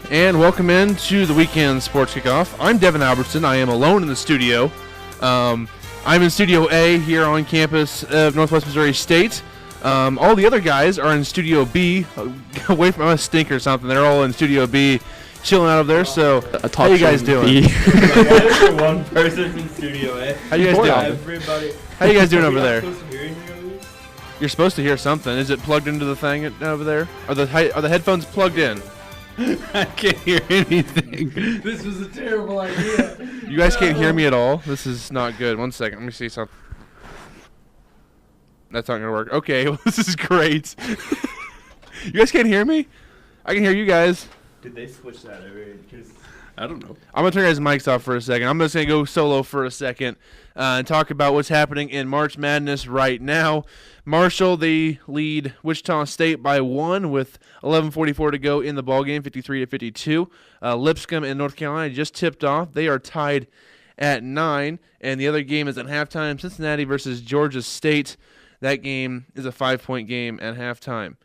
And welcome in to the weekend sports kickoff. I'm Devin Albertson. I am alone in the studio. I'm in Studio A here on campus of Northwest Missouri State. All the other guys are in Studio B, away from us, stink or something. They're all in Studio B, chilling out of there. So, how you guys doing? One person in Studio A. How you guys doing? Everybody. How you guys doing over there? Supposed to hear anything over there? You're supposed to hear something. Is it plugged into the thing over there? Are the headphones plugged in? I can't hear anything. This was a terrible idea. You guys can't hear me at all? This is not good. 1 second. Let me see something. That's not going to work. Okay, well, this is great. You guys can't hear me? I can hear you guys. Did they switch that over? Because I don't know. I'm going to turn you guys' mics off for a second. I'm just going to go solo for a second and talk about what's happening in March Madness right now. Marshall, they lead Wichita State by 1 with 11:44 to go in the ballgame, 53-52. Lipscomb and North Carolina just tipped off. They are tied at 9, and the other game is at halftime. Cincinnati versus Georgia State. That game is a 5-point game at halftime.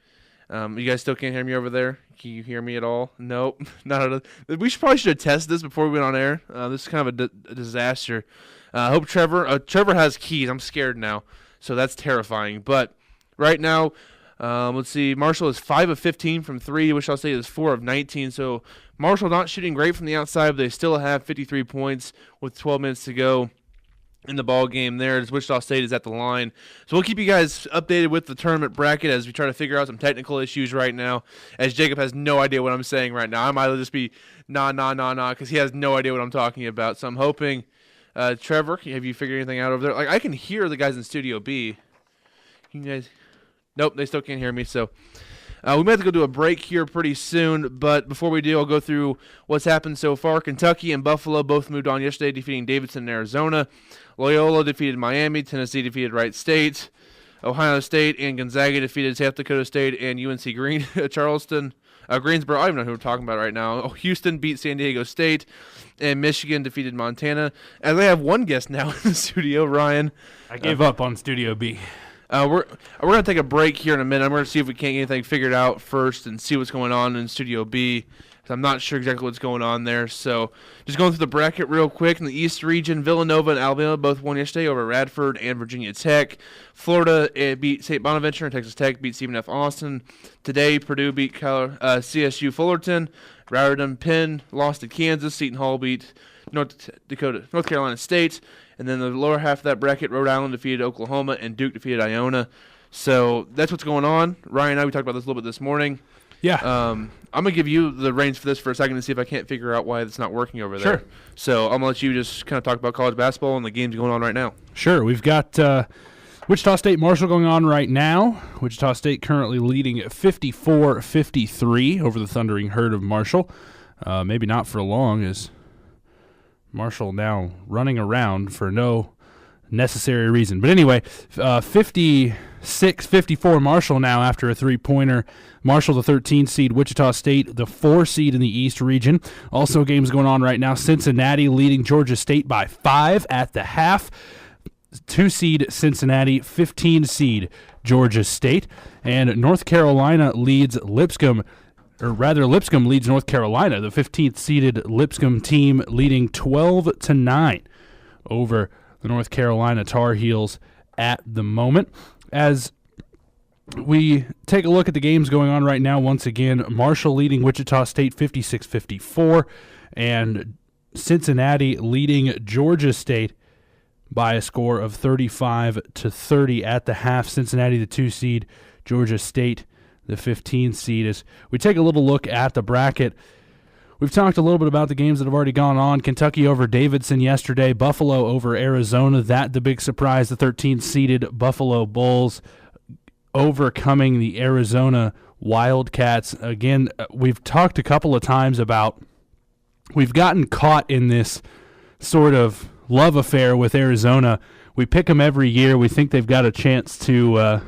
You guys still can't hear me over there? Can you hear me at all? Nope. Not at all. We probably should have tested this before we went on air. This is kind of a disaster. I hope Trevor has keys. I'm scared now. So that's terrifying. But right now, let's see. Marshall is 5 of 15 from 3. Wichita State is 4 of 19. So Marshall not shooting great from the outside, but they still have 53 points with 12 minutes to go in the ball game there as Wichita State is at the line. So we'll keep you guys updated with the tournament bracket as we try to figure out some technical issues right now, as Jacob has no idea what I'm saying right now. I might just be nah, because he has no idea what I'm talking about. So I'm hoping, Trevor, have you figured anything out over there? Like, I can hear the guys in Studio B. You guys, nope, they still can't hear me. So we might have to go do a break here pretty soon, but before we do, I'll go through what's happened so far. Kentucky and Buffalo both moved on yesterday, defeating Davidson and Arizona. Loyola defeated Miami. Tennessee defeated Wright State. Ohio State and Gonzaga defeated South Dakota State and UNC Greensboro. I don't even know who we're talking about right now. Houston beat San Diego State, and Michigan defeated Montana. And they have one guest now in the studio, Ryan. I gave up on Studio B. We're going to take a break here in a minute. I'm going to see if we can't get anything figured out first and see what's going on in Studio B. I'm not sure exactly what's going on there. So just going through the bracket real quick. In the East region, Villanova and Alabama both won yesterday over Radford and Virginia Tech. Florida beat St. Bonaventure, and Texas Tech beat Stephen F. Austin. Today, Purdue beat CSU Fullerton. Raritan Penn lost to Kansas. Seton Hall beat North Carolina State. And then the lower half of that bracket, Rhode Island defeated Oklahoma, and Duke defeated Iona. So that's what's going on. Ryan and I, we talked about this a little bit this morning. Yeah. I'm going to give you the reins for this for a second to see if I can't figure out why it's not working over there. Sure. So I'm going to let you just kind of talk about college basketball and the games going on right now. Sure. We've got Wichita State Marshall going on right now. Wichita State currently leading 54-53 over the Thundering Herd of Marshall. Maybe not for long, as Marshall now running around for no necessary reason. But anyway, 56-54 Marshall now after a three-pointer. Marshall, the 13 seed, Wichita State, the 4 seed in the East region. Also games going on right now. Cincinnati leading Georgia State by 5 at the half. 2 seed Cincinnati, 15 seed Georgia State. And North Carolina leads Lipscomb. Lipscomb leads North Carolina, the 15th seeded Lipscomb team, leading 12-9 over the North Carolina Tar Heels at the moment. As we take a look at the games going on right now, once again, Marshall leading Wichita State 56-54, and Cincinnati leading Georgia State by a score of 35-30 at the half. Cincinnati, the 2 seed, Georgia State, the 15 seed. As we take a little look at the bracket, we've talked a little bit about the games that have already gone on. Kentucky over Davidson yesterday. Buffalo over Arizona. That the big surprise. The 13th-seeded Buffalo Bulls overcoming the Arizona Wildcats. Again, we've talked a couple of times about we've gotten caught in this sort of love affair with Arizona. We pick them every year. We think they've got a chance to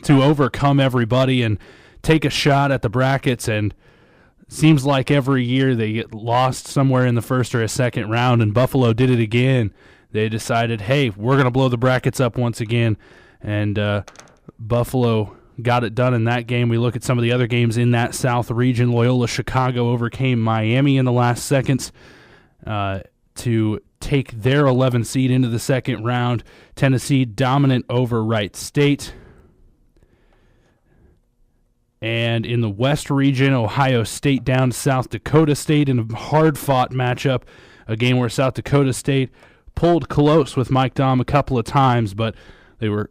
overcome everybody and take a shot at the brackets, and seems like every year they get lost somewhere in the first or a second round, and Buffalo did it again. They decided, hey, we're going to blow the brackets up once again, and Buffalo got it done in that game. We look at some of the other games in that South region. Loyola Chicago overcame Miami in the last seconds to take their 11 seed into the second round. Tennessee dominant over Wright State. And in the West region, Ohio State down South Dakota State in a hard-fought matchup, a game where South Dakota State pulled close with Mike Dahm a couple of times, but they were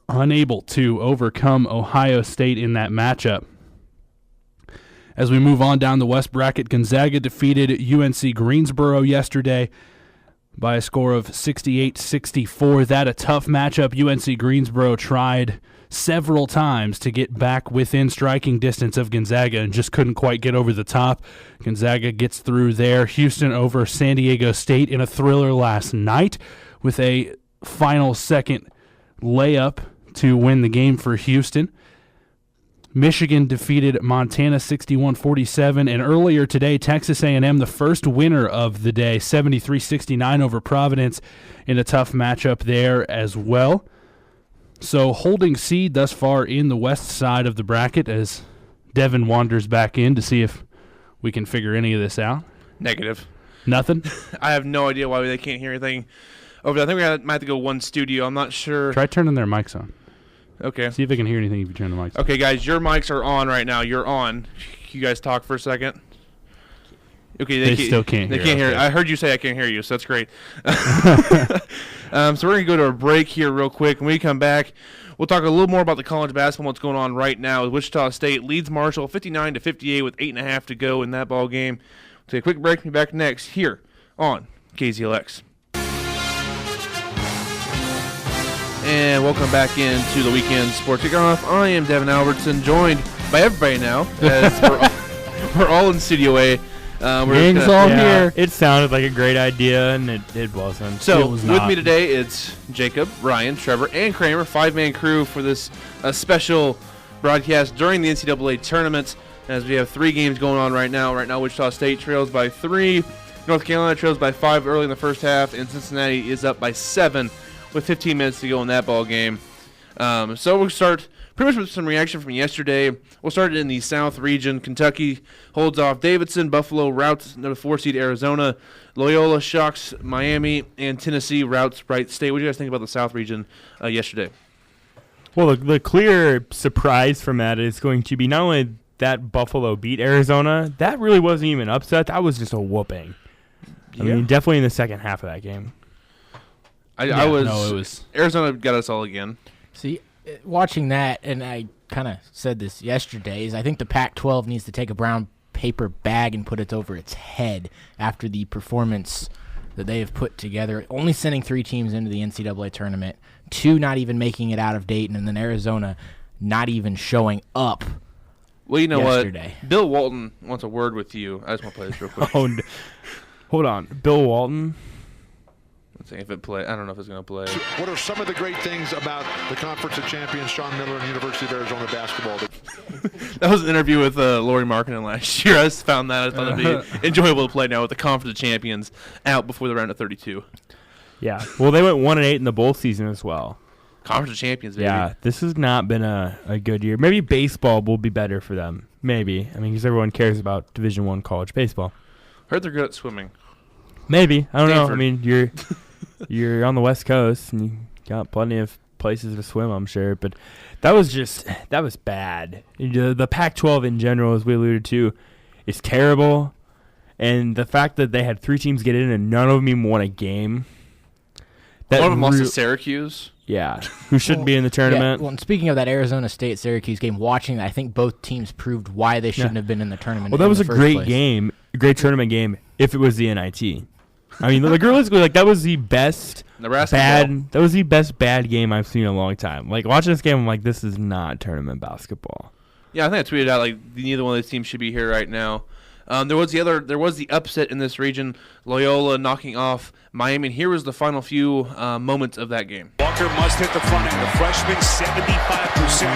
unable to overcome Ohio State in that matchup. As we move on down the West bracket, Gonzaga defeated UNC Greensboro yesterday by a score of 68-64. That a tough matchup. UNC Greensboro tried several times to get back within striking distance of Gonzaga and just couldn't quite get over the top. Gonzaga gets through there. Houston over San Diego State in a thriller last night with a final second layup to win the game for Houston. Michigan defeated Montana 61-47, and earlier today, Texas A&M, the first winner of the day, 73-69 over Providence in a tough matchup there as well. So holding seed thus far in the west side of the bracket as Devin wanders back in to see if we can figure any of this out. Negative. Nothing? I have no idea why they can't hear anything over there. I think might have to go one studio. I'm not sure. Try turning their mics on. Okay. See if they can hear anything if you turn the mics on. Okay, guys, your mics are on right now. You're on. You guys talk for a second. Okay, they still can't hear. They can't hear. Okay. I heard you say I can't hear you, so that's great. So we're going to go to a break here real quick. When we come back, we'll talk a little more about the college basketball, what's going on right now. Wichita State leads Marshall 59-58 with 8.5 to go in that ball game. We'll take a quick break. Be back next here on KZLX. And welcome back into the weekend sports kickoff. I am Devin Albertson, joined by everybody now, as we're all in Studio A. Gang's all here. It sounded like a great idea, and it wasn't. So, was with not. me today, it's Jacob, Ryan, Trevor, and Kramer, five-man crew for this special broadcast during the NCAA tournament, as we have 3 games going on right now. Right now, Wichita State trails by 3, North Carolina trails by 5 early in the first half, and Cincinnati is up by 7 with 15 minutes to go in that ball game. So we'll start pretty much with some reaction from yesterday. We'll start in the South region. Kentucky holds off Davidson. Buffalo routs number 4 seed Arizona. Loyola shocks Miami, and Tennessee routs Wright State. What do you guys think about the South region yesterday? Well, the clear surprise from that is going to be not only that Buffalo beat Arizona, that really wasn't even an upset. That was just a whooping. I mean, definitely in the second half of that game. It was Arizona got us all again. See, watching that, and I kind of said this yesterday, is I think the Pac-12 needs to take a brown paper bag and put it over its head after the performance that they have put together, only sending 3 teams into the NCAA tournament, 2 not even making it out of Dayton, and then Arizona not even showing up. Well, you know yesterday. What? Bill Walton wants a word with you. I just want to play this real quick. Hold on. Bill Walton? Let's see if it play. I don't know if it's going to play. What are some of the great things about the Conference of Champions, Sean Miller, and University of Arizona basketball? That was an interview with Lori Markkinen last year. I just found that. I thought it'd be enjoyable to play now with the Conference of Champions out before the round of 32. Yeah. Well, they went 1-8 in the bowl season as well. Conference of Champions, baby. Yeah, this has not been a good year. Maybe baseball will be better for them. Maybe. I mean, because everyone cares about Division I college baseball. Heard they're good at swimming. Maybe. I don't know. Stanford. I mean, you're on the West Coast, and you got plenty of places to swim, I'm sure. But that was bad. The Pac-12 in general, as we alluded to, is terrible. And the fact that they had 3 teams get in and none of them even won a game. One of them lost to Syracuse. Yeah, who shouldn't be in the tournament. Yeah, well, and speaking of that Arizona State-Syracuse game, watching that, I think both teams proved why they shouldn't have been in the tournament. Well, that was a great place. game, a great tournament game, if it was the NIT. I mean, realistically, like that was the best that was the best bad game I've seen in a long time. Like watching this game, I'm like, this is not tournament basketball. Yeah, I think I tweeted out like neither one of these teams should be here right now. There was the upset in this region, Loyola knocking off Miami. And here was the final few moments of that game. Walker must hit the front end. The freshman, 75%.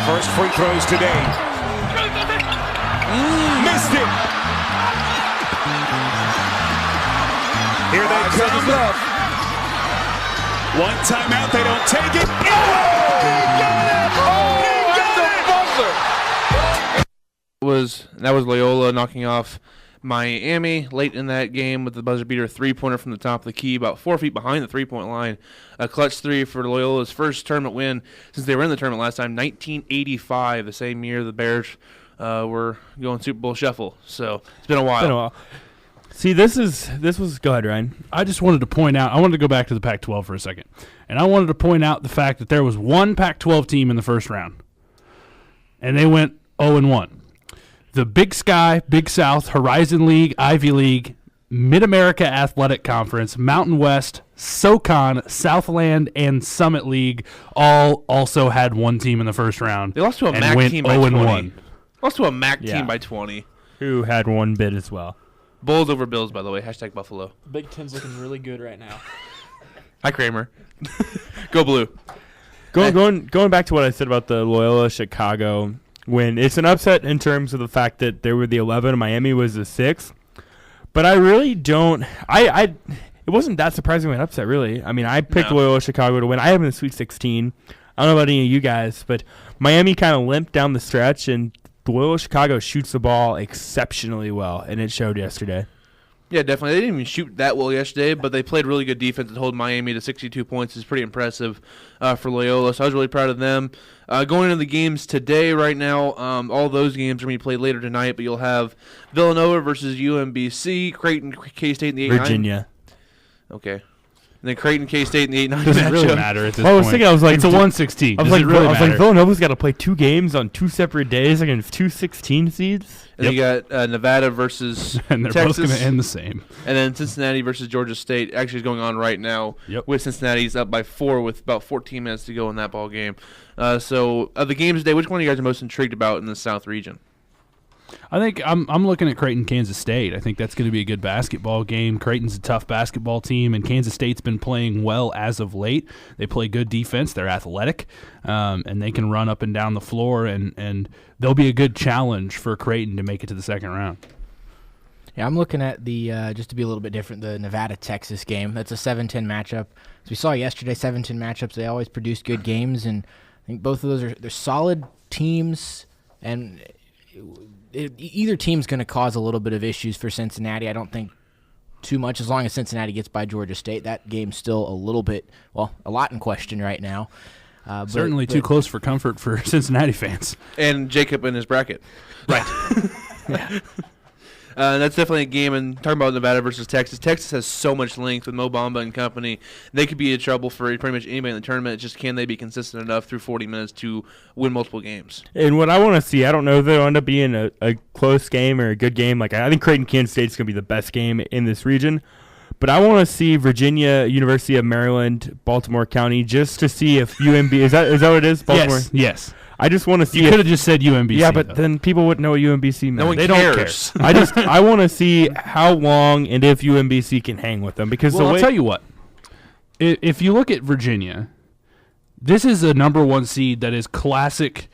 First free throws today. Missed it. Here they come. One timeout, they don't take it. Oh, he got it! was Loyola knocking off Miami late in that game with the buzzer beater 3-pointer from the top of the key, about 4 feet behind the 3-point line. A clutch three for Loyola's first tournament win since they were in the tournament last time, 1985, the same year the Bears were going Super Bowl shuffle. So it's been a while. See, this was go ahead, Ryan. I just wanted to point out, I wanted to go back to the Pac-12 for a second. And I wanted to point out the fact that there was one Pac-12 team in the first round. And they went 0-1. The Big Sky, Big South, Horizon League, Ivy League, Mid-America Athletic Conference, Mountain West, SoCon, Southland, and Summit League all also had one team in the first round. They lost to a and MAC went team by 0-1. 20. Lost to a MAC Yeah. team by 20. Who had one bid as well. Bulls over Bills, by the way. # Buffalo. The Big Ten's looking really good right now. Hi, Kramer. Go Blue. Going back to what I said about the Loyola Chicago win, it's an upset in terms of the fact that they were the 11 and Miami was the 6. But I really don't. It wasn't that surprising of an upset, really. I mean, I picked Loyola Chicago to win. I have them in the Sweet 16. I don't know about any of you guys, but Miami kind of limped down the stretch, and Loyola Chicago shoots the ball exceptionally well, and it showed yesterday. Yeah, definitely. They didn't even shoot that well yesterday, but they played really good defense to hold Miami to 62 points. Is pretty impressive for Loyola, so I was really proud of them. Going into the games today, right now, all those games are going to be played later tonight, but you'll have Villanova versus UMBC, Creighton, K-State in the 8-9. Virginia. Okay. And then Creighton, K-State in the 8-9 Doesn't matchup. really matter at this I was point. thinking, I was like, it's a 116. I was Does it really I was matter? like, Villanova's got to play 2 games on 2 separate days against 2 16 seeds. And you got Nevada versus and they're Texas. both going to end the same. And then Cincinnati versus Georgia State actually is going on right now. Yep. With Cincinnati's up by 4 with about 14 minutes to go in that ball game. So of the games today, which one are you guys are most intrigued about in the South region? I think I'm looking at Creighton, Kansas State. I think that's going to be a good basketball game. Creighton's a tough basketball team, and Kansas State's been playing well as of late. They play good defense. They're athletic, and they can run up and down the floor, and they'll be a good challenge for Creighton to make it to the second round. Yeah, I'm looking at the, just to be a little bit different, the Nevada-Texas game. That's a 7-10 matchup. As we saw yesterday, 7-10 matchups, they always produce good games, and I think both of those they're solid teams, and either team's going to cause a little bit of issues for Cincinnati. I don't think too much. As long as Cincinnati gets by Georgia State, that game's still a little bit, a lot in question right now. Certainly too close for comfort for Cincinnati fans. And Jacob in his bracket. Right. Yeah. That's definitely a game. And talking about Nevada versus Texas, Texas has so much length with Mo Bamba and company. They could be in trouble for pretty much anybody in the tournament. It's just can they be consistent enough through 40 minutes to win multiple games? And what I want to see, I don't know if they'll end up being a close game or a good game. Like I think Creighton, Kansas State is going to be the best game in this region. But I want to see Virginia, University of Maryland, Baltimore County, just to see if UMB is that what it is? Baltimore. Yes. I just want to see. You could have just said UMBC. Yeah, but though. then people wouldn't know what UMBC meant. No one They don't cares. I want to see how long and if UMBC can hang with them because Well, I'll tell you what. If you look at Virginia, this is a number 1 seed that is classic.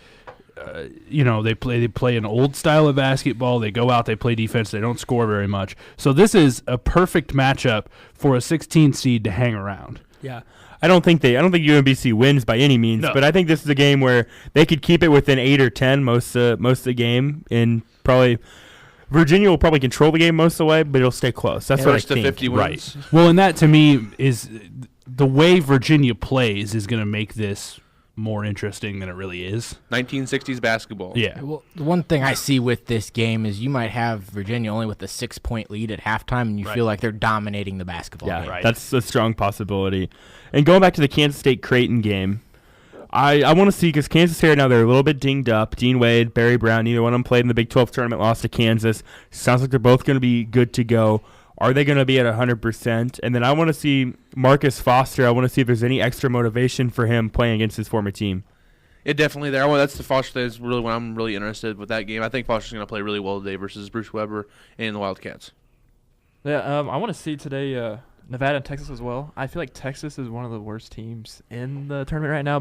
They play an old style of basketball. They go out, they play defense. They don't score very much. So this is a perfect matchup for a 16 seed to hang around. Yeah. I don't think UMBC wins by any means, No. but I think this is a game where they could keep it within 8 or 10 most of the game, and probably Virginia will probably control the game most of the way, but it'll stay close. That's what I First to think. 50 wins. Right. Well, and that to me is the way Virginia plays is going to make this more interesting than it really is. 1960s basketball. Yeah. Well, the one thing I see with this game is you might have Virginia only with a 6-point lead at halftime, and you Right. feel like they're dominating the basketball Yeah, game. Right. that's a strong possibility. And going back to the Kansas State Creighton game, I want to see because Kansas State right now they're a little bit dinged up. Dean Wade, Barry Brown, neither one of them played in the Big 12 tournament, lost to Kansas. Sounds like they're both going to be good to go. Are they going to be at 100%? And then I want to see Marcus Foster. I want to see if there's any extra motivation for him playing against his former team. It definitely there. Well, that's the Foster is really what I'm really interested with that game. I think Foster's going to play really well today versus Bruce Weber and the Wildcats. Yeah, I want to see today Nevada and Texas as well. I feel like Texas is one of the worst teams in the tournament right now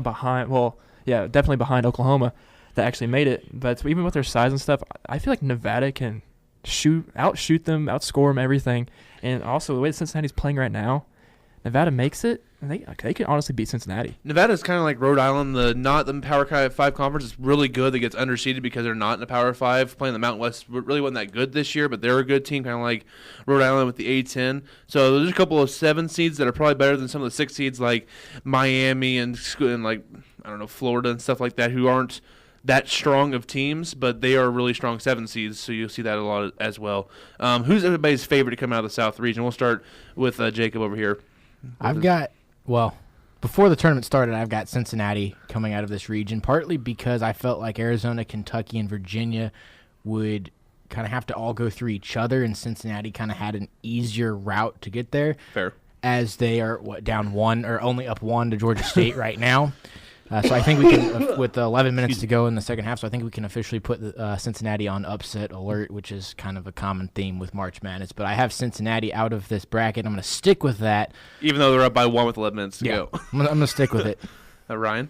definitely behind Oklahoma that actually made it. But even with their size and stuff, I feel like Nevada can outshoot them, outscore them, everything. And also the way Cincinnati's playing right now, Nevada makes it. And they could honestly beat Cincinnati. Nevada's kind of like Rhode Island, not the Power 5 conference. It's really good that gets underseeded because they're not in the Power 5. Playing the Mountain West really wasn't that good this year, but they're a good team, kind of like Rhode Island with the A-10. So there's a couple of 7 seeds that are probably better than some of the 6 seeds like Miami and like, I don't know, Florida and stuff like that, who aren't that strong of teams, but they are really strong 7 seeds, so you'll see that a lot as well. Who's everybody's favorite to come out of the South region? We'll start with Jacob over here. Before the tournament started, I've got Cincinnati coming out of this region, partly because I felt like Arizona, Kentucky, and Virginia would kind of have to all go through each other, and Cincinnati kind of had an easier route to get there. Fair. As they are down 1 or only up 1 to Georgia State right now. So I think we can, with 11 minutes to go in the second half, so I think we can officially put Cincinnati on upset alert, which is kind of a common theme with March Madness. But I have Cincinnati out of this bracket. I'm going to stick with that. Even though they're up by 1 with 11 minutes to go. I'm going to stick with it. Ryan?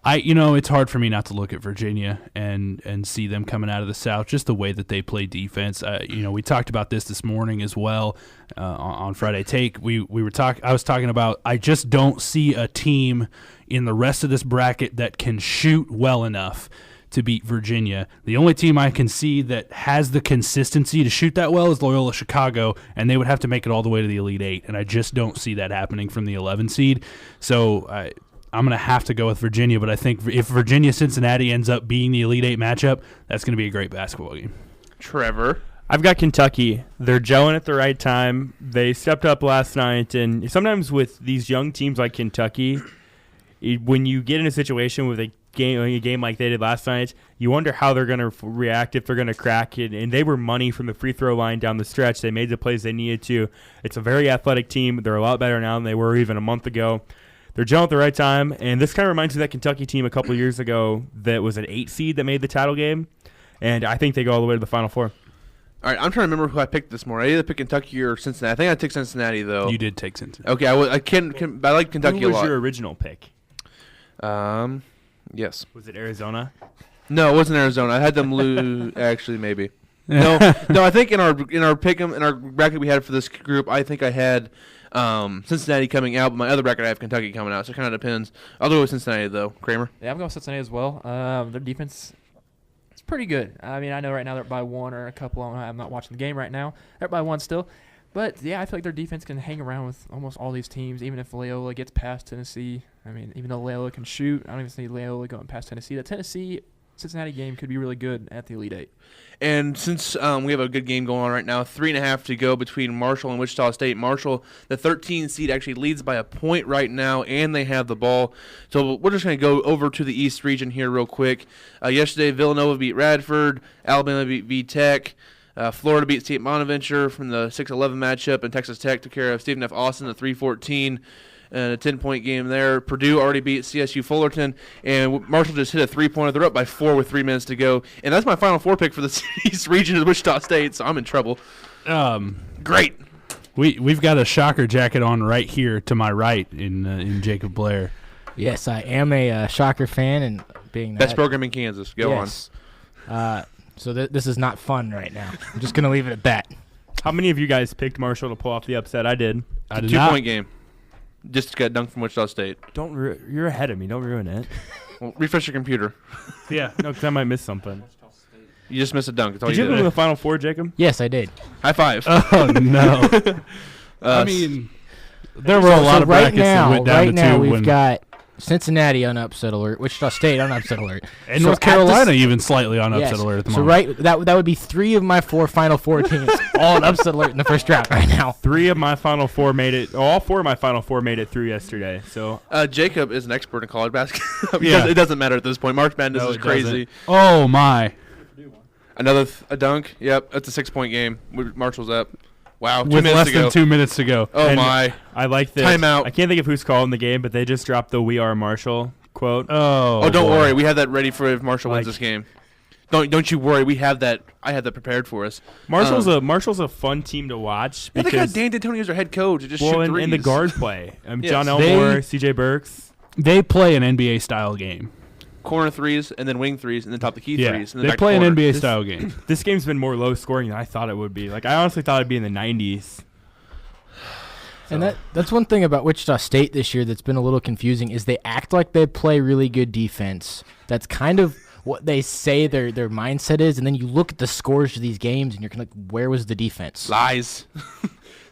It's hard for me not to look at Virginia and see them coming out of the South, just the way that they play defense. We talked about this morning as well on Friday Take. I was talking about I just don't see a team in the rest of this bracket that can shoot well enough to beat Virginia. The only team I can see that has the consistency to shoot that well is Loyola Chicago, and they would have to make it all the way to the Elite Eight, and I just don't see that happening from the 11 seed. So I'm going to have to go with Virginia, but I think if Virginia-Cincinnati ends up being the Elite Eight matchup, that's going to be a great basketball game. Trevor? I've got Kentucky. They're gelling at the right time. They stepped up last night, and sometimes with these young teams like Kentucky, when you get in a situation with a game like they did last night, you wonder how they're going to react, if they're going to crack it. And they were money from the free throw line down the stretch. They made the plays they needed to. It's a very athletic team. They're a lot better now than they were even a month ago. They're gelling at the right time, and this kind of reminds me of that Kentucky team a couple of years ago that was an 8 seed that made the title game, and I think they go all the way to the Final Four. All right, I'm trying to remember who I picked this morning. I either picked Kentucky or Cincinnati. I think I took Cincinnati, though. You did take Cincinnati. Okay, I like Kentucky a lot. Who was your original pick? Yes. Was it Arizona? No, it wasn't Arizona. I had them lose. Actually, maybe. No. I think in our bracket we had for this group, I think I had Cincinnati coming out, but my other bracket I have Kentucky coming out, so it kind of depends. I'll go with Cincinnati, though. Kramer? Yeah, I'm going with Cincinnati as well. Their defense is pretty good. I mean, I know right now they're up by 1 or a couple. I'm not watching the game right now. They're up by 1 still. But, yeah, I feel like their defense can hang around with almost all these teams, even if Loyola gets past Tennessee. I mean, even though Loyola can shoot, I don't even see Loyola going past Tennessee. The Tennessee-Cincinnati game could be really good at the Elite Eight. And since we have a good game going on right now, 3.5 to go between Marshall and Wichita State. Marshall, the 13 seed, actually leads by a point right now, and they have the ball. So we're just going to go over to the East region here real quick. Yesterday, Villanova beat Radford. Alabama beat V-Tech. Florida beat St. Bonaventure from the 6-11 matchup, and Texas Tech took care of Stephen F. Austin, the 3-14. And a 10-point game there. Purdue already beat CSU Fullerton, and Marshall just hit a 3-pointer. They're up by 4 with 3 minutes to go. And that's my Final Four pick for the East region of Wichita State, so I'm in trouble. Great. We've got a Shocker jacket on right here to my right in Jacob Blair. Yes, I am a Shocker fan, and being that best program in Kansas. Go on. So this is not fun right now. I'm just going to leave it at that. How many of you guys picked Marshall to pull off the upset? I did. I did not. 2-point game. Just got dunked from Wichita State. You're ahead of me. Don't ruin it. Well, refresh your computer. Yeah. No, because I might miss something. You just missed a dunk. That's all Did you did. go to the Final Four, Jacob? Yes, I did. High five. Oh, no. I mean, there were a lot of brackets that went down right to now 2. we've got Cincinnati on upset alert, Wichita State on upset alert, and North Carolina even slightly on upset alert at the moment. So that would be 3 of my 4 Final Four teams all on upset alert in the first round right now. 3 of my Final Four made it. All 4 of my Final Four made it through yesterday. So Jacob is an expert in college basketball. Yeah. It doesn't matter at this point. March Madness is crazy. Oh my! Another a dunk. Yep, that's a 6-point game. Marshall's up. Wow, 2 With minutes less to go. than 2 minutes to go. Oh And my! I like this. Timeout. I can't think of who's calling the game, but they just dropped the "We Are Marshall" quote. Oh, don't boy. worry. We have that ready for if Marshall wins Like- this game. Don't you worry. We have that. I had that prepared for us. Marshall's a fun team to watch Yeah, they because got Dan D'Antonio as their head coach. Just shoot threes. and the guard play. Yes. John Elmore, C.J. Burks. They play an NBA style game. corner threes and then wing threes and then top the key Yeah, threes. And then they back play to an corner. NBA style game. This game's been more low scoring than I thought it would be. Like I honestly thought it'd be in the 90s. And that's one thing about Wichita State this year that's been a little confusing is they act like they play really good defense. That's kind of what they say their mindset is, and then you look at the scores of these games, and you're kind of like, where was the defense? Lies.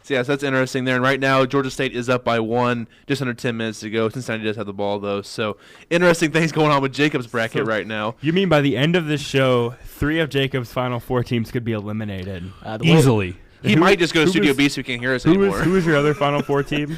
So, yes, that's interesting there. And right now, Georgia State is up by 1, just under 10 minutes to go. Cincinnati does have the ball, though. So, interesting things going on with Jacob's bracket right now. You mean by the end of this show, 3 of Jacob's final 4 teams could be eliminated? Easily. He might just go to Studio B so he can't hear us anymore. Who is your other final 4 team?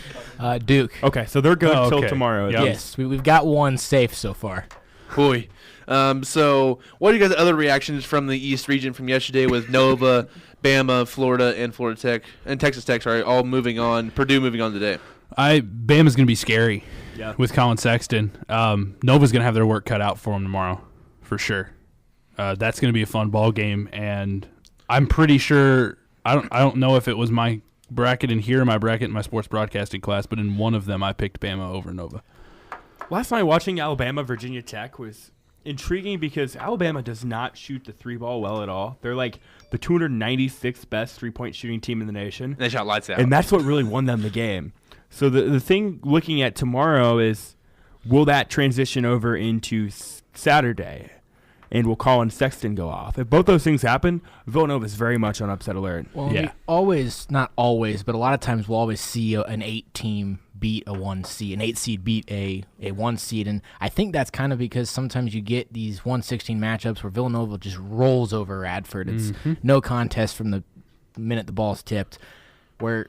Duke. Okay, so they're good till okay. tomorrow. Yep. Yes, we've got one safe so far. Boy. So, what are you guys' other reactions from the East region from yesterday with Nova, Bama, Florida, and Florida Tech, and Texas Tech, sorry, all moving on, Purdue moving on today? Bama's going to be scary Yeah. with Colin Sexton. Nova's going to have their work cut out for them tomorrow, for sure. That's going to be a fun ball game, and I'm pretty sure I don't know if it was my bracket in here, my bracket in my sports broadcasting class, but in one of them I picked Bama over Nova. Last night watching Alabama, Virginia Tech was intriguing because Alabama does not shoot the 3-ball well at all. They're like the 296th best 3-point shooting team in the nation. They shot lights out. And that's what really won them the game. So the thing looking at tomorrow is, will that transition over into Saturday? And will Colin Sexton go off? If both those things happen, Villanova is very much on upset alert. Well, Yeah. we always, not always, but a lot of times we'll always see an 8-team beat a 1 seed, an 8 seed beat a 1 seed, and I think that's kind of because sometimes you get these 1/16 matchups where Villanova just rolls over Radford. It's no contest from the minute the ball's tipped, where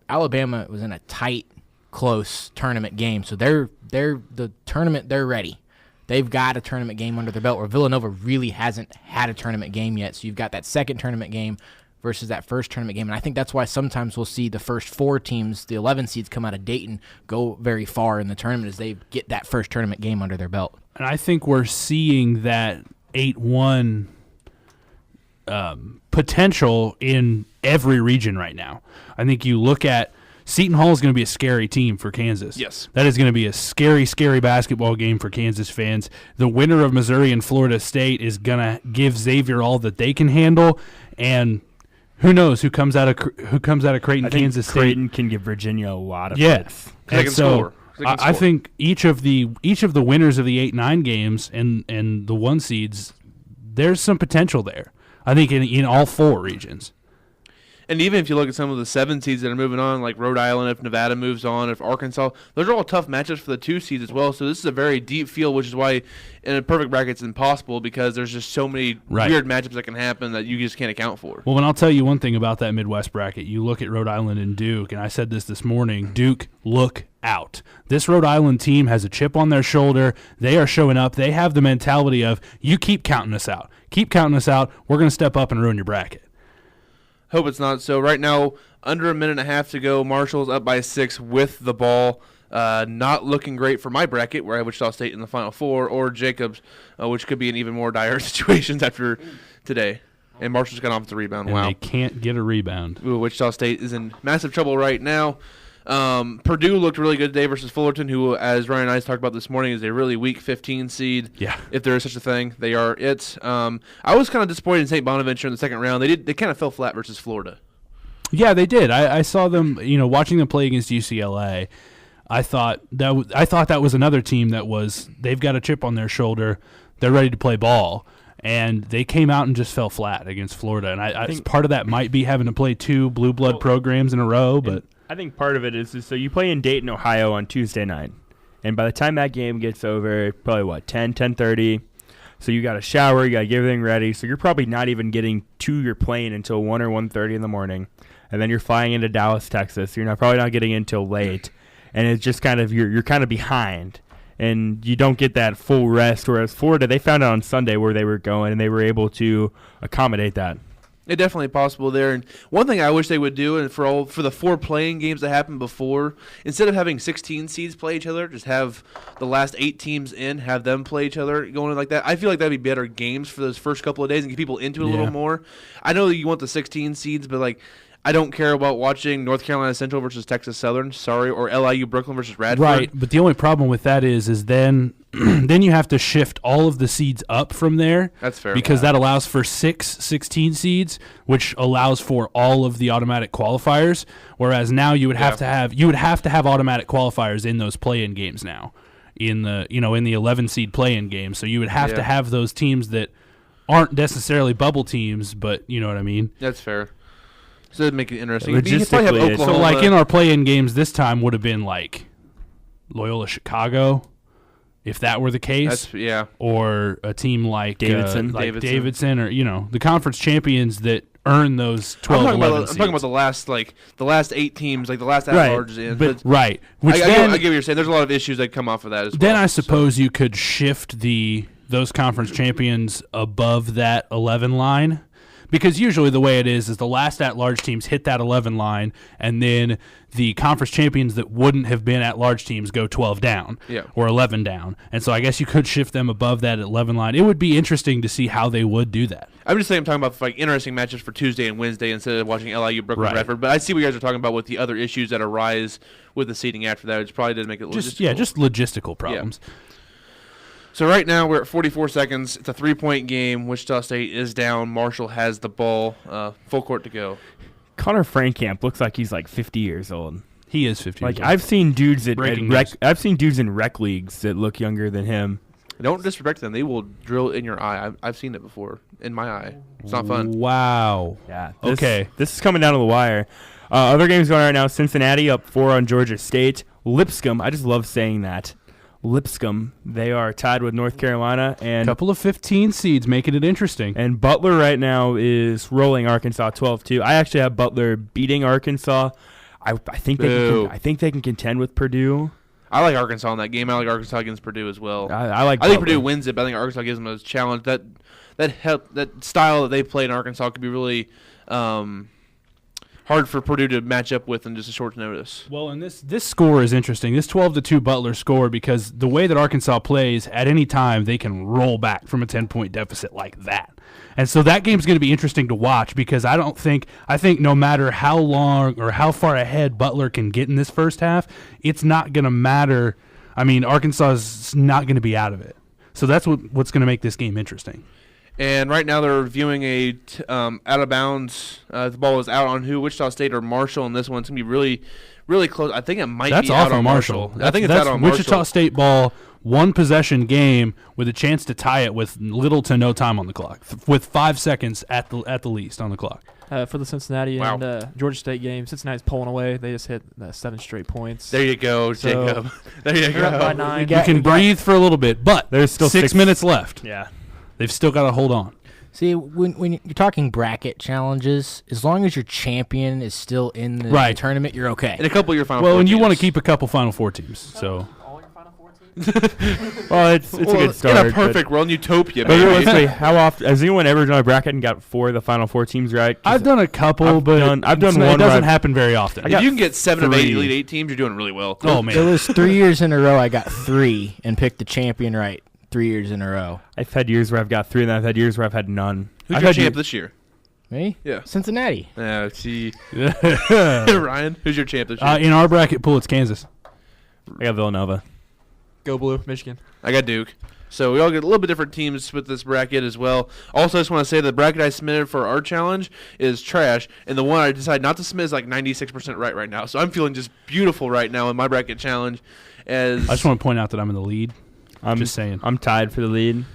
Alabama was in a tight, close tournament game, so they're the tournament, they're ready. They've got a tournament game under their belt where Villanova really hasn't had a tournament game yet. So you've got that second tournament game versus that first tournament game. And I think that's why sometimes we'll see the first 4 teams, the 11 seeds come out of Dayton, go very far in the tournament as they get that first tournament game under their belt. And I think we're seeing that 8-1 potential in every region right now. I think you look at Seton Hall is going to be a scary team for Kansas. Yes. That is going to be a scary, scary basketball game for Kansas fans. The winner of Missouri and Florida State is going to give Xavier all that they can handle, and who knows who comes out of Creighton, I think Kansas State. Creighton can give Virginia a lot of Yes. fits. They And can so score. They can I score. think each of the winners of the 8-9 games and the 1 seeds, there's some potential there. I think in all 4 regions. And even if you look at some of the 7 seeds that are moving on, like Rhode Island, if Nevada moves on, if Arkansas, those are all tough matchups for the 2 seeds as well. So this is a very deep field, which is why in a perfect bracket it's impossible because there's just so many weird matchups that can happen that you just can't account for. Well, and I'll tell you one thing about that Midwest bracket. You look at Rhode Island and Duke, and I said this morning, Duke, look out. This Rhode Island team has a chip on their shoulder. They are showing up. They have the mentality of, you keep counting us out. Keep counting us out. We're going to step up and ruin your bracket. Hope it's not so. Right now, under a minute and a half to go. Marshall's up by 6 with the ball. Not looking great for my bracket, where I have Wichita State in the Final Four, or Jacobs, which could be an even more dire situations after today. And Marshall's got off the rebound. And Wow. they can't get a rebound. Ooh, Wichita State is in massive trouble right now. Purdue looked really good today versus Fullerton, who, as Ryan and I talked about this morning, is a really weak 15 seed. Yeah. If there is such a thing, they are it. I was kind of disappointed in St. Bonaventure in the second round. They kind of fell flat versus Florida. Yeah, they did. I saw them, watching them play against UCLA. I thought that was another team they've got a chip on their shoulder. They're ready to play ball. And they came out and just fell flat against Florida. And I think part of that might be having to play 2 blue blood programs in a row, but I think part of it is so you play in Dayton, Ohio on Tuesday night. And by the time that game gets over, probably 10:30. So you got to shower, you got to get everything ready. So you're probably not even getting to your plane until 1 or 1:30 in the morning. And then you're flying into Dallas, Texas. You're probably not getting in until late. And it's just kind of you're kind of behind. And you don't get that full rest. Whereas Florida, they found out on Sunday where they were going, and they were able to accommodate that. It's definitely possible there. And one thing I wish they would do, and for the 4 playing games that happened before, instead of having 16 seeds play each other, just have the last 8 teams have them play each other going like that. I feel like that'd be better games for those first couple of days and get people into it a little more. I know that you want the 16 seeds, but I don't care about watching North Carolina Central versus Texas Southern, sorry, or LIU Brooklyn versus Radford. Right, but the only problem with that is then then you have to shift all of the seeds up from there. That's fair. Because that allows for 16 seeds, which allows for all of the automatic qualifiers. Whereas now you would have to have automatic qualifiers in those play-in games now, in the 11 seed play-in game. So you would have to have those teams that aren't necessarily bubble teams, but you know what I mean. That's fair. So that'd make it interesting. Logistically, Have Oklahoma. So like in our play-in games this time would have been like Loyola Chicago, if that were the case. Or a team like Davidson, or the conference champions that earn those 12. I'm talking about the last 8 teams, like the last at-larges in. But right, which I then get what you're saying. There's a lot of issues that come off of that as well. Then I suppose you could shift those conference champions above that 11 line. Because usually the way it is the last at-large teams hit that 11 line, and then the conference champions that wouldn't have been at-large teams go 12 down or 11 down. And so I guess you could shift them above that 11 line. It would be interesting to see how they would do that. I'm just saying I'm talking about like interesting matches for Tuesday and Wednesday instead of watching LIU Brooklyn Radford. But I see what you guys are talking about with the other issues that arise with the seating after that, which probably does make it logistical. Just logistical problems. Yeah. So right now we're at 44 seconds. It's a 3-point game. Wichita State is down. Marshall has the ball. Full court to go. Connor Frankamp looks like he's like 50 years old. He is 50 years old. I've seen dudes I've seen dudes in rec leagues that look younger than him. Don't disrespect them. They will drill in your eye. I've seen it before in my eye. It's not fun. Wow. Yeah. This is coming down to the wire. Other games going on right now. Cincinnati up 4 on Georgia State. Lipscomb. I just love saying that. Lipscomb, they are tied with North Carolina, and a couple of 15 seeds making it interesting. And Butler right now is rolling Arkansas 12-2. I actually have Butler beating Arkansas. I think they can contend with Purdue. I like Arkansas in that game. I like Arkansas against Purdue as well. I think Purdue wins it, but I think Arkansas gives them a challenge. That style that they play in Arkansas could be really hard for Purdue to match up with in just a short notice. Well, and this score is interesting. This 12-2 Butler score, because the way that Arkansas plays, at any time they can roll back from a 10-point deficit like that. And so that game's going to be interesting to watch, because I think no matter how long or how far ahead Butler can get in this first half, it's not going to matter. I mean, Arkansas is not going to be out of it. So that's what's going to make this game interesting. And right now they're reviewing a out of bounds. The ball is out on Wichita State or Marshall, and this one's going to be really, really close. I think it might be out on Marshall. I think it's out on Marshall. Wichita State ball, 1-possession game with a chance to tie it with little to no time on the clock, with 5 seconds at the least on the clock. For the Cincinnati and Georgia State game, Cincinnati's pulling away. They just hit 7 straight points. There you go, Jacob. There you go. By 9. You can breathe for a little bit, but there's still 6 minutes left. Yeah. They've still got to hold on. See, when you're talking bracket challenges, as long as your champion is still in the tournament, you're okay. In a couple of your Final Four teams. And you want to keep a couple Final Four teams. So. All your Final Four teams? Well, it's a good start. In a perfect world, utopia, but realistically, how often has anyone ever done a bracket and got 4 of the Final 4 teams right? I've done a couple, but I've done one. It doesn't happen very often. If you can get 7 of 8 Elite 8 teams, you're doing really well. Oh, man. It was 3 years in a row I got 3 and picked the champion right 3 years in a row. I've had years where I've got 3, and I've had years where I've had none. Who's your champ this year? Me? Yeah. Cincinnati. See. Ryan, who's your champ this year? In our bracket pool, it's Kansas. I got Villanova. Go Blue, Michigan. I got Duke. So we all get a little bit different teams with this bracket as well. Also, I just want to say the bracket I submitted for our challenge is trash, and the one I decided not to submit is like 96% right now. So I'm feeling just beautiful right now in my bracket challenge. I just want to point out that I'm in the lead. I'm just saying. I'm tied for the lead.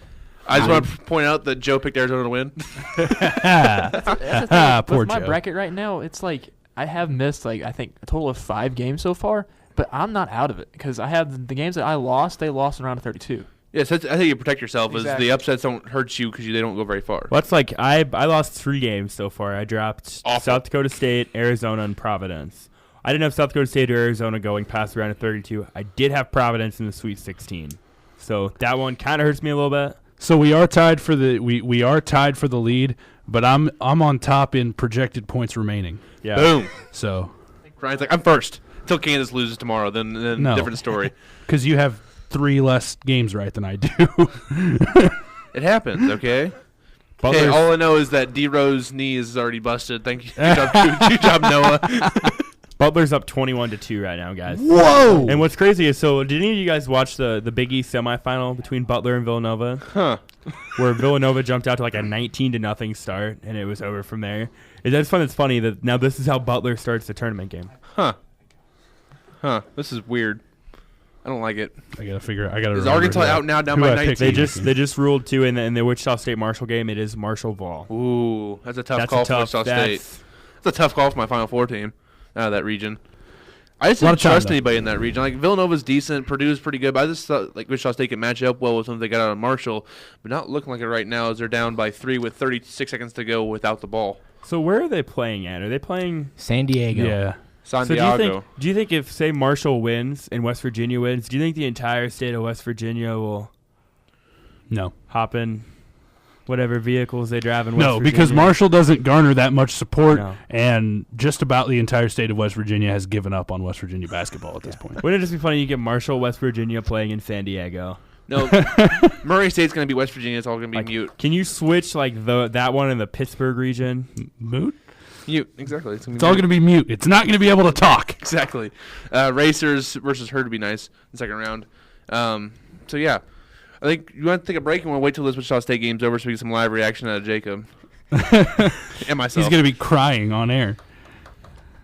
I just want to point out that Joe picked Arizona to win. That's the thing. Poor with my Joe. bracket right now, it's like I have missed I think a total of 5 games so far, but I'm not out of it because I have the games that I lost. They lost in round of 32. Yes, I think you protect yourself. Exactly. Is the upsets don't hurt you because they don't go very far. Well, it's like I lost 3 games so far. I dropped South Dakota State, Arizona, and Providence. I didn't have South Dakota State or Arizona going past the round of 32. I did have Providence in the Sweet 16. So that one kind of hurts me a little bit. So we are tied for the we are tied for the lead, but I'm on top in projected points remaining. Yeah. Boom. So Ryan's like, I'm first until Kansas loses tomorrow. Then No. different story. Because you have 3 less games right than I do. It happens, okay? Hey, all I know is that D-Rose knee is already busted. Thank you. Good job, Noah. Butler's up 21-2 right now, guys. Whoa! And what's crazy is, so did any of you guys watch the Big East semifinal between Butler and Villanova? Huh. Where Villanova jumped out to like a 19-0 start, and it was over from there. It's funny that now this is how Butler starts the tournament game. Huh. This is weird. I don't like it. I gotta figure. I gotta. Is Arkansas out now down by 19? They just ruled too in the Wichita State Marshall game. It is Marshall Vol. Ooh, that's a tough call for Wichita State. That's a tough call for my Final Four team out of that region. I just didn't trust anybody in that region. Like Villanova's decent, Purdue's pretty good, but I just thought like Wichita State could match up well with something they got out of Marshall, but not looking like it right now as they're down by 3 with 36 seconds to go without the ball. So where are they playing at? Are they playing San Diego? Yeah. San Diego. Do you think if, say, Marshall wins and West Virginia wins, do you think the entire state of West Virginia will hop in whatever vehicles they drive in West Virginia? No, because Marshall doesn't garner that much support, and just about the entire state of West Virginia has given up on West Virginia basketball at this point. Wouldn't it just be funny you get Marshall, West Virginia playing in San Diego? No, Murray State's going to be West Virginia. It's all going to be mute. Can you switch like that one in the Pittsburgh region? Mute? Mute, exactly. It's all going to be mute. It's not going to be able to talk. Exactly. Racers versus Herd would be nice in the second round. So, yeah. I think you want to take a break and we'll wait till this Wichita State game's over so we get some live reaction out of Jacob and myself. He's going to be crying on air.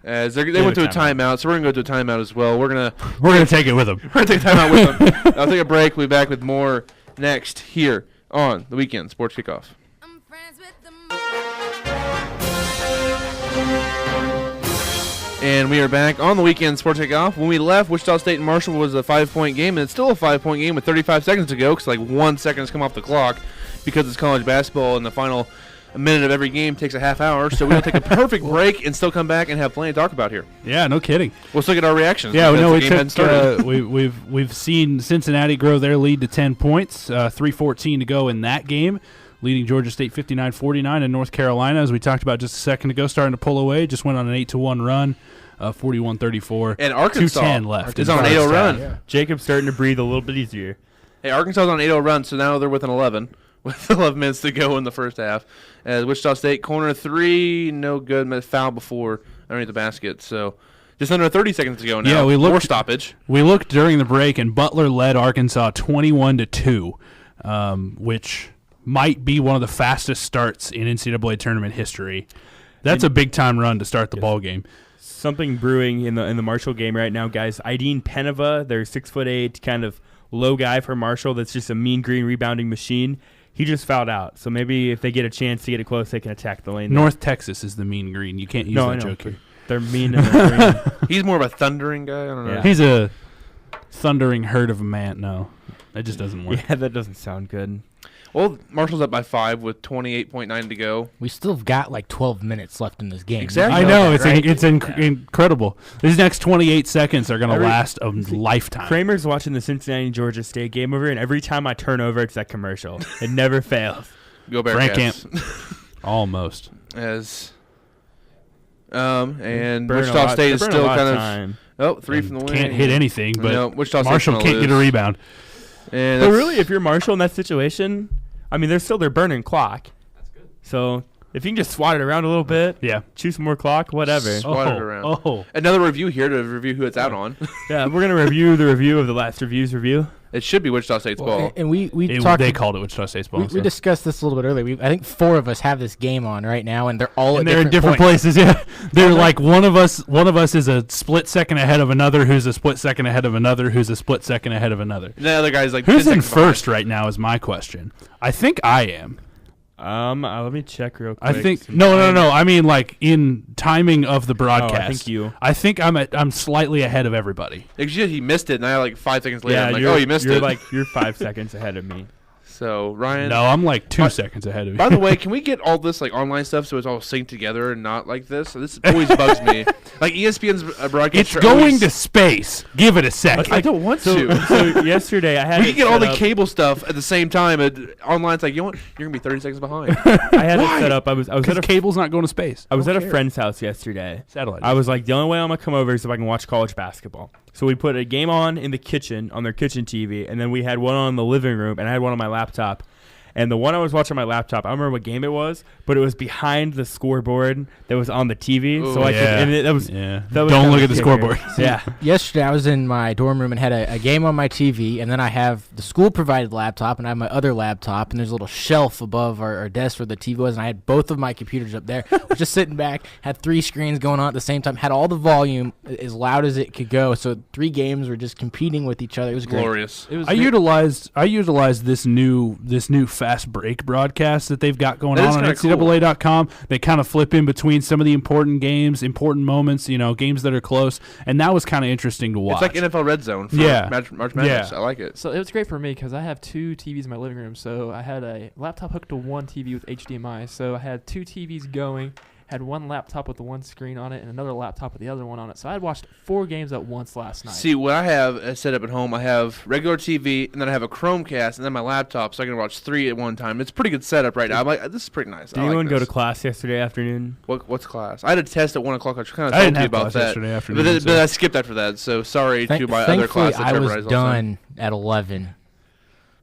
As they went to a timeout, so we're going to go to a timeout as well. We're going to take it with them. We're going to take a timeout with them. I'll take a break. We'll be back with more next here on the Weekend Sports Kickoff. I'm friends with the And we are back on the Weekend Sports Kickoff. When we left, Wichita State and Marshall was a 5-point game, and it's still a 5-point game with 35 seconds to go because like 1 second has come off the clock because it's college basketball and the final minute of every game takes a half hour. So we're going to take a perfect break and still come back and have plenty to talk about here. Yeah, no kidding. We'll still get our reactions. Yeah, no, we've seen Cincinnati grow their lead to 10 points, 3:14 to go in that game, leading Georgia State 59-49 in North Carolina, as we talked about just a second ago, starting to pull away. Just went on an 8-1 run, 41-34. And Arkansas 2:10 left. Is on an 8-0 run. Yeah. Jacob's starting to breathe a little bit easier. Hey, Arkansas is on an 8-0 run, so now they're with an 11 with 11 minutes to go in the first half. Wichita State, corner 3, no good. Foul before underneath the basket. So just under 30 seconds to go now. Yeah, we looked, more stoppage. We looked during the break, and Butler led Arkansas 21-2, which might be one of the fastest starts in NCAA tournament history. That's a big-time run to start the ball game. Something brewing in the Marshall game right now, guys. Ideen Penova, their 6'8", kind of low guy for Marshall that's just a mean green rebounding machine. He just fouled out. So maybe if they get a chance to get it close, they can attack the lane. North Texas is the mean green. You can't use that joke here. They're mean and they're green. He's more of a thundering guy. I don't know. Yeah. He's a thundering herd of a man. No, that just doesn't work. Yeah, that doesn't sound good. Well, Marshall's up by 5 with 28.9 to go. We still have got like 12 minutes left in this game. Exactly. I know. It's incredible. These next 28 seconds are going to last a lifetime. Kramer's watching the Cincinnati-Georgia State game over, and every time I turn over, it's that commercial. It never fails. Go Bearcats. Almost. And Wichita State is still kind of 3 from the win. Can't hit anything, but Marshall can't lose. Get a rebound. And but really, if you're Marshall in that situation, I mean, they're burning clock. That's good. So if you can just swat it around a little bit, choose some more clock, whatever. Swat it around. Another review here to review who it's out on. Yeah, we're gonna review the review of the last review's review. It should be Wichita State's ball. And we talked. They called it Wichita State's ball. We discussed this a little bit earlier. I think 4 of us have this game on right now, and they're all in different places. Yeah, they're like one of us is a split second ahead of another, who's a split second ahead of another, who's a split second ahead of another. And the other guy's like who's in first right now is my question. I think I am. Let me check real quick. I think no. I mean, like in timing of the broadcast. I think I'm slightly ahead of everybody. He missed it, and I like 5 seconds later. I'm like, you missed it. You're 5 seconds ahead of me. So Ryan. No, I'm like 2 seconds ahead of you. By the way, can we get all this like online stuff so it's all synced together and not like this? This always bugs me. Like ESPN's broadcast. It's going to space. Give it a second. I don't want to. So yesterday I had. We can get all the cable stuff at the same time. Online, it's like you know what? You're gonna be 30 seconds behind. I had it set up. I was at cable's not going to space. I was at a friend's house yesterday. Satellite. I was like, the only way I'm gonna come over is if I can watch college basketball. So we put a game on in the kitchen on their kitchen TV, and then we had one on in the living room, and I had one on my laptop. And the one I was watching on my laptop, I don't remember what game it was, but it was behind the scoreboard that was on the TV. Ooh, so I could, and that was Don't look at the scoreboard. Yeah. Yesterday, I was in my dorm room and had a game on my TV, and then I have the school-provided laptop, and I have my other laptop, and there's a little shelf above our desk where the TV was, and I had both of my computers up there. Was just sitting back, had 3 screens going on at the same time, had all the volume as loud as it could go. So 3 games were just competing with each other. It was great. Glorious. It was I utilized this new fast break broadcast that they've got going on NCAA.com. They kind of flip in between some of the important games, important moments, games that are close, and that was kind of interesting to watch. It's like NFL Red Zone for March Madness. I like it. So it was great for me because I have 2 TVs in my living room. So I had a laptop hooked to one TV with HDMI. So I had 2 TVs going, had one laptop with the one screen on it and another laptop with the other one on it. So I had watched 4 games at once last night. See, what I have set up at home, I have regular TV, and then I have a Chromecast, and then my laptop, so I can watch 3 at one time. It's a pretty good setup right now. I'm like, this is pretty nice. Did anyone go to class yesterday afternoon? What's class? I had a test at 1 o'clock. I kind of I told didn't you have about class that. yesterday afternoon. But I skipped after that, so sorry to my other class. That I Trevor was Maeder done at 11,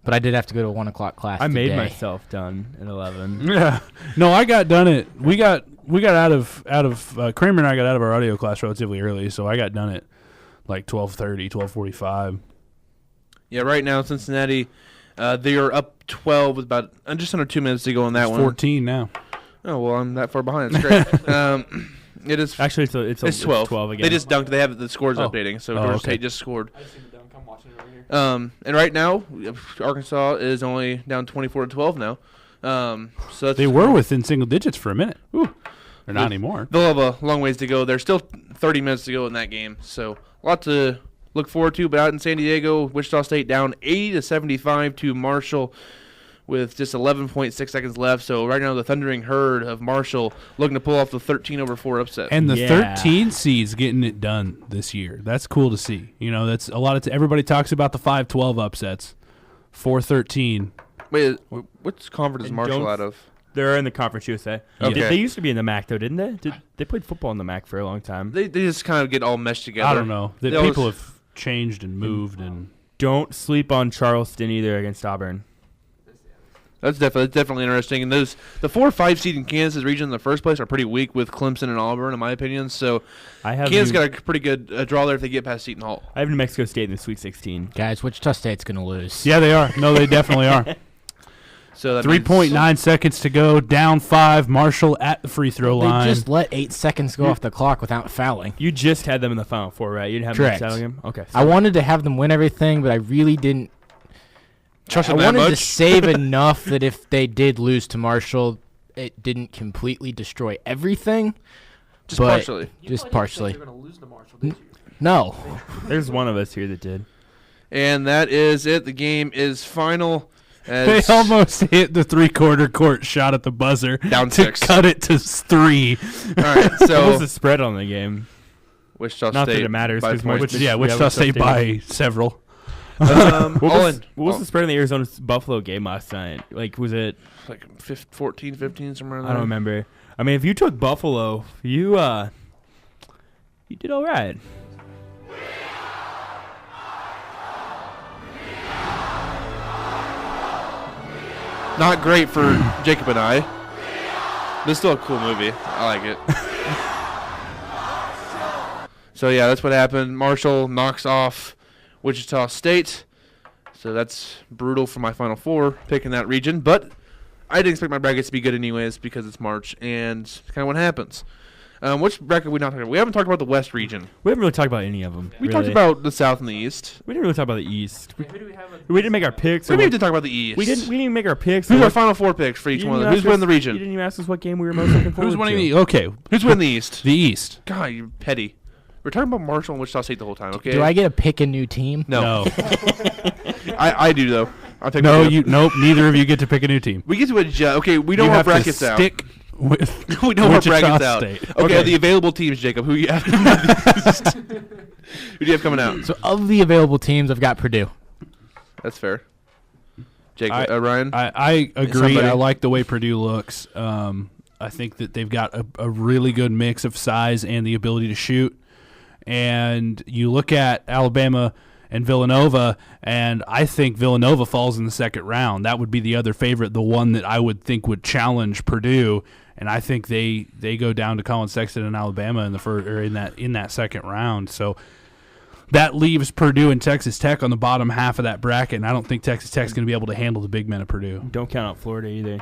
but I did have to go to a 1 o'clock class I made today. myself done at 11. Yeah. No, I got done at we got out of Kramer and I got out of our audio class relatively early, so I got done at like 12:30, 12:45. Yeah, right now Cincinnati, they are up 12 with about just under 2 minutes to go on that It's one. 14 now. Oh well, I'm that far behind. It's great. It is. Actually, it's 12. 12 again. They just dunked. They have the scores Oh. updating. So Oh, Georgia okay. State just scored. I just seen the dunk. I'm watching it over here. And right now, Arkansas is only down 24-12 now. So that's They were within single digits for a minute. Ooh. They're not anymore. They'll have a long ways to go. There's still 30 minutes to go in that game, so a lot to look forward to. But out in San Diego, Wichita State down 80-75 to Marshall with just 11.6 seconds left. So right now, the thundering herd of Marshall looking to pull off the 13-over-4 upset. And the Yeah. 13 seeds getting it done this year. That's cool to see. That's a lot of everybody talks about the 5-12 upsets. 4-13. Wait, what conference is And Marshall don't- out of? They're in the Conference USA. Okay. They used to be in the MAC, though, didn't they? They played football in the MAC for a long time. They just kind of get all meshed together. I don't know. They People always- have changed and moved and Don't sleep on Charleston either against Auburn. That's definitely interesting. And the 4 or 5 seed in Kansas region in the first place are pretty weak with Clemson and Auburn, in my opinion. So Kansas got a pretty good draw there if they get past Seton Hall. I have New Mexico State in the Sweet 16. Guys, Wichita State's going to lose. yeah, they are. No, they definitely are. So that 3.9 seconds to go. Down 5. Marshall at the free throw They line. just let 8 seconds go off the clock without fouling. You just had them in the Final Four, right? You didn't have Correct. them in the game? Okay. I wanted to have them win everything, but I really didn't. Trust I them that wanted to much? save enough that if they did lose to Marshall, it didn't completely destroy everything. Just but partially. Just partially. They're going to lose to Marshall, did you? No. There's one of us here that did. And that is it. The game is final. They As almost hit the three-quarter court shot at the buzzer Down to 6. cut it to 3. All right, What was so the spread on the game? Wichita Not State that it matters, by 'cause points. Wichita Wichita State by several. What all was, in. what was the spread in the Arizona-Buffalo game last night? Like, was it? Like 14, 15, somewhere around I don't remember. I mean, if you took Buffalo, you did all right. Not great for Jacob and I. But it's still a cool movie. I like it. So, yeah, that's what happened. Marshall knocks off Wichita State. So that's brutal for my Final Four, picking that region. But I didn't expect my brackets to be good anyways because it's March, and it's kind of what happens. Which bracket are we not talking about? We haven't talked about the West region. We haven't really talked about any of them. We talked about the South and the East. We didn't really talk about the East. Who do we have? We didn't make our picks. Maybe we did talk about the East. We didn't even make our picks. Who's So our Final Four picks for each you one of didn't them? Who's even winning the ask us- You region? didn't even ask us what game we were most looking forward Who's winning to. the? Okay, Who's winning the East? the East. God, you're petty. We're talking about Marshall and Wichita State the whole time, okay? Do I get to pick a new team? No. No, I do, though. I'll take no, Wichita. nope. Neither of you get to pick a new team. We get to adjust. Okay, we know you our have brackets to out. stick with We know our Wichita brackets out. State. Okay, the available teams, Jacob. Who you have? Who do you have coming out? So of the available teams, I've got Purdue. That's fair. Jacob, Ryan. I agree. Somebody? I like the way Purdue looks. I think that they've got a really good mix of size and the ability to shoot. And you look at Alabama and Villanova, and I think Villanova falls in the second round. That would be the other favorite, the one that I would think would challenge Purdue, and I think they go down to Collin Sexton and Alabama in the first or in that second round. So that leaves Purdue and Texas Tech on the bottom half of that bracket, and I don't think Texas Tech's going to be able to handle the big men of Purdue. Don't count out Florida either.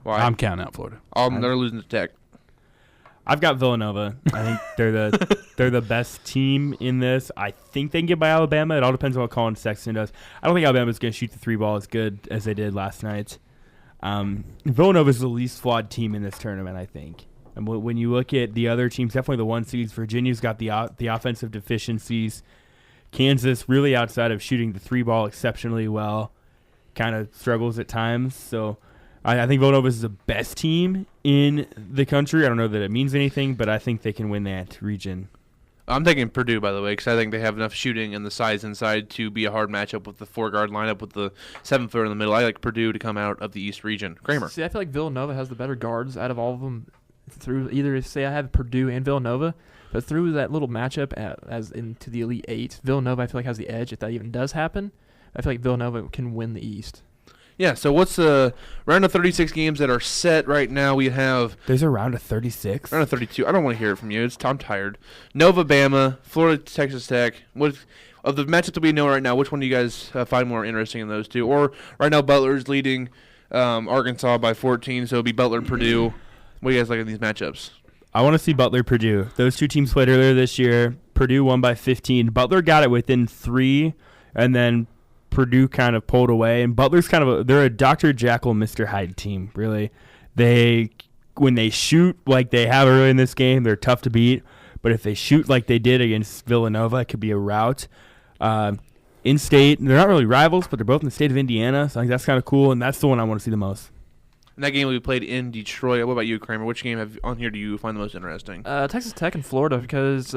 Why? I'm counting out Florida. They're losing to Tech. I've got Villanova. I think they're the best team in this. I think they can get by Alabama. It all depends on what Collin Sexton does. I don't think Alabama's going to shoot the three ball as good as they did last night. Villanova's the least flawed team in this tournament, I think. And when you look at the other teams, definitely the one seeds. Virginia's got the offensive deficiencies. Kansas, really outside of shooting the three ball exceptionally well, kind of struggles at times. So I think Villanova is the best team in the country. I don't know that it means anything, but I think they can win that region. I'm taking Purdue, by the way, because I think they have enough shooting and the size inside to be a hard matchup with the four-guard lineup with the 7-footer in the middle. I like Purdue to come out of the East region. Kramer. See, I feel like Villanova has the better guards out of all of them. Through either, say I have Purdue and Villanova, but through that little matchup as into the Elite Eight, Villanova I feel like has the edge if that even does happen. I feel like Villanova can win the East. Yeah, so what's the round of 36 games that are set right now? We have There's a round of 36. round of 32. I don't want to hear it from you. I'm tired. Nova, Bama, Florida, Texas Tech. What of the matchups that we know right now? Which one do you guys find more interesting in those two? Or right now Butler's leading Arkansas by 14, so it'll be Butler, Purdue. What do you guys like in these matchups? I want to see Butler-Purdue. Those two teams played earlier this year. Purdue won by 15. Butler got it within 3, and then Purdue kind of pulled away. And Butler's they're a Dr. Jekyll, Mr. Hyde team, really. When they shoot like they have early in this game, they're tough to beat. But if they shoot like they did against Villanova, it could be a rout. In-state, they're not really rivals, but they're both in the state of Indiana, so I think that's kind of cool, and that's the one I want to see the most. And that game will be played in Detroit. What about you, Kramer? Which game on here do you find the most interesting? Texas Tech and Florida, because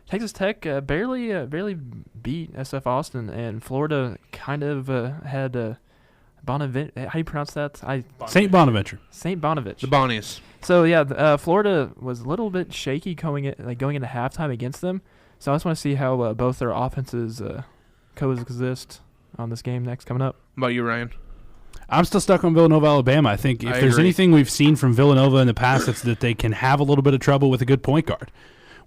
Texas Tech barely beat SF Austin, and Florida kind of had Bonaventure. How do you pronounce that? St. Bonaventure. St. Bonaventure. The Bonnies. So yeah, Florida was a little bit shaky going into halftime against them. So I just want to see how both their offenses coexist on this game coming up. What about you, Ryan? I'm still stuck on Villanova, Alabama. I think if there's anything we've seen from Villanova in the past, it's that they can have a little bit of trouble with a good point guard.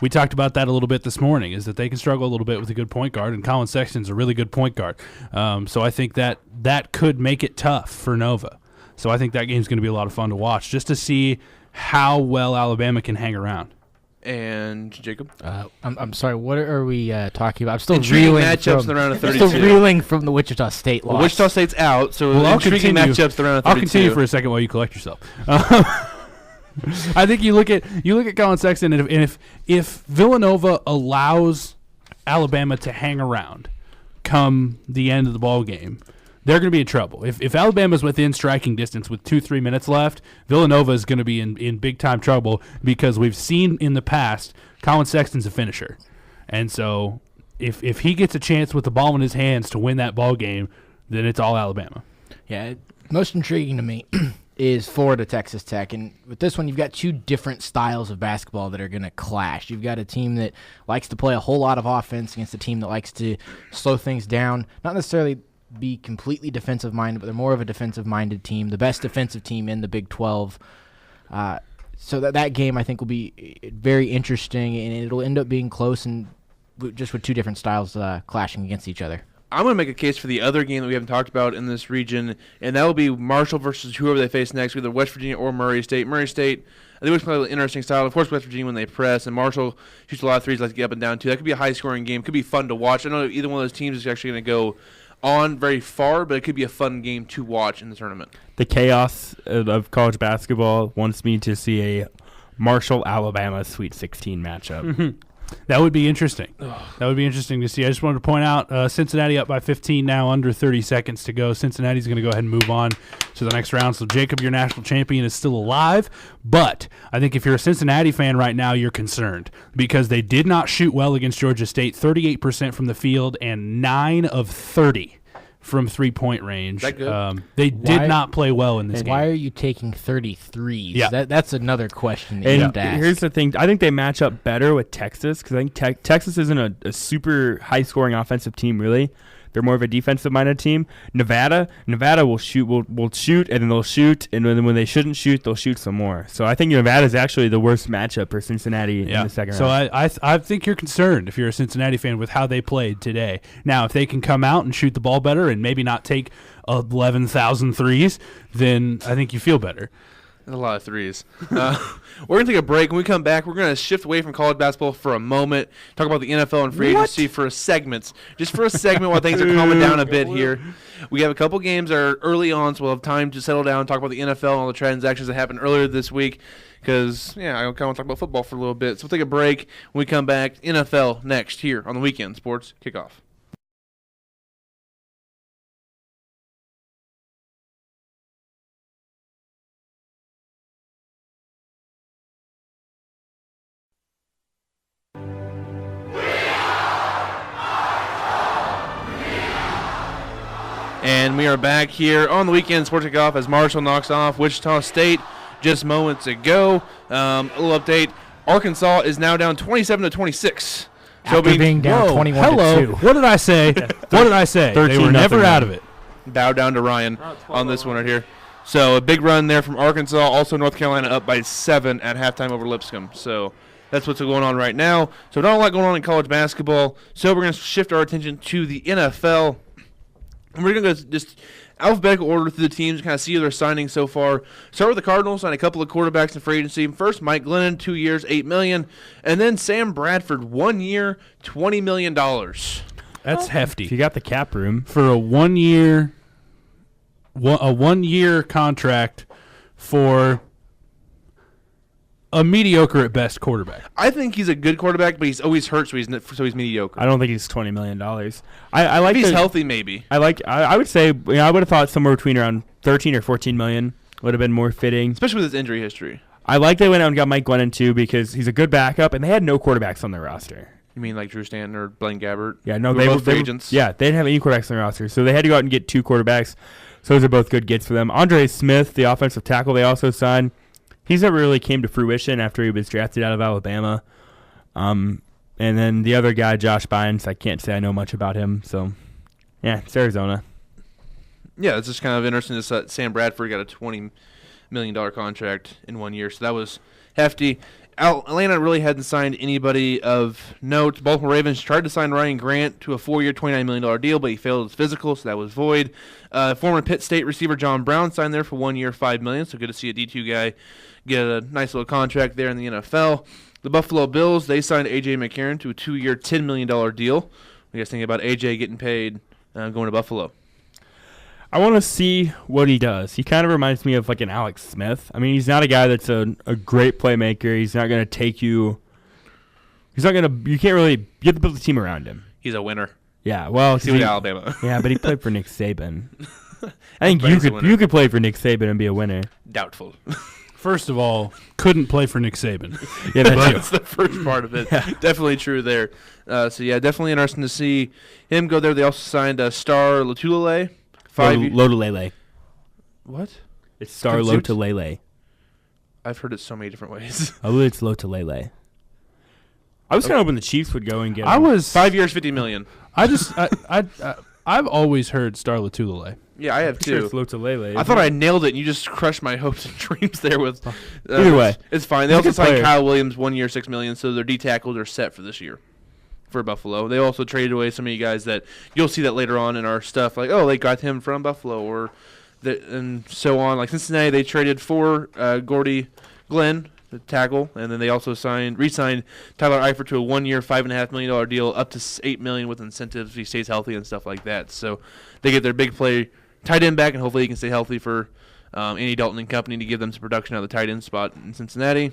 We talked about that a little bit this morning, is that they can struggle a little bit with a good point guard, and Collin Sexton's a really good point guard. So I think that could make it tough for Nova. So I think that game's going to be a lot of fun to watch, just to see how well Alabama can hang around. And Jacob? I'm sorry, what are we talking about? I'm still intriguing reeling matchups from, in the round of I'm 32. still reeling from the Wichita State loss. Well, Wichita State's out, so I'll intriguing continue. matchups in the round of 32. I'll continue for a second while you collect yourself. I think you look at Collin Sexton, and if Villanova allows Alabama to hang around come the end of the ball game, they're going to be in trouble. If Alabama's within striking distance with 2-3 minutes left, Villanova is going to be in big time trouble, because we've seen in the past Collin Sexton's a finisher, and so if he gets a chance with the ball in his hands to win that ball game, then it's all Alabama. Yeah, most intriguing to me is Florida Texas Tech, and with this one you've got two different styles of basketball that are going to clash. You've got a team that likes to play a whole lot of offense against a team that likes to slow things down, not necessarily be completely defensive minded, but they're more of a defensive minded team, the best defensive team in the Big 12. So that game I think will be very interesting, and it'll end up being close, and just with two different styles clashing against each other. I'm going to make a case for the other game that we haven't talked about in this region, and that will be Marshall versus whoever they face next, either West Virginia or Murray State. Murray State, I think, was play an interesting style. Of course, West Virginia when they press, and Marshall shoots a lot of threes, likes to get up and down too. That could be a high-scoring game. Could be fun to watch. I don't know if either one of those teams is actually going to go on very far, but it could be a fun game to watch in the tournament. The chaos of college basketball wants me to see a Marshall-Alabama Sweet 16 matchup. That would be interesting. That would be interesting to see. I just wanted to point out Cincinnati up by 15 now, under 30 seconds to go. Cincinnati's going to go ahead and move on to the next round. So, Jacob, your national champion, is still alive. But I think if you're a Cincinnati fan right now, you're concerned because they did not shoot well against Georgia State, 38% from the field and 9 of 30 from 3-point range. That good? They Why- did not play well in this game. Why are you taking 33s? Yeah. That's another question that you have And to ask. here's the thing. I think they match up better with Texas because I think Texas isn't a super high-scoring offensive team, really. They're more of a defensive-minded team. Nevada will shoot, will shoot, and then they'll shoot, and then when they shouldn't shoot, they'll shoot some more. So I think Nevada is actually the worst matchup for Cincinnati in the second so round. I think you're concerned if you're a Cincinnati fan with how they played today. Now, if they can come out and shoot the ball better and maybe not take 11,000 threes, then I think you feel better. That's a lot of threes. We're going to take a break. When we come back, we're going to shift away from college basketball for a moment, talk about the NFL and free agency for a segment. Just for a segment while things are calming down a bit here. We have a couple games that are early on, so we'll have time to settle down and talk about the NFL and all the transactions that happened earlier this week because, I kind of want to talk about football for a little bit. So we'll take a break. When we come back, NFL next here on the Weekend Sports Kickoff. And we are back here on the Weekend Sports Kickoff as Marshall knocks off Wichita State just moments ago. A little update. Arkansas is now down 27-26. After being down 21-2. What did I say? What did I say? They were never out of it. Bow down to Ryan on this one right here. So a big run there from Arkansas. Also North Carolina up by 7 at halftime over Lipscomb. So that's what's going on right now. So not a lot going on in college basketball. So we're going to shift our attention to the NFL. And we're going to go just alphabetical order through the teams, kind of see who they're signing so far. Start with the Cardinals, sign a couple of quarterbacks in free agency. First, Mike Glennon, 2 years, $8 million. And then Sam Bradford, 1 year, $20 million. That's hefty. If you got the cap room. For a 1 year contract for a mediocre at best quarterback. I think he's a good quarterback, but he's always hurt, so he's mediocre. I don't think he's $20 million. I like if he's healthy, maybe. I would say I would have thought somewhere between around 13 or 14 million would have been more fitting. Especially with his injury history. I like they went out and got Mike Glennon too because he's a good backup, and they had no quarterbacks on their roster. You mean like Drew Stanton or Blaine Gabbert? Yeah, no, they were both free agents. Yeah, they didn't have any quarterbacks on their roster, so they had to go out and get 2 quarterbacks. So those are both good gets for them. Andre Smith, the offensive tackle, they also signed. He's never really came to fruition after he was drafted out of Alabama. And then the other guy, Josh Bynes, I can't say I know much about him. So, yeah, it's Arizona. Yeah, it's just kind of interesting that Sam Bradford got a $20 million contract in 1 year, so that was hefty. Atlanta really hadn't signed anybody of note. Baltimore Ravens tried to sign Ryan Grant to a 4-year, $29 million deal, but he failed his physical, so that was void. Former Pitt State receiver John Brown signed there for 1 year, $5 million, so good to see a D2 guy get a nice little contract there in the NFL. The Buffalo Bills, they signed A.J. McCarron to a 2-year, $10 million deal. What do you guys think about A.J. getting paid going to Buffalo? I want to see what he does. He kind of reminds me of like an Alex Smith. I mean, he's not a guy that's a great playmaker. He's not going to take you. He's not going to. You can't really. You have to build a team around him. He's a winner. Yeah, well, see with Alabama. Yeah, but he played for Nick Saban. I think you could play for Nick Saban and be a winner. Doubtful. First of all, couldn't play for Nick Saban. Yeah, that's the first part of it. Yeah. Definitely true there. So yeah, definitely interesting to see him go there. They also signed Star Lotulelei. Lotulelei. What? It's Star Lotulelei. I've heard it so many different ways. I believe it's Lotulelei. I was kind of hoping the Chiefs would go and get him. I was 5 years, $50 million. I've always heard Star Lotulelei. Yeah, I have too. It's Lotulelei. I thought I nailed it, and you just crushed my hopes and dreams there with. Either way, it's fine. They also signed Kyle Williams 1 year, $6 million, so their D tackles are set for this year. For Buffalo, they also traded away some of you guys that you'll see that later on in our stuff. Like, oh, they got him from Buffalo, or and so on. Like Cincinnati, they traded for Gordy Glenn, the tackle, and then they also re-signed Tyler Eifert to a 1 year, $5.5 million deal, up to $8 million with incentives if he stays healthy and stuff like that. So they get their big play tight end back, and hopefully he can stay healthy for Andy Dalton and company to give them some production out of the tight end spot in Cincinnati.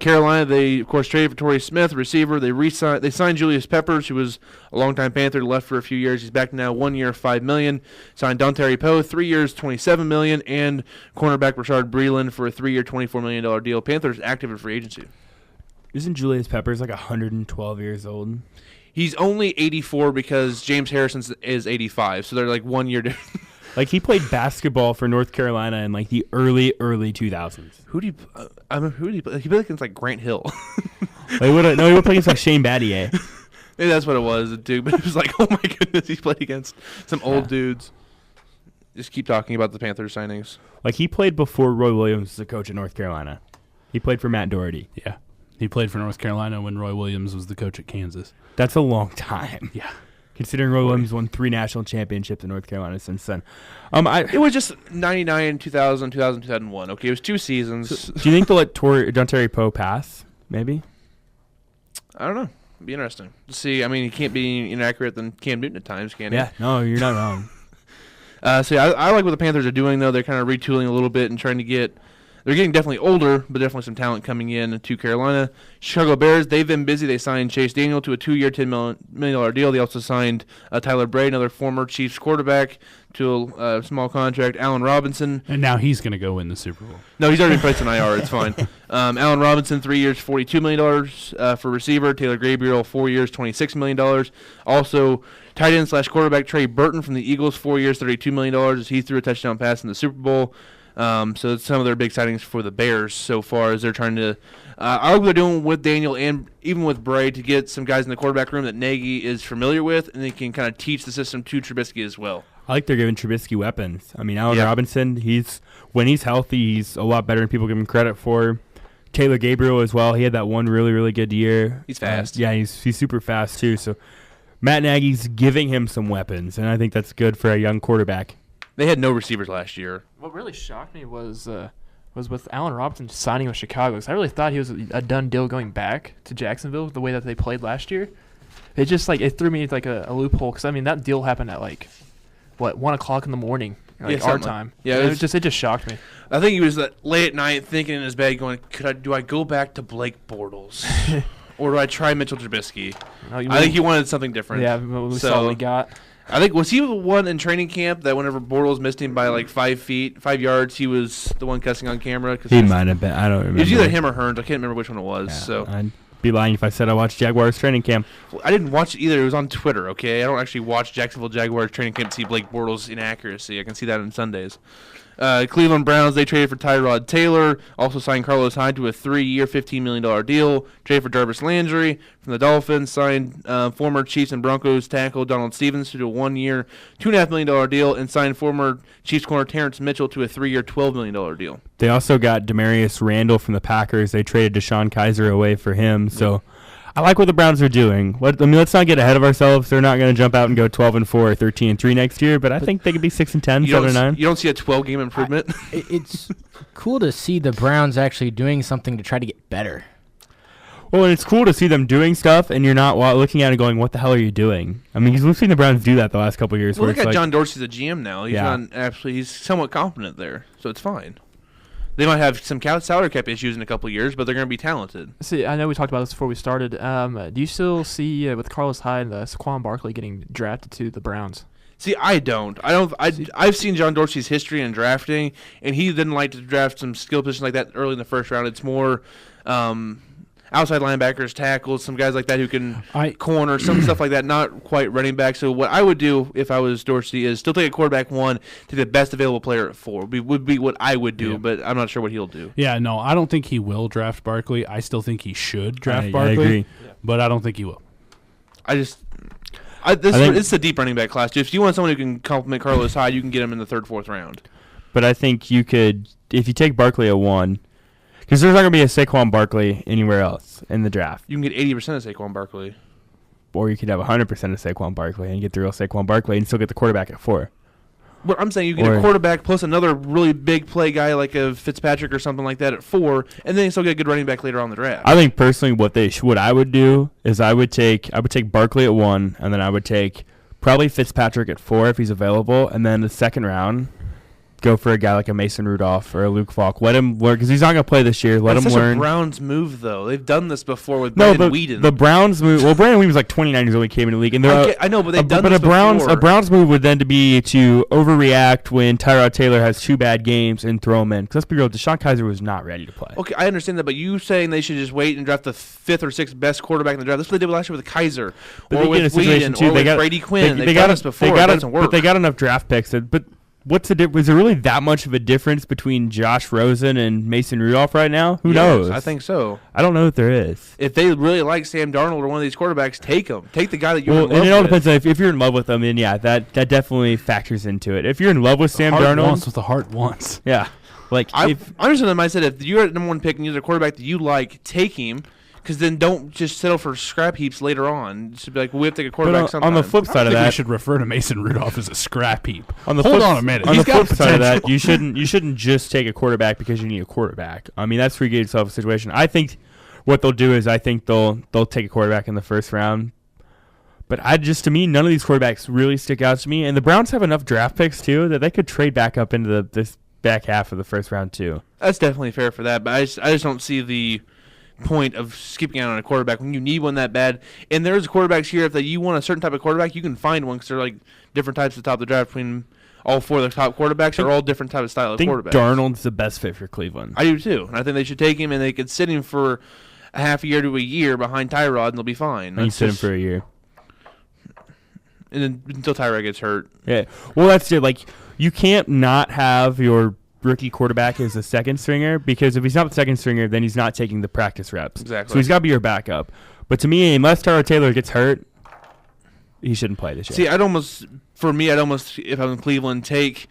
Carolina, they of course traded for Torrey Smith, receiver. They signed Julius Peppers, who was a longtime Panther, left for a few years. He's back now, 1 year, $5 million. Signed Dontari Poe, 3 years, $27 million, and cornerback Rashard Breeland for a 3 year, $24 million deal. Panthers active in free agency. Isn't Julius Peppers like 112 years old? He's only 84 because James Harrison is 85, so they're like 1 year different. Like, he played basketball for North Carolina in, like, the early 2000s. Who did he play? He played against, like, Grant Hill. He would play against, like, Shane Battier. Maybe that's what it was, dude. But it was like, oh, my goodness, he played against some old dudes. Just keep talking about the Panthers signings. Like, he played before Roy Williams was the coach at North Carolina. He played for Matt Doherty. Yeah. He played for North Carolina when Roy Williams was the coach at Kansas. That's a long time. Yeah. Considering Roy Williams won 3 national championships in North Carolina since then. It was just 99, 2000, 2001. Okay, it was 2 seasons. Do you think they'll let John Terry Poe pass? Maybe? I don't know. It'd be interesting to see. I mean, he can't be inaccurate than Cam Newton at times, can he? Yeah, no, you're not wrong. I like what the Panthers are doing, though. They're kind of retooling a little bit and trying to get – they're getting definitely older, but definitely some talent coming in to Carolina. Chicago Bears, they've been busy. They signed Chase Daniel to a 2-year, $10 million deal. They also signed Tyler Bray, another former Chiefs quarterback, to a small contract. Allen Robinson. And now he's going to go win the Super Bowl. No, he's already placed on IR. It's fine. Allen Robinson, 3 years, $42 million for receiver. Taylor Gabriel, 4 years, $26 million. Also, tight end / quarterback Trey Burton from the Eagles, 4 years, $32 million as he threw a touchdown pass in the Super Bowl. So it's some of their big signings for the Bears so far as they're trying to I like what they're doing with Daniel and even with Bray to get some guys in the quarterback room that Nagy is familiar with, and they can kind of teach the system to Trubisky as well. I like they're giving Trubisky weapons. I mean, Allen Robinson, when he's healthy, he's a lot better than people give him credit for. Taylor Gabriel as well. He had that one really, really good year. He's fast. He's super fast too. So Matt Nagy's giving him some weapons, and I think that's good for a young quarterback. They had no receivers last year. What really shocked me was with Allen Robinson signing with Chicago. Because I really thought he was a done deal going back to Jacksonville the way that they played last year. It just it threw me like a loophole because I mean that deal happened at 1 o'clock in the morning, our time. Yeah, it just shocked me. I think he was late at night thinking in his bed, going, do I go back to Blake Bortles, or do I try Mitchell Trubisky? I think he wanted something different. Yeah, we saw what we got. I think, was he the one in training camp that whenever Bortles missed him by 5 yards, he was the one cussing on camera? He might have been. I don't remember. It was either him or Hearns. I can't remember which one it was. Yeah, So I'd be lying if I said I watched Jaguars training camp. Well, I didn't watch it either. It was on Twitter, okay? I don't actually watch Jacksonville Jaguars training camp to see Blake Bortles' inaccuracy. I can see that on Sundays. Cleveland Browns, they traded for Tyrod Taylor, also signed Carlos Hyde to a 3-year, $15 million deal. Traded for Jarvis Landry from the Dolphins, signed former Chiefs and Broncos tackle Donald Stevens to a 1-year, $2.5 million deal, and signed former Chiefs corner Terrence Mitchell to a 3-year, $12 million deal. They also got Demarius Randall from the Packers. They traded Deshaun Kaiser away for him, so I like what the Browns are doing. Let's not get ahead of ourselves. They're not going to jump out and go 12-4 or 13-3 next year, but I think they could be 6-10, 7-9. You don't see a 12-game improvement? It's cool to see the Browns actually doing something to try to get better. Well, and it's cool to see them doing stuff, and you're not looking at it going, what the hell are you doing? I mean, because we've seen the Browns do that the last couple of years. Well, look at John Dorsey's a GM now. He's somewhat competent there, so it's fine. They might have some salary cap issues in a couple of years, but they're going to be talented. See, I know we talked about this before we started. Do you still see with Carlos Hyde, Saquon Barkley getting drafted to the Browns? See, I don't. I've seen John Dorsey's history in drafting, and he didn't like to draft some skill positions like that early in the first round. It's more outside linebackers, tackles, some guys like that who can corner, some stuff like that, not quite running back. So what I would do if I was Dorsey is still take a quarterback 1, take the best available player at 4. Would be what I would do, but I'm not sure what he'll do. Yeah, no, I don't think he will draft Barkley. I still think he should draft Barkley, I agree. But I don't think he will. It's a deep running back class. If you want someone who can complement Carlos Hyde, you can get him in the 3rd, 4th round. But I think you could, if you take Barkley at 1, because there's not going to be a Saquon Barkley anywhere else in the draft. You can get 80% of Saquon Barkley. Or you could have 100% of Saquon Barkley and get the real Saquon Barkley and still get the quarterback at 4. What I'm saying, you get a quarterback plus another really big play guy like a Fitzpatrick or something like that at 4, and then you still get a good running back later on in the draft. I think personally what I would do is I would take Barkley at 1, and then I would take probably Fitzpatrick at 4 if he's available, and then the 2nd round go for a guy like a Mason Rudolph or a Luke Falk. Let him learn, because he's not going to play this year. Let That's him such learn. a Browns move, though. They've done this before with No, Brandon but Weeden. the Browns move. Well, Brandon Weeden was like 29 years old when he came in the league, and I know, but they've done but this a before. Browns move would then to be to overreact when Tyrod Taylor has 2 bad games and throw him in. Because let's be real, Deshaun Kaiser was not ready to play. Okay, I understand that, but you saying they should just wait and draft the 5th or 6th best quarterback in the draft. That's what they did last year with Kaiser, But or they get in a with situation Weeden, too. or with Brady Quinn. They've done this before. It doesn't work. But they got enough draft picks. But what's the difference? Was there really that much of a difference between Josh Rosen and Mason Rudolph right now? Who knows? I think so. I don't know if there is. If they really like Sam Darnold or one of these quarterbacks, take him. Take the guy that you're in love and it all with. depends on if you're in love with them. Then yeah, that definitely factors into it. If you're in love with Sam Heart Darnold, wants what the heart wants. yeah, like I'm if just in the mindset, if you're at number 1 pick and you're the quarterback that you like, take him. Because then don't just settle for scrap heaps later on. Just be like, well, we have to take a quarterback sometime. on the flip I side of think we that, should refer to Mason Rudolph as a scrap heap. on the Hold flip, on a minute. On He's the got flip side of that, potential. you shouldn't just take a quarterback because you need a quarterback. I mean, that's where you get yourself a situation. I think what they'll do is I think they'll take a quarterback in the first round. But to me, none of these quarterbacks really stick out to me. And the Browns have enough draft picks too that they could trade back up into this back half of the first round too. That's definitely fair for that, but I just don't see the point of skipping out on a quarterback when you need one that bad. And there's quarterbacks here. If you want a certain type of quarterback, you can find one because they're like different types at the top of the draft between all 4 of the top quarterbacks are all different type of style I of think quarterbacks. Darnold's the best fit for Cleveland. I do too, and I think they should take him and they could sit him for a half a year to a year behind Tyrod and they'll be fine. And you sit him for a year. And then until Tyrod gets hurt. Yeah. Well, that's it. Like, you can't not have your rookie quarterback as a second stringer, because if he's not the second stringer, then he's not taking the practice reps. Exactly. So he's got to be your backup. But to me, unless Tyrod Taylor gets hurt, he shouldn't play this year. See, I'd almost, if I'm in Cleveland, take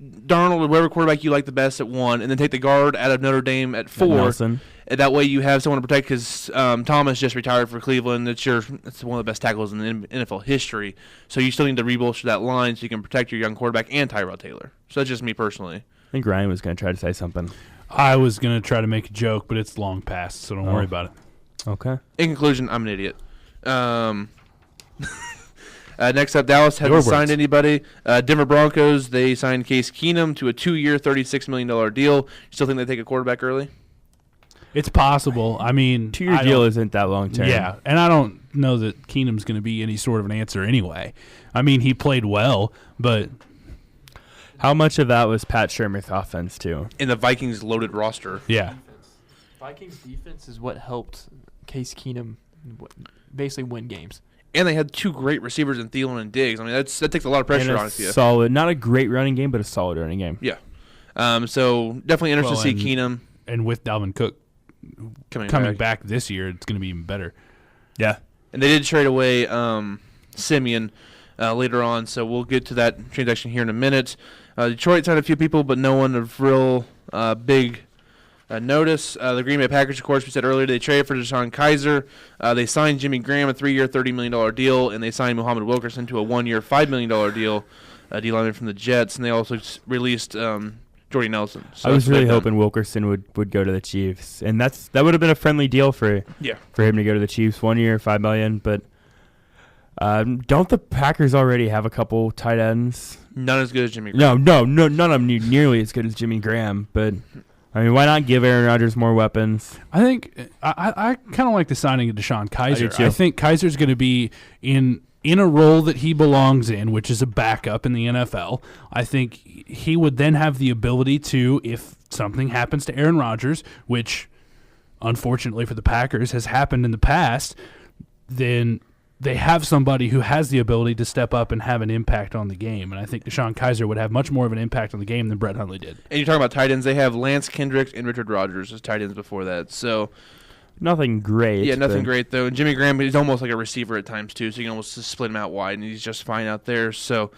Darnold or whatever quarterback you like the best at 1, and then take the guard out of Notre Dame at 4. Nelson. And that way you have someone to protect because Thomas just retired for Cleveland. It's one of the best tackles in the NFL history. So you still need to rebolster that line so you can protect your young quarterback and Tyrod Taylor. So that's just me personally. I think Ryan was going to try to say something. I was going to try to make a joke, but it's long past, so don't worry about it. Okay. In conclusion, I'm an idiot. Next up, Dallas hasn't signed anybody. Denver Broncos, they signed Case Keenum to a 2-year, $36 million deal. You still think they take a quarterback early? It's possible. I mean, 2-year deal isn't that long term. Yeah, and I don't know that Keenum's going to be any sort of an answer anyway. I mean, he played well, but how much of that was Pat Shermer's offense too? In the Vikings' loaded roster. Yeah. Vikings defense is what helped Case Keenum basically win games. And they had 2 great receivers in Thielen and Diggs. I mean, that takes a lot of pressure and on you. Solid, not a great running game, but a solid running game. Yeah. So definitely interested to see Keenum. And with Dalvin Cook coming back this year, it's going to be even better. Yeah. And they did trade away Simeon later on, so we'll get to that transaction here in a minute. Detroit signed a few people, but no one of real big notice. The Green Bay Packers, of course, we said earlier, they traded for Deshaun Kaiser. They signed Jimmy Graham a 3-year, $30 million deal, and they signed Muhammad Wilkerson to a 1-year, $5 million deal, D-lineman from the Jets, and they also released Jordy Nelson. So I was really hoping Wilkerson would go to the Chiefs, and that would have been a friendly deal for him to go to the Chiefs. 1 year, $5 million, but don't the Packers already have a couple tight ends? None as good as Jimmy Graham. No, none of them nearly as good as Jimmy Graham, but I mean, why not give Aaron Rodgers more weapons? I think I kind of like the signing of Deshaun Kaiser. I think Kaiser's going to be in a role that he belongs in, which is a backup in the NFL. I think he would then have the ability to, if something happens to Aaron Rodgers, which unfortunately for the Packers has happened in the past, then they have somebody who has the ability to step up and have an impact on the game. And I think Deshaun Kaiser would have much more of an impact on the game than Brett Hundley did. And you're talking about tight ends. They have Lance Kendricks and Richard Rodgers as tight ends before that. So nothing great. Yeah, nothing great, though. And Jimmy Graham is almost like a receiver at times, too, so you can almost just split him out wide, and he's just fine out there. So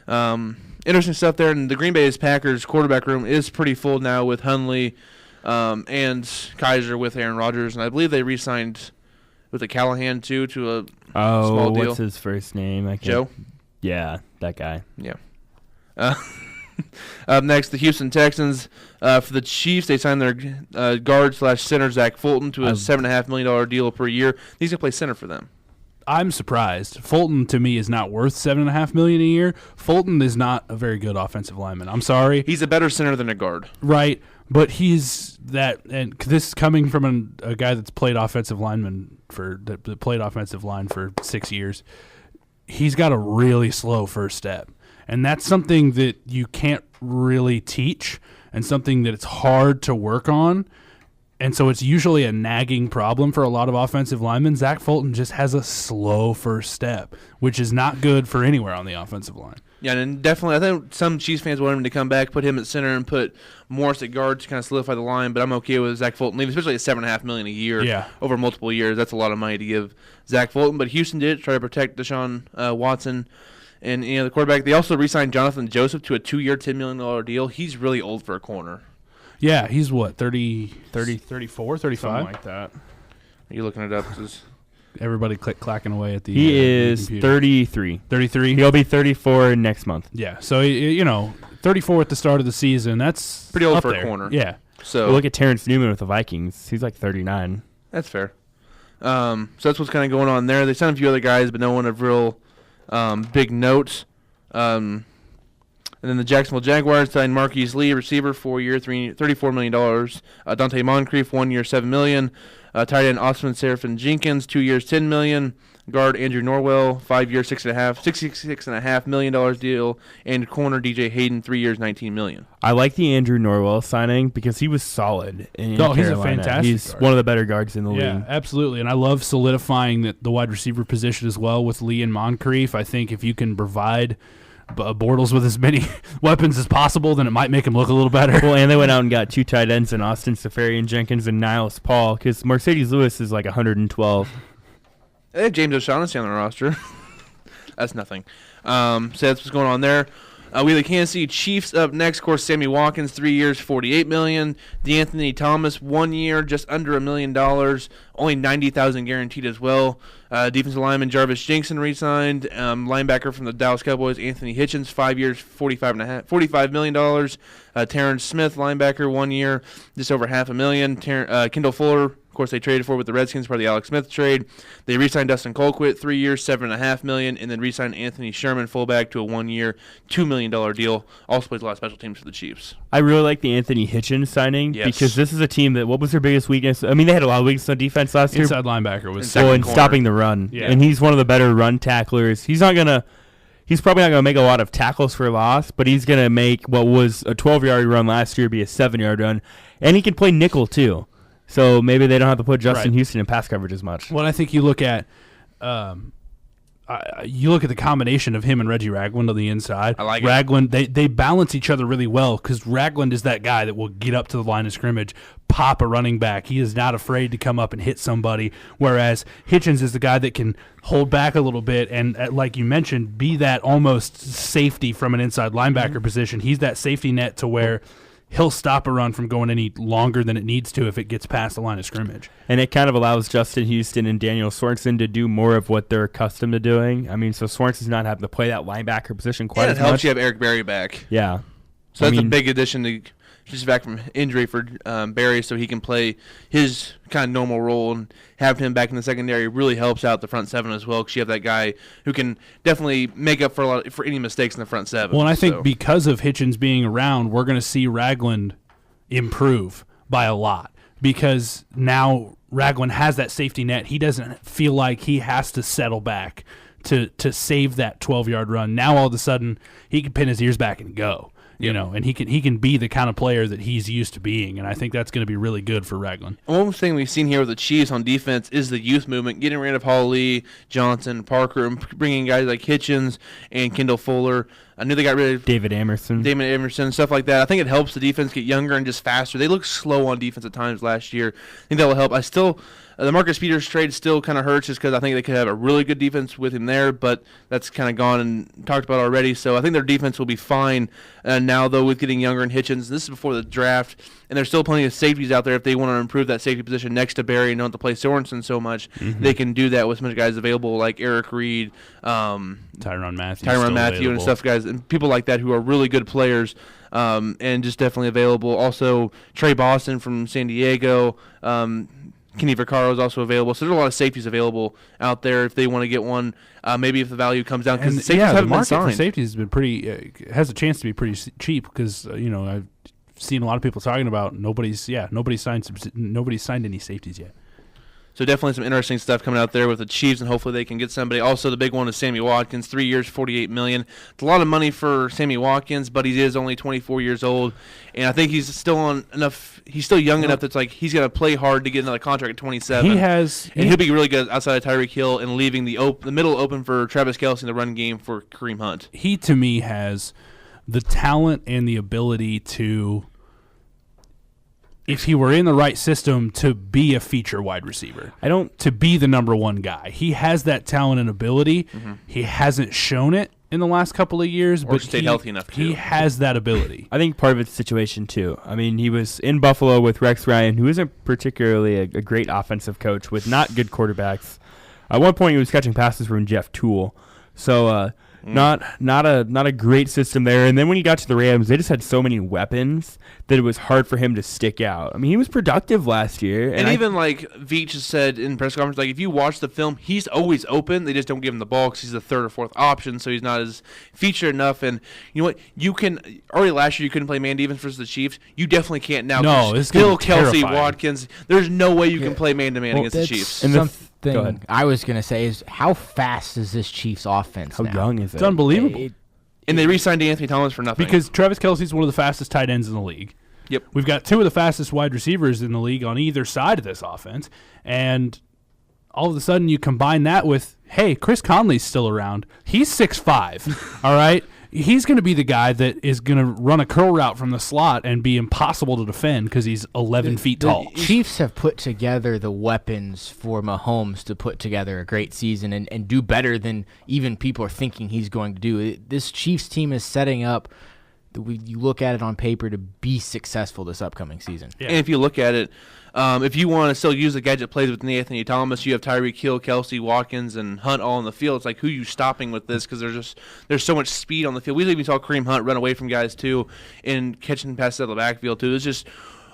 interesting stuff there. And the Green Bay's Packers quarterback room is pretty full now with Hundley and Kaiser with Aaron Rodgers. And I believe they re-signed with the Callahan, too, to a small deal. What's his first name? Joe? Yeah, that guy. Yeah. Up next, the Houston Texans. For the Chiefs, they signed their guard/center Zach Fulton to a $7.5 million deal per year. He's going to play center for them. I'm surprised. Fulton to me is not worth $7.5 million a year. Fulton is not a very good offensive lineman. I'm sorry. He's a better center than a guard. Right, but he's that, and this coming from a guy that's played offensive lineman that played offensive line for 6 years. He's got a really slow first step, and that's something that you can't really teach, and something that it's hard to work on. And so it's usually a nagging problem for a lot of offensive linemen. Zach Fulton just has a slow first step, which is not good for anywhere on the offensive line. Yeah, and definitely, I think some Chiefs fans want him to come back, put him at center, and put Morris at guard to kind of solidify the line. But I'm okay with Zach Fulton leaving, especially at $7.5 million a year over multiple years. That's a lot of money to give Zach Fulton. But Houston did try to protect Deshaun Watson and the quarterback. They also re-signed Jonathan Joseph to a 2-year, $10 million deal. He's really old for a corner. Yeah, he's what, 34, 35? Something like that. Are you looking it up? Everybody clacking away at the He is 33. 33? He'll be 34 next month. Yeah, so, 34 at the start of the season, that's pretty old up for there. a corner. Yeah. So Look at Terrence Newman with the Vikings. He's like 39. That's fair. So that's what's kind of going on there. They signed a few other guys, but no one of real big note. And then the Jacksonville Jaguars signed Marquise Lee, receiver, 4 year, $34 million. Dante Moncrief, 1 year, $7 million. Tight end Osman Seraphin Jenkins, 2 years, $10 million. Guard Andrew Norwell, 5 year, $66.5 million deal. And corner DJ Hayden, 3 years, $19 million. I like the Andrew Norwell signing because he was solid in Carolina. He's a fantastic He's guard. one of the better guards in the Yeah, league. absolutely. And I love solidifying the wide receiver position as well with Lee and Moncrief. I think if you can provide Bortles with as many weapons as possible, then it might make him look a little better. Well, and they went out and got 2 tight ends in Austin Safarian Jenkins and Niles Paul because Mercedes Lewis is like 112. They have James O'Shaughnessy on the roster. That's nothing. So that's what's going on there. We have the Kansas City Chiefs up next. Of course, Sammy Watkins, 3 years, $48 million. DeAnthony Thomas, 1 year, just under $1 million. Only $90,000 guaranteed as well. Defensive lineman Jarvis Jenkson re-signed. Linebacker from the Dallas Cowboys, Anthony Hitchens, 5 years, $45 million. Terrence Smith, linebacker, 1 year, just over $500,000. Kendall Fuller, of course, they traded for with the Redskins part of the Alex Smith trade. They re-signed Dustin Colquitt, 3 years, $7.5 million, and then re-signed Anthony Sherman, fullback, to a 1 year, $2 million deal. Also plays a lot of special teams for the Chiefs. I really like the Anthony Hitchens signing because this is a team that, what was their biggest weakness? I mean, they had a lot of weakness on defense last year. Inside linebacker was in stopping the run. Yeah. And he's one of the better run tacklers. He's probably not going to make a lot of tackles for loss, but he's going to make what was a 12-yard run last year be a 7-yard run. And he can play nickel, too. So maybe they don't have to put Justin Houston in pass coverage as much. Well, I think you look at the combination of him and Reggie Ragland on the inside. I like Ragland. They balance each other really well because Ragland is that guy that will get up to the line of scrimmage, pop a running back. He is not afraid to come up and hit somebody, whereas Hitchens is the guy that can hold back a little bit and, like you mentioned, be that almost safety from an inside linebacker position. He's that safety net to where he'll stop a run from going any longer than it needs to if it gets past the line of scrimmage. And it kind of allows Justin Houston and Daniel Sorensen to do more of what they're accustomed to doing. I mean, so Sorensen's not having to play that linebacker position quite as much. It helps you have Eric Berry back. Yeah. So that's a big addition to just back from injury for Berry, so he can play his kind of normal role, and having him back in the secondary really helps out the front seven as well, because you have that guy who can definitely make up for any mistakes in the front seven. Well, and I think because of Hitchens being around, we're going to see Ragland improve by a lot, because now Ragland has that safety net. He doesn't feel like he has to settle back to save that 12-yard run. Now all of a sudden he can pin his ears back and go. You know, and he can be the kind of player that he's used to being, and I think that's going to be really good for Ragland. One thing we've seen here with the Chiefs on defense is the youth movement, getting rid of Hawley, Johnson, Parker, and bringing guys like Hitchens and Kendall Fuller. I knew they got rid of David Emerson, stuff like that. I think it helps the defense get younger and just faster. They looked slow on defense at times last year. I think that will help. The Marcus Peters trade still kind of hurts just because I think they could have a really good defense with him there, but that's kind of gone and talked about already. So I think their defense will be fine now, though, with getting younger and Hitchens. This is before the draft, and there's still plenty of safeties out there if they want to improve that safety position next to Barry and don't have to play Sorensen so much. Mm-hmm. They can do that with some of the guys available like Eric Reed, Tyrann Mathieu, and stuff, guys, and people like that who are really good players. And just definitely available. Also, Trey Boston from San Diego. Kenny Vaccaro is also available. So there's a lot of safeties available out there if they want to get one. Maybe if the value comes down, because safeties the haven't been market for signed. safeties has been pretty has a chance to be pretty cheap because I've seen a lot of people talking about nobody's signed any safeties yet. So definitely some interesting stuff coming out there with the Chiefs, and hopefully they can get somebody. Also, the big one is Sammy Watkins, 3 years, $48 million. It's a lot of money for Sammy Watkins, but he is only 24 years old, and I think he's still on enough. He's still young enough that's like he's going to play hard to get another contract at 27. He'll be really good outside of Tyreek Hill and leaving the middle open for Travis Kelce in the run game for Kareem Hunt. He to me has the talent and the ability to, if he were in the right system, to be a feature wide receiver. To be the number one guy. He has that talent and ability. Mm-hmm. He hasn't shown it in the last couple of years, but stayed healthy enough too. He has that ability. I think part of it's the situation too. I mean, he was in Buffalo with Rex Ryan, who isn't particularly a great offensive coach with not good quarterbacks. At one point, he was catching passes from Jeff Toole. So not a great system there. And then when he got to the Rams, they just had so many weapons that it was hard for him to stick out. I mean, he was productive last year. And even like Veach has said in press conference, like if you watch the film, he's always open. They just don't give him the ball because he's the third or fourth option, so he's not as featured enough. And you know what? You can already last year you couldn't play man defense versus the Chiefs. You definitely can't now. No, it's Hill, Kelce, terrifying. Watkins. There's no way you can play man to man against the Chiefs. And Go something ahead. I was going to say is how fast is this Chiefs offense How now? young is it? It's unbelievable. And they re-signed Anthony Thomas for nothing. Because Travis Kelce's one of the fastest tight ends in the league. Yep. We've got two of the fastest wide receivers in the league on either side of this offense. And all of a sudden you combine that with, hey, Chris Conley's still around. He's 6'5", all right? He's going to be the guy that is going to run a curl route from the slot and be impossible to defend because he's 11 feet tall. The Chiefs have put together the weapons for Mahomes to put together a great season and do better than even people are thinking he's going to do. This Chiefs team is setting up, you look at it on paper, to be successful this upcoming season. Yeah. And if you look at it, if you want to still use the gadget plays with Anthony Thomas, you have Tyreek Hill, Kelce, Watkins, and Hunt all on the field. It's like, who are you stopping with this? Because there's so much speed on the field. We even saw Kareem Hunt run away from guys, too, and catching passes out of the backfield, too. There's just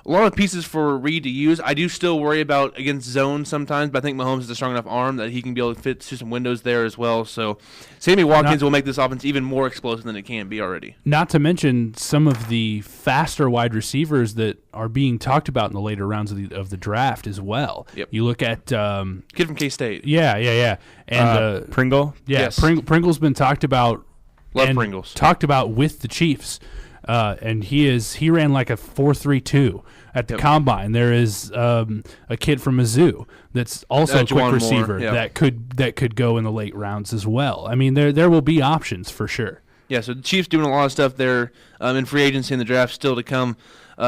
a lot of pieces for Reed to use. I do still worry about against zone sometimes, but I think Mahomes has a strong enough arm that he can be able to fit through some windows there as well. So Sammy Watkins will make this offense even more explosive than it can be already. Not to mention some of the faster wide receivers that are being talked about in the later rounds of the draft as well. Yep. You look at Kid from K-State. Yeah. And Pringle? yeah, Yes. Pringle's been talked about. Love and Pringles. Talked about with the Chiefs. And he ran like a 4.32 at the combine. There is a kid from Mizzou that's also a quick Juwan receiver Moore, that could go in the late rounds as well. I mean, there will be options for sure. Yeah, so the Chiefs doing a lot of stuff there in free agency and the draft still to come.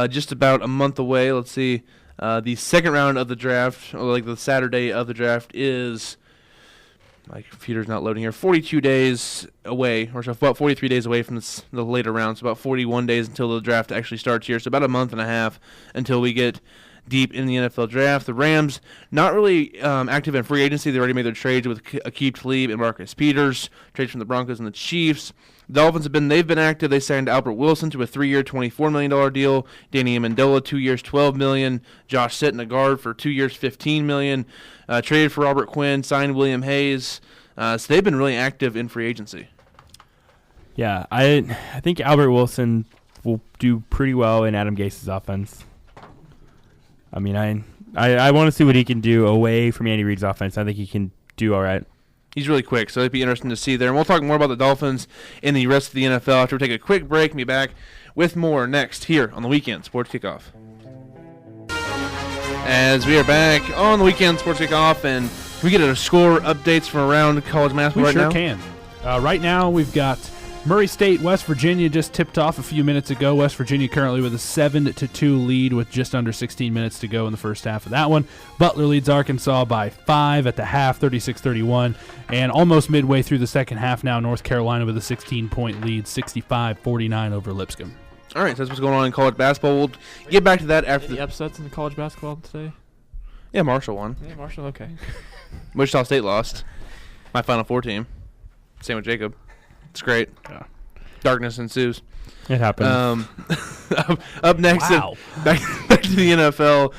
Just about a month away. Let's see. The second round of the draft, or like the Saturday of the draft, is, my computer's not loading here, 42 days away, or so about 43 days away from the later rounds, about 41 days until the draft actually starts here. So about a month and a half until we get deep in the NFL draft. The Rams, not really active in free agency. They already made their trades with Aqib Talib and Marcus Peters, trades from the Broncos and the Chiefs. The Dolphins they've been active. They signed Albert Wilson to a 3-year, $24 million deal. Danny Amendola, 2 years, $12 million. Josh Sitton, a guard, for 2 years, $15 million. Traded for Robert Quinn, signed William Hayes. So they've been really active in free agency. Yeah, I think Albert Wilson will do pretty well in Adam Gase's offense. I mean, I want to see what he can do away from Andy Reid's offense. I think he can do all right. He's really quick, so it'd be interesting to see there. And we'll talk more about the Dolphins and the rest of the NFL after we take a quick break and be back with more next here on the Weekend Sports Kickoff. As we are back on the Weekend Sports Kickoff, and we get a score updates from around college basketball right now. We sure can. Right now we've got Murray State, West Virginia just tipped off a few minutes ago. West Virginia currently with a 7-2 lead with just under 16 minutes to go in the first half of that one. Butler leads Arkansas by 5 at the half, 36-31. And almost midway through the second half now, North Carolina with a 16-point lead, 65-49 over Lipscomb. All right, so that's what's going on in college basketball. We'll get back to that after Any upsets in the college basketball today? Yeah, Marshall won. Yeah, Marshall, okay. Wichita State lost. My Final Four team. Same with Jacob. It's great. Yeah. darkness ensues. It happens. Up next, Wow. back to the NFL.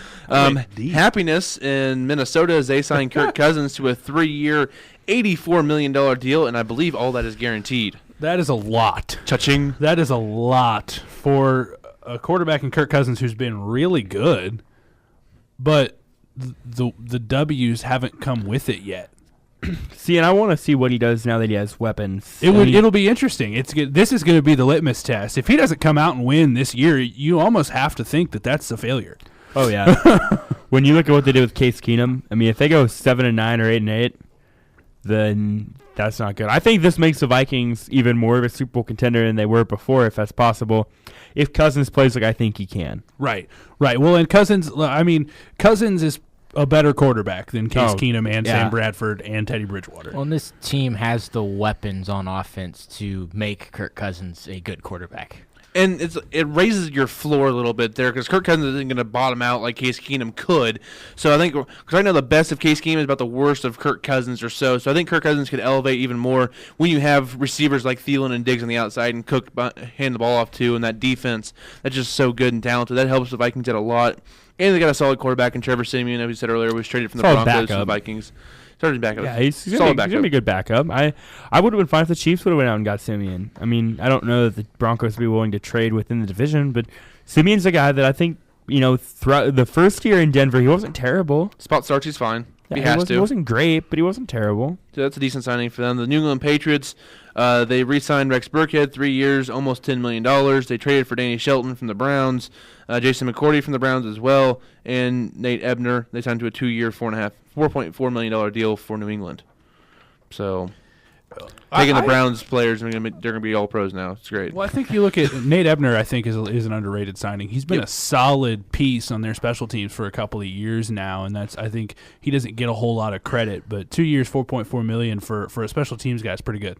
Happiness in Minnesota as they signed Kirk Cousins to a 3-year, $84 million deal, and I believe all that is guaranteed. That is a lot. Cha-ching. That is a lot for a quarterback in Kirk Cousins who's been really good, but the W's haven't come with it yet. See, and I want to see what he does now that he has weapons. It'll be interesting. This is going to be the litmus test. If he doesn't come out and win this year, you almost have to think that that's a failure. Oh yeah. When you look at what they did with Case Keenum, I mean, if they go 7-9 or 8-8, then that's not good. I think this makes the Vikings even more of a Super Bowl contender than they were before, if that's possible. If Cousins plays like I think he can. Right. Well, and Cousins is a better quarterback than Case Keenum and Sam Bradford and Teddy Bridgewater. Well, and this team has the weapons on offense to make Kirk Cousins a good quarterback. And it raises your floor a little bit there because Kirk Cousins isn't going to bottom out like Case Keenum could. So I think because I know the best of Case Keenum is about the worst of Kirk Cousins or so. So I think Kirk Cousins could elevate even more when you have receivers like Thielen and Diggs on the outside and Cook hand the ball off to, and that defense that's just so good and talented. That helps the Vikings out a lot. And they got a solid quarterback in Trevor Siemian, as we said earlier, was traded from the Broncos to the Vikings. Starting backup. Yeah, he's going to be a good backup. I would have been fine if the Chiefs would have went out and got Siemian. I mean, I don't know that the Broncos would be willing to trade within the division, but Simeon's a guy that I think, throughout the first year in Denver, he wasn't terrible. Spot starts, he's fine. Yeah, he wasn't great, but he wasn't terrible. So that's a decent signing for them. The New England Patriots, they re-signed Rex Burkhead, 3 years, almost $10 million. They traded for Danny Shelton from the Browns, Jason McCourty from the Browns as well, and Nate Ebner. They signed to a 2-year, $4.4 million deal for New England. So taking the Browns players, they're going to be all pros now. It's great. Well, I think you look at Nate Ebner, I think, is an underrated signing. He's been a solid piece on their special teams for a couple of years now, and I think he doesn't get a whole lot of credit, but 2 years, $4.4 million for a special teams guy is pretty good.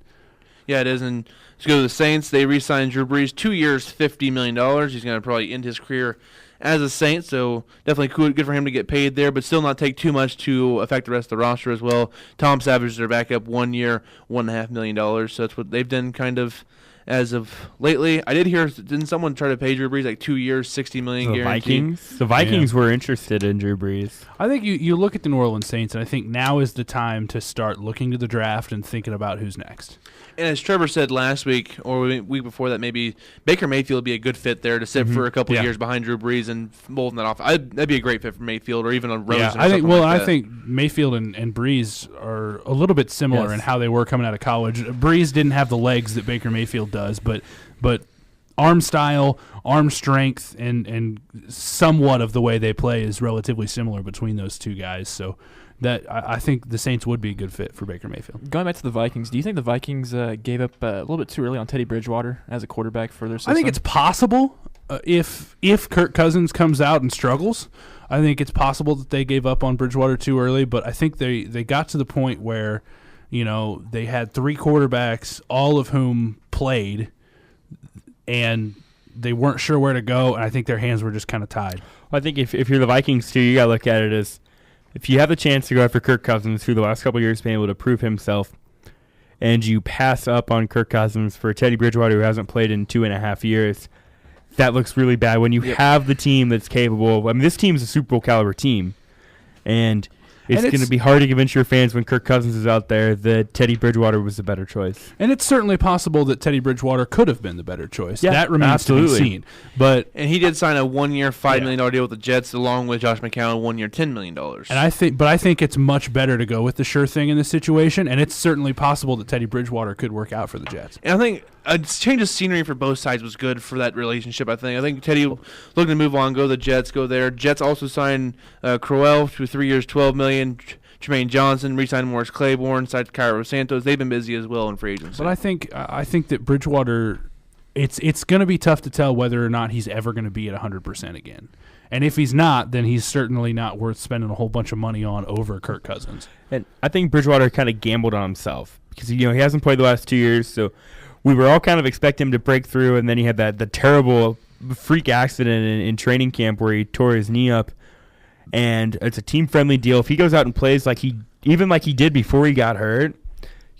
Yeah, it is. And to go to the Saints, they re-signed Drew Brees, 2 years, $50 million. He's going to probably end his career as a Saint, so definitely good for him to get paid there, but still not take too much to affect the rest of the roster as well. Tom Savage is their backup, 1 year, $1.5 million. So that's what they've done kind of as of lately. I did hear, didn't someone try to pay Drew Brees like 2 years, $60 million guaranteed? The Vikings were interested in Drew Brees. I think you look at the New Orleans Saints, and I think now is the time to start looking to the draft and thinking about who's next. And as Trevor said last week, or the week before that, maybe Baker Mayfield would be a good fit there to sit for a couple of years behind Drew Brees and molding that off. That'd be a great fit for Mayfield, or even a Rosen. Yeah, I think Mayfield and Brees are a little bit similar in how they were coming out of college. Brees didn't have the legs that Baker Mayfield does, but arm style, arm strength, and somewhat of the way they play is relatively similar between those two guys. So that I think the Saints would be a good fit for Baker Mayfield. Going back to the Vikings, do you think the Vikings gave up a little bit too early on Teddy Bridgewater as a quarterback for their system? I think it's possible if Kirk Cousins comes out and struggles. I think it's possible that they gave up on Bridgewater too early, but I think they got to the point where, they had 3 quarterbacks, all of whom played, and they weren't sure where to go, and I think their hands were just kind of tied. I think if you're the Vikings too, you got to look at it as if you have the chance to go after Kirk Cousins, who the last couple of years has been able to prove himself, and you pass up on Kirk Cousins for Teddy Bridgewater, who hasn't played in 2.5 years, that looks really bad when you have the team that's capable. I mean, this team's a Super Bowl caliber team, and it's going to be hard to convince your fans when Kirk Cousins is out there that Teddy Bridgewater was the better choice. And it's certainly possible that Teddy Bridgewater could have been the better choice. Yeah, that remains to be seen. And he did sign a 1 year, $5 million deal with the Jets, along with Josh McCown, 1 year, $10 million. And I think it's much better to go with the sure thing in this situation. And it's certainly possible that Teddy Bridgewater could work out for the Jets. And I think a change of scenery for both sides was good for that relationship. I think Teddy looking to move on, go to the Jets, go there. Jets also signed Crowell for 3 years, $12 million. Jermaine Johnson re-signed Morris Claiborne, signed Cairo Santos. They've been busy as well in free agency. But I think that Bridgewater, it's going to be tough to tell whether or not he's ever going to be at 100% again. And if he's not, then he's certainly not worth spending a whole bunch of money on over Kirk Cousins. And I think Bridgewater kind of gambled on himself because he hasn't played the last 2 years, so we were all kind of expecting him to break through, and then he had the terrible freak accident in training camp where he tore his knee up. And it's a team-friendly deal. If he goes out and plays like he did before he got hurt,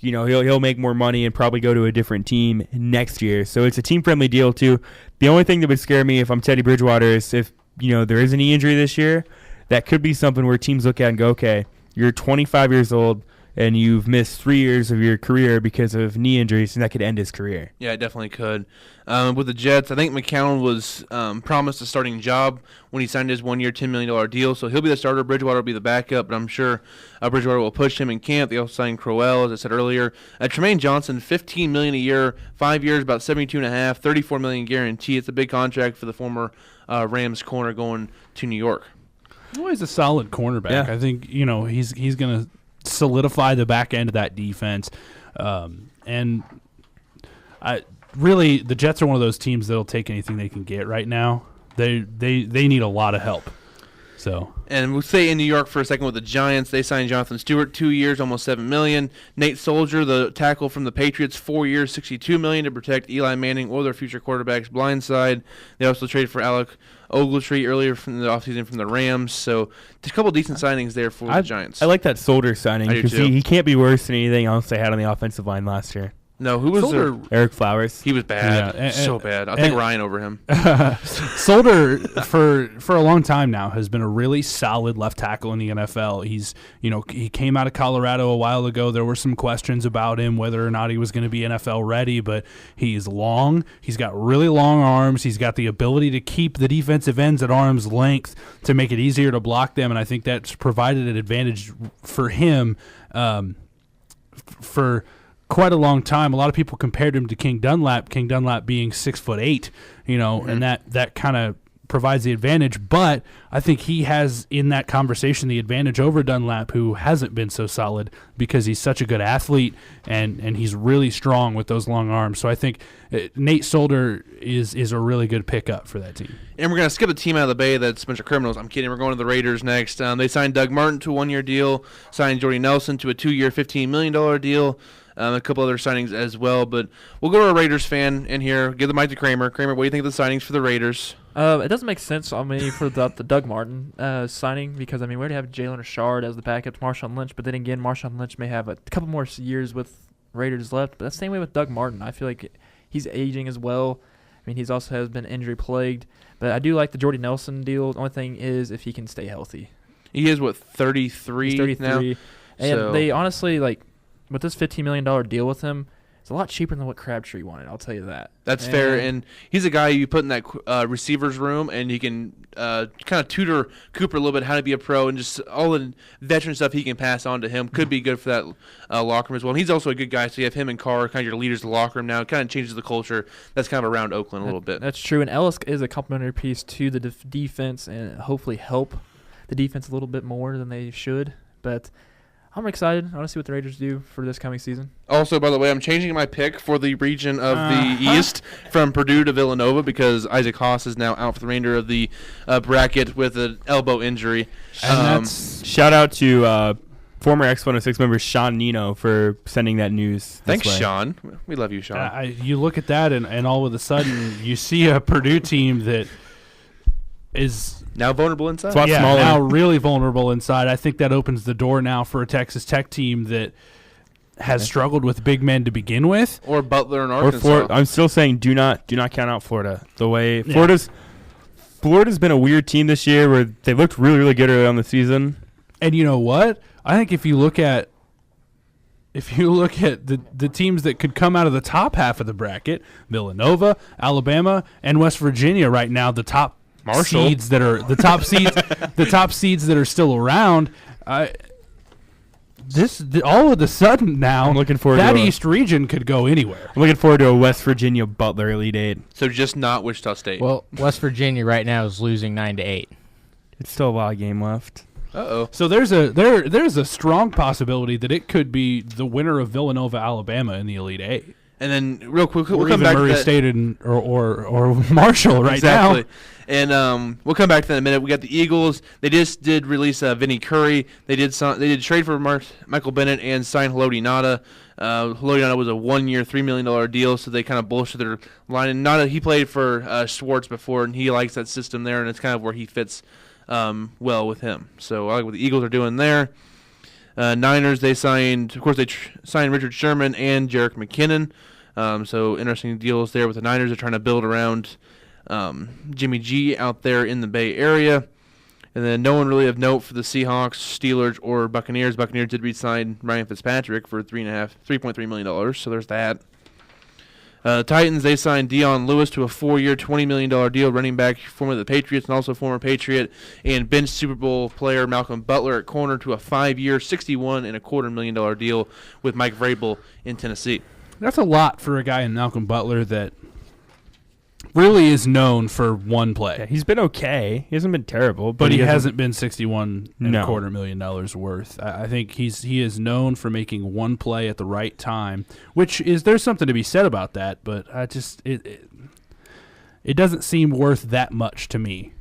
he'll make more money and probably go to a different team next year. So it's a team-friendly deal too. The only thing that would scare me if I'm Teddy Bridgewater is if there is a knee injury this year. That could be something where teams look at and go, okay, you're 25 years old and you've missed 3 years of your career because of knee injuries, and that could end his career. Yeah, it definitely could. With the Jets, I think McCown was promised a starting job when he signed his 1-year, $10 million deal, so he'll be the starter. Bridgewater will be the backup, but I'm sure Bridgewater will push him in camp. They also signed Crowell, as I said earlier. Tremaine Johnson, $15 million a year, 5 years, about $72.5, $34 million guarantee. It's a big contract for the former Rams corner going to New York. Well, he's a solid cornerback. Yeah. I think he's going to solidify the back end of that defense, and really the Jets are one of those teams that'll take anything they can get right now. They need a lot of help. So, and we'll stay in New York for a second with the Giants. They signed Jonathan Stewart, 2 years, almost $7 million. Nate Soldier, the tackle from the Patriots, 4 years, $62 million to protect Eli Manning or their future quarterback's blind side. They also traded for Alec Ogletree earlier from the offseason from the Rams. So just a couple decent signings there for the Giants. I like that Soldier signing because he can't be worse than anything else they had on the offensive line last year. No, who was Solder? Eric Flowers. He was bad. Yeah, so bad. I'll take Ryan over him. Solder for a long time now has been a really solid left tackle in the NFL. He came out of Colorado a while ago. There were some questions about him, whether or not he was going to be NFL ready, but he's long. He's got really long arms. He's got the ability to keep the defensive ends at arm's length to make it easier to block them, and I think that's provided an advantage for him for quite a long time. A lot of people compared him to King Dunlap being 6'8", and that kind of provides the advantage. But I think he has in that conversation the advantage over Dunlap, who hasn't been so solid because he's such a good athlete and he's really strong with those long arms. So I think Nate Solder is a really good pickup for that team. And we're going to skip a team out of the Bay that's a bunch of criminals. I'm kidding. We're going to the Raiders next. They signed Doug Martin to a 1-year deal, signed Jordy Nelson to a 2-year, $15 million deal. A couple other signings as well, but we'll go to a Raiders fan in here. Give the mic to Kramer. Kramer, what do you think of the signings for the Raiders? It doesn't make sense for the Doug Martin signing because, we already have Jalen Richard as the backup to Marshawn Lynch, but then again, Marshawn Lynch may have a couple more years with Raiders left, but that's the same way with Doug Martin. I feel like he's aging as well. He's also has been injury-plagued, but I do like the Jordy Nelson deal. The only thing is if he can stay healthy. He is, 33 He's 33 now? And So they honestly, with this $15 million deal with him, it's a lot cheaper than what Crabtree wanted. I'll tell you that. That's fair, and he's a guy you put in that receivers room, and you can kind of tutor Cooper a little bit how to be a pro, and just all the veteran stuff he can pass on to him could be good for that locker room as well. And he's also a good guy, so you have him and Carr, kind of your leaders of the locker room now. It kind of changes the culture that's kind of around Oakland a little bit. That's true, and Ellis is a complementary piece to the defense and hopefully help the defense a little bit more than they should, but I'm excited. I want to see what the Raiders do for this coming season. Also, by the way, I'm changing my pick for the region of the East from Purdue to Villanova because Isaac Haas is now out for the remainder of the bracket with an elbow injury. Shout out to former X106 member Sean Nino for sending that news. Thanks, Sean. We love you, Sean. You look at that, and all of a sudden you see a Purdue team that is now vulnerable inside? Now really vulnerable inside. I think that opens the door now for a Texas Tech team that has struggled with big men to begin with. Or Butler and Arkansas. I'm still saying do not count out Florida. The way Florida's been a weird team this year where they looked really, really good early on the season. And you know what? I think if you look at the teams that could come out of the top half of the bracket, Villanova, Alabama, and West Virginia right now, the top seeds that are the top seeds, the top seeds that are still around. All of a sudden now, I'm looking forward that to East region could go anywhere. I'm looking forward to a West Virginia Butler Elite Eight. So just not Wichita State. Well, West Virginia right now is losing 9-8. It's still a lot of game left. Uh-oh. So there's a strong possibility that it could be the winner of Villanova, Alabama in the Elite Eight. And then real quick, Or we'll come even back Murray to that. State or Marshall right Exactly. now. And we'll come back to that in a minute. We got the Eagles. They just did release Vinny Curry. They did trade for Michael Bennett and sign Haloti Ngata. Haloti Ngata was a 1-year, $3 million deal, so they kind of bolstered their line. And Ngata, he played for Schwartz before, and he likes that system there, and it's kind of where he fits well with him. So I like what the Eagles are doing there. Niners, they signed, of course, signed Richard Sherman and Jerick McKinnon. So interesting deals there with the Niners. They're trying to build around Jimmy G out there in the Bay Area. And then no one really of note for the Seahawks, Steelers, or Buccaneers. Buccaneers did re-sign Ryan Fitzpatrick for $3.3 million, so there's that. Titans, they signed Dion Lewis to a 4-year, $20 million deal, running back, former of the Patriots and also former Patriot, and bench Super Bowl player Malcolm Butler at corner to a 5-year, $61.25 million deal with Mike Vrabel in Tennessee. That's a lot for a guy in Malcolm Butler that really is known for one play. Yeah, he's been okay. He hasn't been terrible, but he hasn't been $61.25 million worth. I think he is known for making one play at the right time, which is, there's something to be said about that, but it doesn't seem worth that much to me.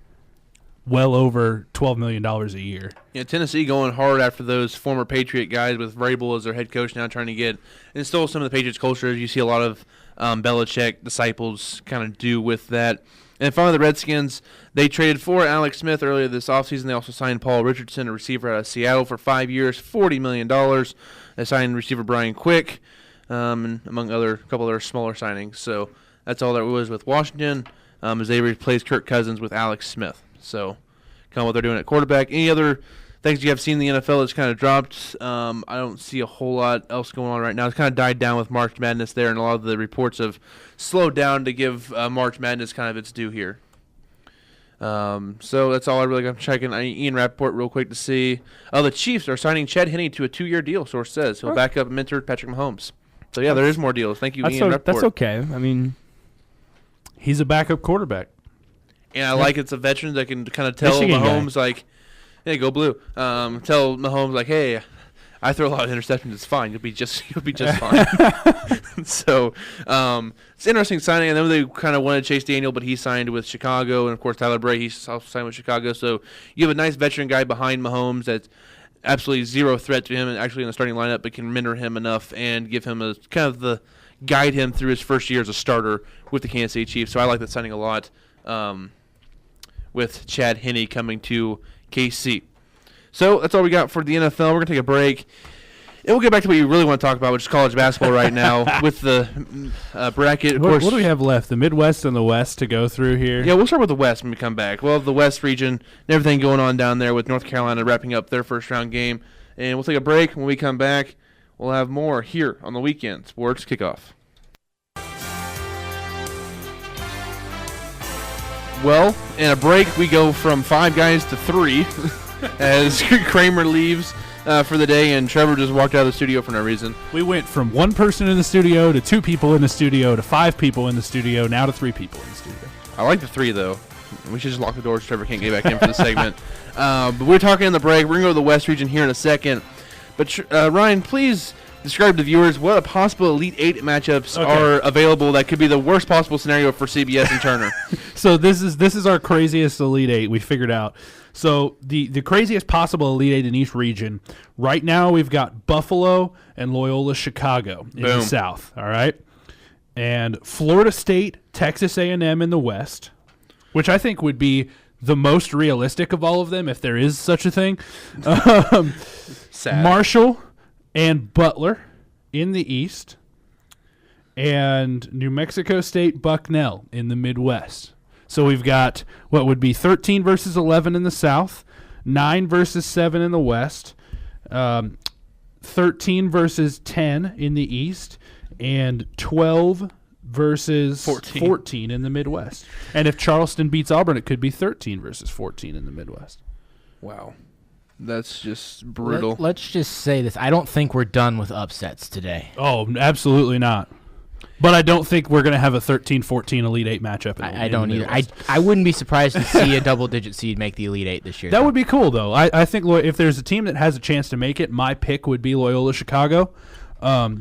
Well over $12 million a year. Yeah, Tennessee going hard after those former Patriot guys with Vrabel as their head coach now, trying to instill some of the Patriots culture. You see a lot of Belichick disciples kind of do with that. And finally, the Redskins, they traded for Alex Smith earlier this offseason. They also signed Paul Richardson, a receiver out of Seattle, for 5 years, $40 million. They signed receiver Brian Quick, among a couple other smaller signings. So that's all that was with Washington, as they replaced Kirk Cousins with Alex Smith. So kind of what they're doing at quarterback. Any other things you have seen in the NFL that's kind of dropped? I don't see a whole lot else going on right now. It's kind of died down with March Madness there, and a lot of the reports have slowed down to give March Madness kind of its due here. So that's all I really got. I'm checking Ian Rappaport real quick to see. The Chiefs are signing Chad Henne to a 2-year deal, source says. He'll back up and mentor Patrick Mahomes. So, yeah, there is more deals. Thank you, Ian Rappaport. That's okay. I mean, he's a backup quarterback. And I like it's a veteran that can kind of tell Michigan Mahomes, guy. like, hey, go blue. Tell Mahomes, like, hey, I throw a lot of interceptions. It's fine. You'll be just fine. So it's an interesting signing. I know they kind of wanted Chase Daniel, but he signed with Chicago. And, of course, Tyler Bray, he's also signed with Chicago. So you have a nice veteran guy behind Mahomes that's absolutely zero threat to him and actually in the starting lineup, but can mentor him enough and give him guide him through his first year as a starter with the Kansas City Chiefs. So I like that signing a lot. With Chad Henne coming to KC. So that's all we got for the NFL. We're going to take a break. And we'll get back to what you really want to talk about, which is college basketball right now with the bracket. Of course, what do we have left? The Midwest and the West to go through here? Yeah, we'll start with the West when we come back. We'll have the West region and everything going on down there with North Carolina wrapping up their first-round game. And we'll take a break. When we come back, we'll have more here on the Weekend Sports Kickoff. Well, in a break, we go from 5 guys to 3 as Kramer leaves for the day, and Trevor just walked out of the studio for no reason. We went from 1 person in the studio to 2 people in the studio to 5 people in the studio, now to 3 people in the studio. I like the 3, though. We should just lock the doors. Trevor can't get back in for the segment. But we're talking in the break. We're going to go to the West region here in a second. But, Ryan, please describe to viewers what a possible Elite 8 matchups are available that could be the worst possible scenario for CBS and Turner. So this is our craziest Elite 8 we figured out. So the craziest possible Elite 8 in each region. Right now we've got Buffalo and Loyola Chicago in the South, all right? And Florida State, Texas A&M in the West, which I think would be the most realistic of all of them if there is such a thing. Sad. Marshall and Butler in the East, and New Mexico State Bucknell in the Midwest. So we've got what would be 13 versus 11 in the South, 9 versus 7 in the West, 13 versus 10 in the East, and 12 versus 14 in the Midwest. And if Charleston beats Auburn, it could be 13 versus 14 in the Midwest. Wow. That's just brutal. Let's just say this. I don't think we're done with upsets today. Oh, absolutely not. But I don't think we're going to have a 13-14 Elite 8 matchup. I don't either. I wouldn't be surprised to see a double-digit seed make the Elite 8 this year. That would be cool, though. I think if there's a team that has a chance to make it, my pick would be Loyola Chicago,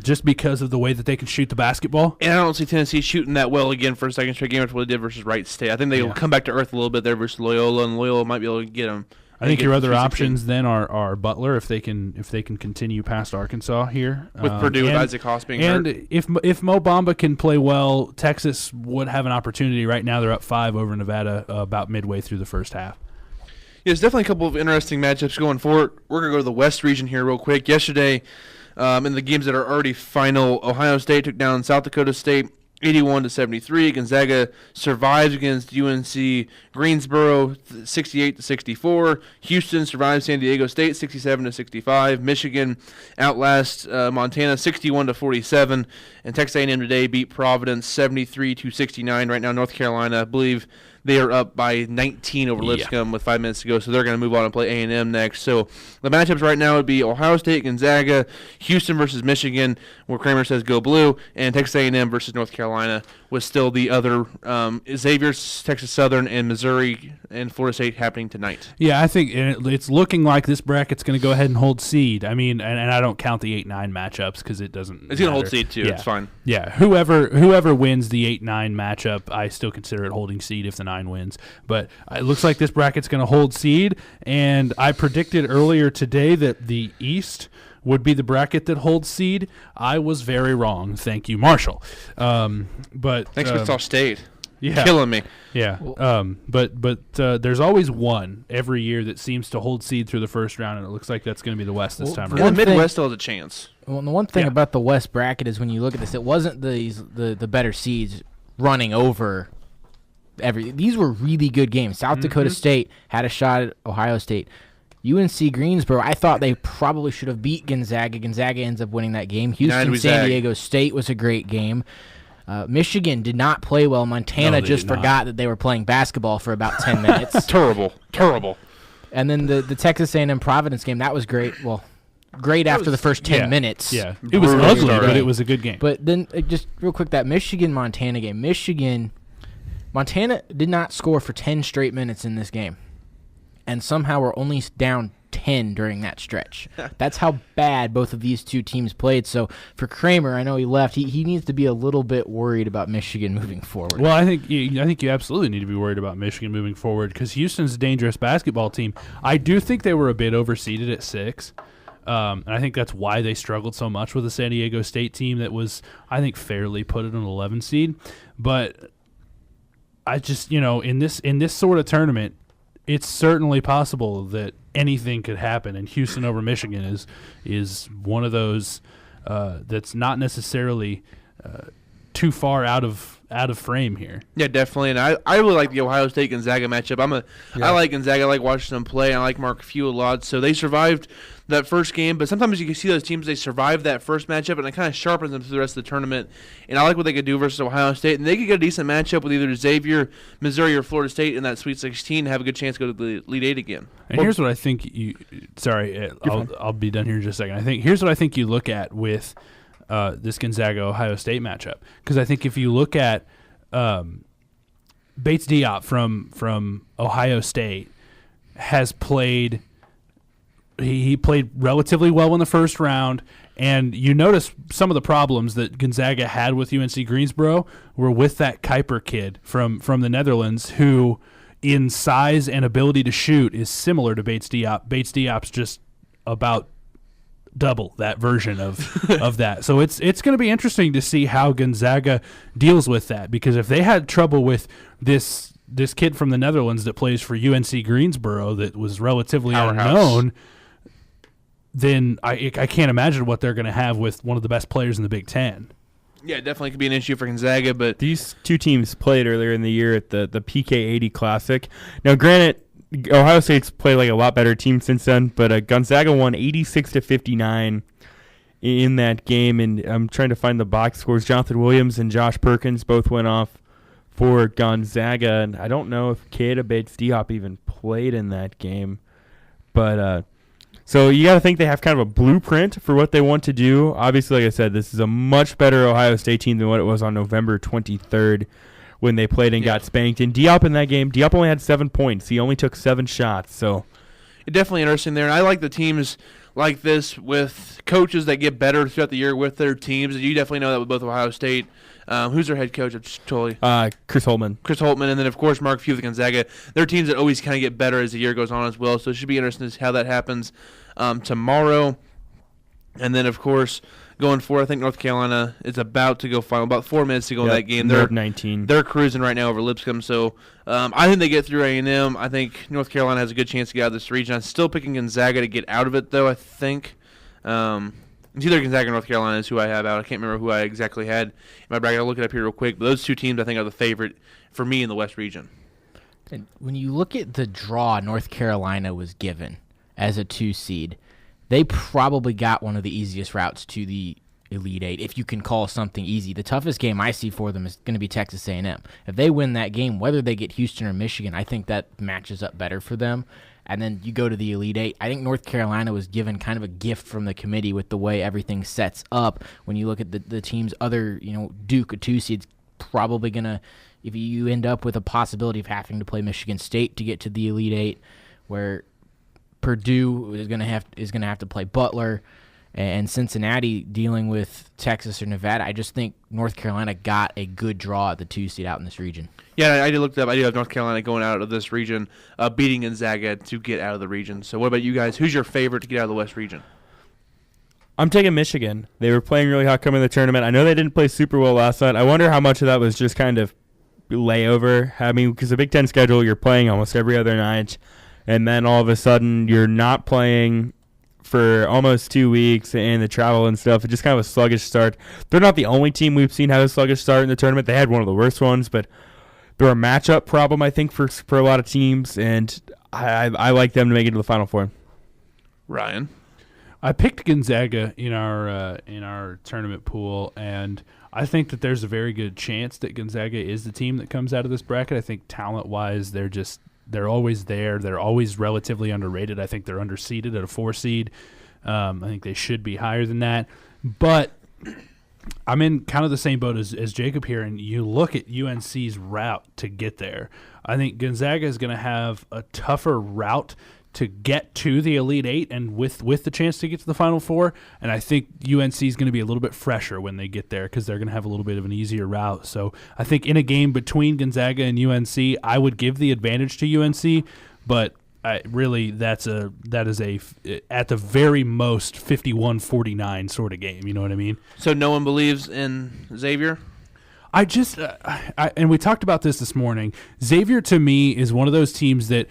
just because of the way that they can shoot the basketball. And I don't see Tennessee shooting that well again for a second straight game after what they did versus Wright State. I think they'll come back to earth a little bit there versus Loyola, and Loyola might be able to get them. I think your other options then are Butler if they can continue past Arkansas here with Purdue with Isaac Haas being hurt. And if Mo Bamba can play well, Texas would have an opportunity. Right now they're up 5 over Nevada about midway through the first half. Yeah, there's definitely a couple of interesting matchups going forward. We're going to go to the West region here real quick. Yesterday, in the games that are already final, Ohio State took down South Dakota State 81-73. Gonzaga survives against UNC Greensboro 68-64. Houston survives San Diego State 67-65. Michigan outlasts Montana 61-47. And Texas A&M today beat Providence 73-69. Right now, North Carolina, I believe they are up by 19 over Lipscomb with 5 minutes to go, so they're going to move on and play A&M next. So the matchups right now would be Ohio State, Gonzaga, Houston versus Michigan, where Kramer says go blue, and Texas A&M versus North Carolina, with still the other Xavier, Texas Southern, and Missouri and Florida State happening tonight. Yeah, I think it's looking like this bracket's going to go ahead and hold seed. I mean, and I don't count the 8-9 matchups because it doesn't It's going to hold seed, too. Yeah. It's fine. Yeah, whoever wins the 8-9 matchup, I still consider it holding seed if the 9 wins. But it looks like this bracket's going to hold seed, and I predicted earlier today that the East would be the bracket that holds seed. I was very wrong. Thank you, Marshall. But Thanks, Wichita State. Yeah, Killing me. Yeah. But there's always one every year that seems to hold seed through the first round, and it looks like that's going to be the West this time And around. the Midwest still has a chance. Well, the one thing about the West bracket is when you look at this, it wasn't the better seeds running over these were really good games. South Dakota State had a shot at Ohio State. UNC Greensboro, I thought they probably should have beat Gonzaga. Gonzaga ends up winning that game. Houston San Diego State was a great game. Michigan did not play well. Montana just forgot that they were playing basketball for about 10 minutes. Terrible. And then the Texas A&M Providence game, that was great. Well, great after the first 10 minutes. Yeah, it was ugly, but it was a good game. But then, just real quick, that Michigan-Montana game. Montana did not score for 10 straight minutes in this game. And somehow we're only down 10 during that stretch. That's how bad both of these two teams played. So for Kramer, I know he left. He needs to be a little bit worried about Michigan moving forward. Well, I think you absolutely need to be worried about Michigan moving forward because Houston's a dangerous basketball team. I do think they were a bit overseeded at 6. And I think that's why they struggled so much with the San Diego State team that was, I think, fairly put at an 11 seed. But I just, in this sort of tournament, it's certainly possible that anything could happen, and Houston over Michigan is one of those that's not necessarily too far out of frame here. Yeah, definitely. And I really like the Ohio State Gonzaga matchup. I like Gonzaga. I like watching them play. I like Mark Few a lot. So they survived that first game, but sometimes you can see those teams, they survive that first matchup, and it kind of sharpens them through the rest of the tournament. And I like what they could do versus Ohio State. And they could get a decent matchup with either Xavier, Missouri, or Florida State in that Sweet 16 and have a good chance to go to the Elite 8 again. And here's what I think I'll be done here in just a second. Here's what I think you look at with this Gonzaga-Ohio State matchup. Because I think if you look at Bates Diop from Ohio State has played – he played relatively well in the first round, and you notice some of the problems that Gonzaga had with UNC Greensboro were with that Kuiper kid from the Netherlands who, in size and ability to shoot, is similar to Bates Diop. Bates Diop's just about double that version of that. So it's going to be interesting to see how Gonzaga deals with that, because if they had trouble with this kid from the Netherlands that plays for UNC Greensboro that was relatively unknown, then I can't imagine what they're going to have with one of the best players in the Big Ten. Yeah, it definitely could be an issue for Gonzaga, but these two teams played earlier in the year at the PK80 Classic. Now, granted, Ohio State's played like a lot better team since then, but Gonzaga won 86-59 in that game, and I'm trying to find the box scores. Jonathan Williams and Josh Perkins both went off for Gonzaga, and I don't know if Keita Bates-Diop even played in that game, but so you got to think they have kind of a blueprint for what they want to do. Obviously, like I said, this is a much better Ohio State team than what it was on November 23rd when they played and got spanked. And Diop in that game, Diop only had 7 points. He only took 7 shots. So it's definitely interesting there. And I like the teams like this with coaches that get better throughout the year with their teams. And you definitely know that with both Ohio State. Who's their head coach? Chris Holtman. And then, of course, Mark Few with Gonzaga. They're teams that always kind of get better as the year goes on as well. So it should be interesting to see how that happens tomorrow. And then, of course, going forward. I think North Carolina is about to go final. About 4 minutes to go in Yep, that game. they're up 19. They're cruising right now over Lipscomb. So I think they get through A&M. I think North Carolina has a good chance to get out of this region. I'm still picking Gonzaga to get out of it, though, I think. It's either Gonzaga or North Carolina is who I have out. I can't remember who I exactly had in my bracket. I'll look it up here real quick. But those two teams, I think, are the favorite for me in the West region. And when you look at the draw North Carolina was given as a 2 seed, they probably got one of the easiest routes to the Elite Eight, if you can call something easy. The toughest game I see for them is going to be Texas A&M. If they win that game, whether they get Houston or Michigan, I think that matches up better for them. And then you go to the Elite Eight. I think North Carolina was given kind of a gift from the committee with the way everything sets up. When you look at the teams, other, Duke, a 2 seed's probably going to, if you end up with a possibility of having to play Michigan State to get to the Elite Eight, where Purdue is going to have to play Butler, and Cincinnati dealing with Texas or Nevada. I just think North Carolina got a good draw at the 2 seed out in this region. Yeah, I did look it up. I do have North Carolina going out of this region, beating Gonzaga to get out of the region. So what about you guys? Who's your favorite to get out of the West region? I'm taking Michigan. They were playing really hot coming to the tournament. I know they didn't play super well last night. I wonder how much of that was just kind of layover. I mean, because the Big Ten schedule, you're playing almost every other night, and then all of a sudden you're not playing for almost 2 weeks, and the travel and stuff. It's just kind of a sluggish start. They're not the only team we've seen have a sluggish start in the tournament. They had one of the worst ones, but they're a matchup problem, I think, for a lot of teams, and I like them to make it to the Final Four. Ryan? I picked Gonzaga in our tournament pool, and I think that there's a very good chance that Gonzaga is the team that comes out of this bracket. I think talent-wise, they're always there. They're always relatively underrated. I think they're underseeded at a 4 seed. I think they should be higher than that. But I'm in kind of the same boat as Jacob here, and you look at UNC's route to get there. I think Gonzaga is going to have a tougher route to get to the Elite Eight and with the chance to get to the Final Four. And I think UNC is going to be a little bit fresher when they get there because they're going to have a little bit of an easier route. So I think in a game between Gonzaga and UNC, I would give the advantage to UNC, but that is at the very most 51-49 sort of game. You know what I mean? So no one believes in Xavier? I just and we talked about this morning. Xavier to me is one of those teams that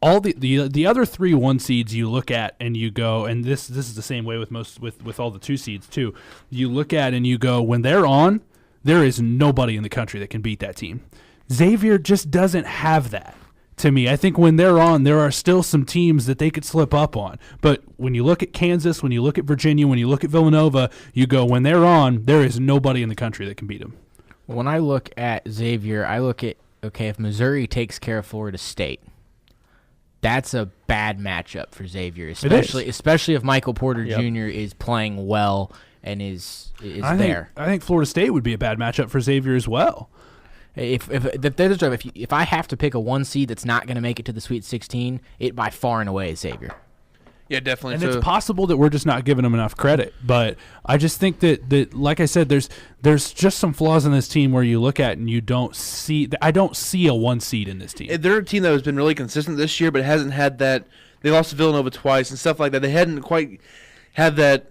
all the other 3 1 seeds you look at and you go, and this is the same way with all the 2 seeds too. You look at and you go, when they're on, there is nobody in the country that can beat that team. Xavier just doesn't have that. To me, I think when they're on, there are still some teams that they could slip up on. But when you look at Kansas, when you look at Virginia, when you look at Villanova, you go, when they're on, there is nobody in the country that can beat them. When I look at Xavier, I look at, okay, if Missouri takes care of Florida State, that's a bad matchup for Xavier, especially if Michael Porter Jr. is playing well and is there. I think Florida State would be a bad matchup for Xavier as well. If I have to pick a 1 seed that's not going to make it to the Sweet 16, it by far and away is Xavier. Yeah, definitely. And it's possible that we're just not giving them enough credit. But I just think that like I said, there's just some flaws in this team where you look at and you don't see – I don't see a 1 seed in this team. They're a team that has been really consistent this year, but hasn't had that – they lost to Villanova twice and stuff like that. They hadn't quite had that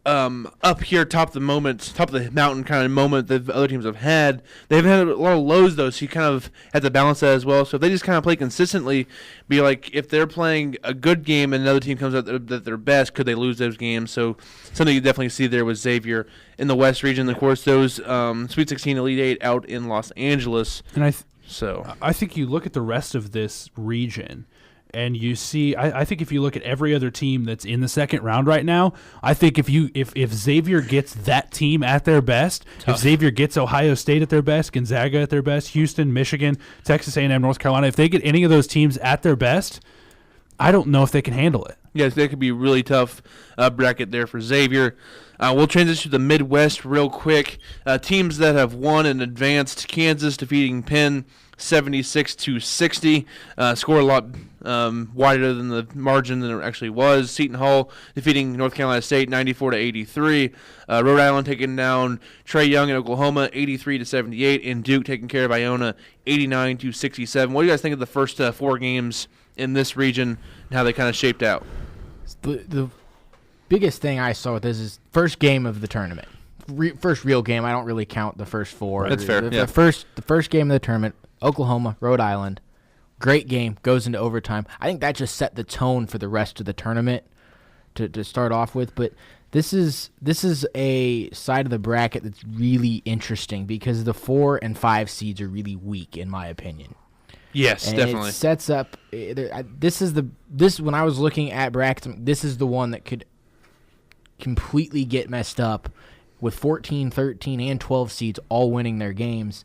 up here, top of the mountain kind of moment that other teams have had. They've had a lot of lows, though, so you kind of have to balance that as well. So if they just kind of play consistently, be like if they're playing a good game and another team comes out that they're best, could they lose those games? So something you definitely see there with Xavier in the West region. Of course, those Sweet 16 Elite 8 out in Los Angeles. And I think you look at the rest of this region, and you see, I think if you look at every other team that's in the second round right now, I think if Xavier gets that team at their best, if Xavier gets Ohio State at their best, Gonzaga at their best, Houston, Michigan, Texas A&M, North Carolina, if they get any of those teams at their best, I don't know if they can handle it. Yes, that could be a really tough bracket there for Xavier. We'll transition to the Midwest real quick. Teams that have won and advanced: Kansas defeating Penn 76-60. Score a lot wider than the margin than it actually was. Seton Hall defeating North Carolina State 94-83. Rhode Island taking down Trae Young in Oklahoma 83-78, and Duke taking care of Iona 89-67. What do you guys think of the first 4 games in this region and how they kind of shaped out? The biggest thing I saw with this is first game of the tournament. First real game. I don't really count the first four. That's fair. The first game of the tournament, Oklahoma, Rhode Island. Great game, goes into overtime. I think that just set the tone for the rest of the tournament to start off with. But this is a side of the bracket that's really interesting because the 4 and 5 seeds are really weak, in my opinion. Yes, and definitely. It sets up. When I was looking at brackets, this is the one that could completely get messed up with 14, 13, and 12 seeds all winning their games.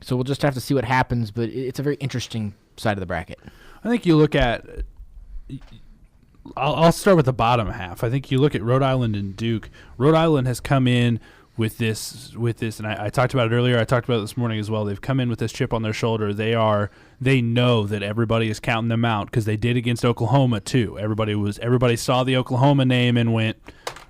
So we'll just have to see what happens, but it's a very interesting side of the bracket. I think you look at I'll start with the bottom half. I think you look at Rhode Island and Duke. Rhode Island has come in with this, and I talked about it earlier. I talked about it this morning as well. They've come in with this chip on their shoulder. They know that everybody is counting them out because they did against Oklahoma too. Everybody saw the Oklahoma name and went,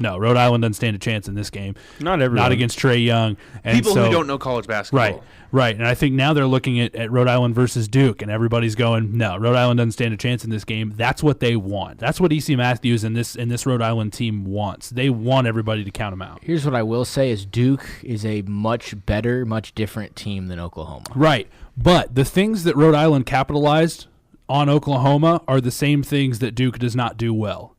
no, Rhode Island doesn't stand a chance in this game. Not everyone. Not against Trae Young. And People who don't know college basketball. Right. And I think now they're looking at Rhode Island versus Duke, and everybody's going, no, Rhode Island doesn't stand a chance in this game. That's what they want. That's what E.C. Matthews and this Rhode Island team wants. They want everybody to count them out. Here's what I will say is Duke is a much better, much different team than Oklahoma. Right. But the things that Rhode Island capitalized on Oklahoma are the same things that Duke does not do well.